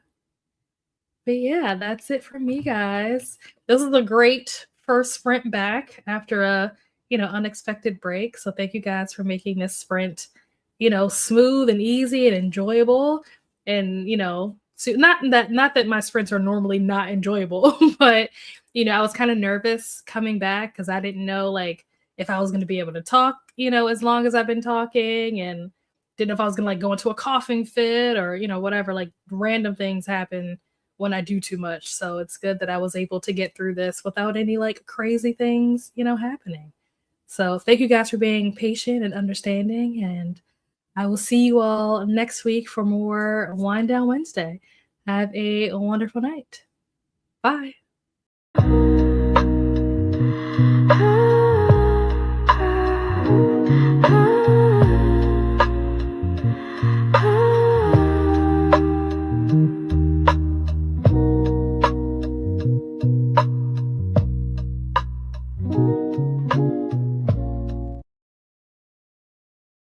But yeah, that's it for me, guys. This is a great first sprint back after a unexpected break. So thank you guys for making this sprint, smooth and easy and enjoyable. And so not that my sprints are normally not enjoyable, but I was kind of nervous coming back because I didn't know like if I was going to be able to talk, as long as I've been talking, and didn't know if I was going to like go into a coughing fit or whatever. Like random things happen when I do too much. So it's good that I was able to get through this without any like crazy things, happening. So thank you guys for being patient and understanding. And I will see you all next week for more Wind Down Wednesday. Have a wonderful night. Bye.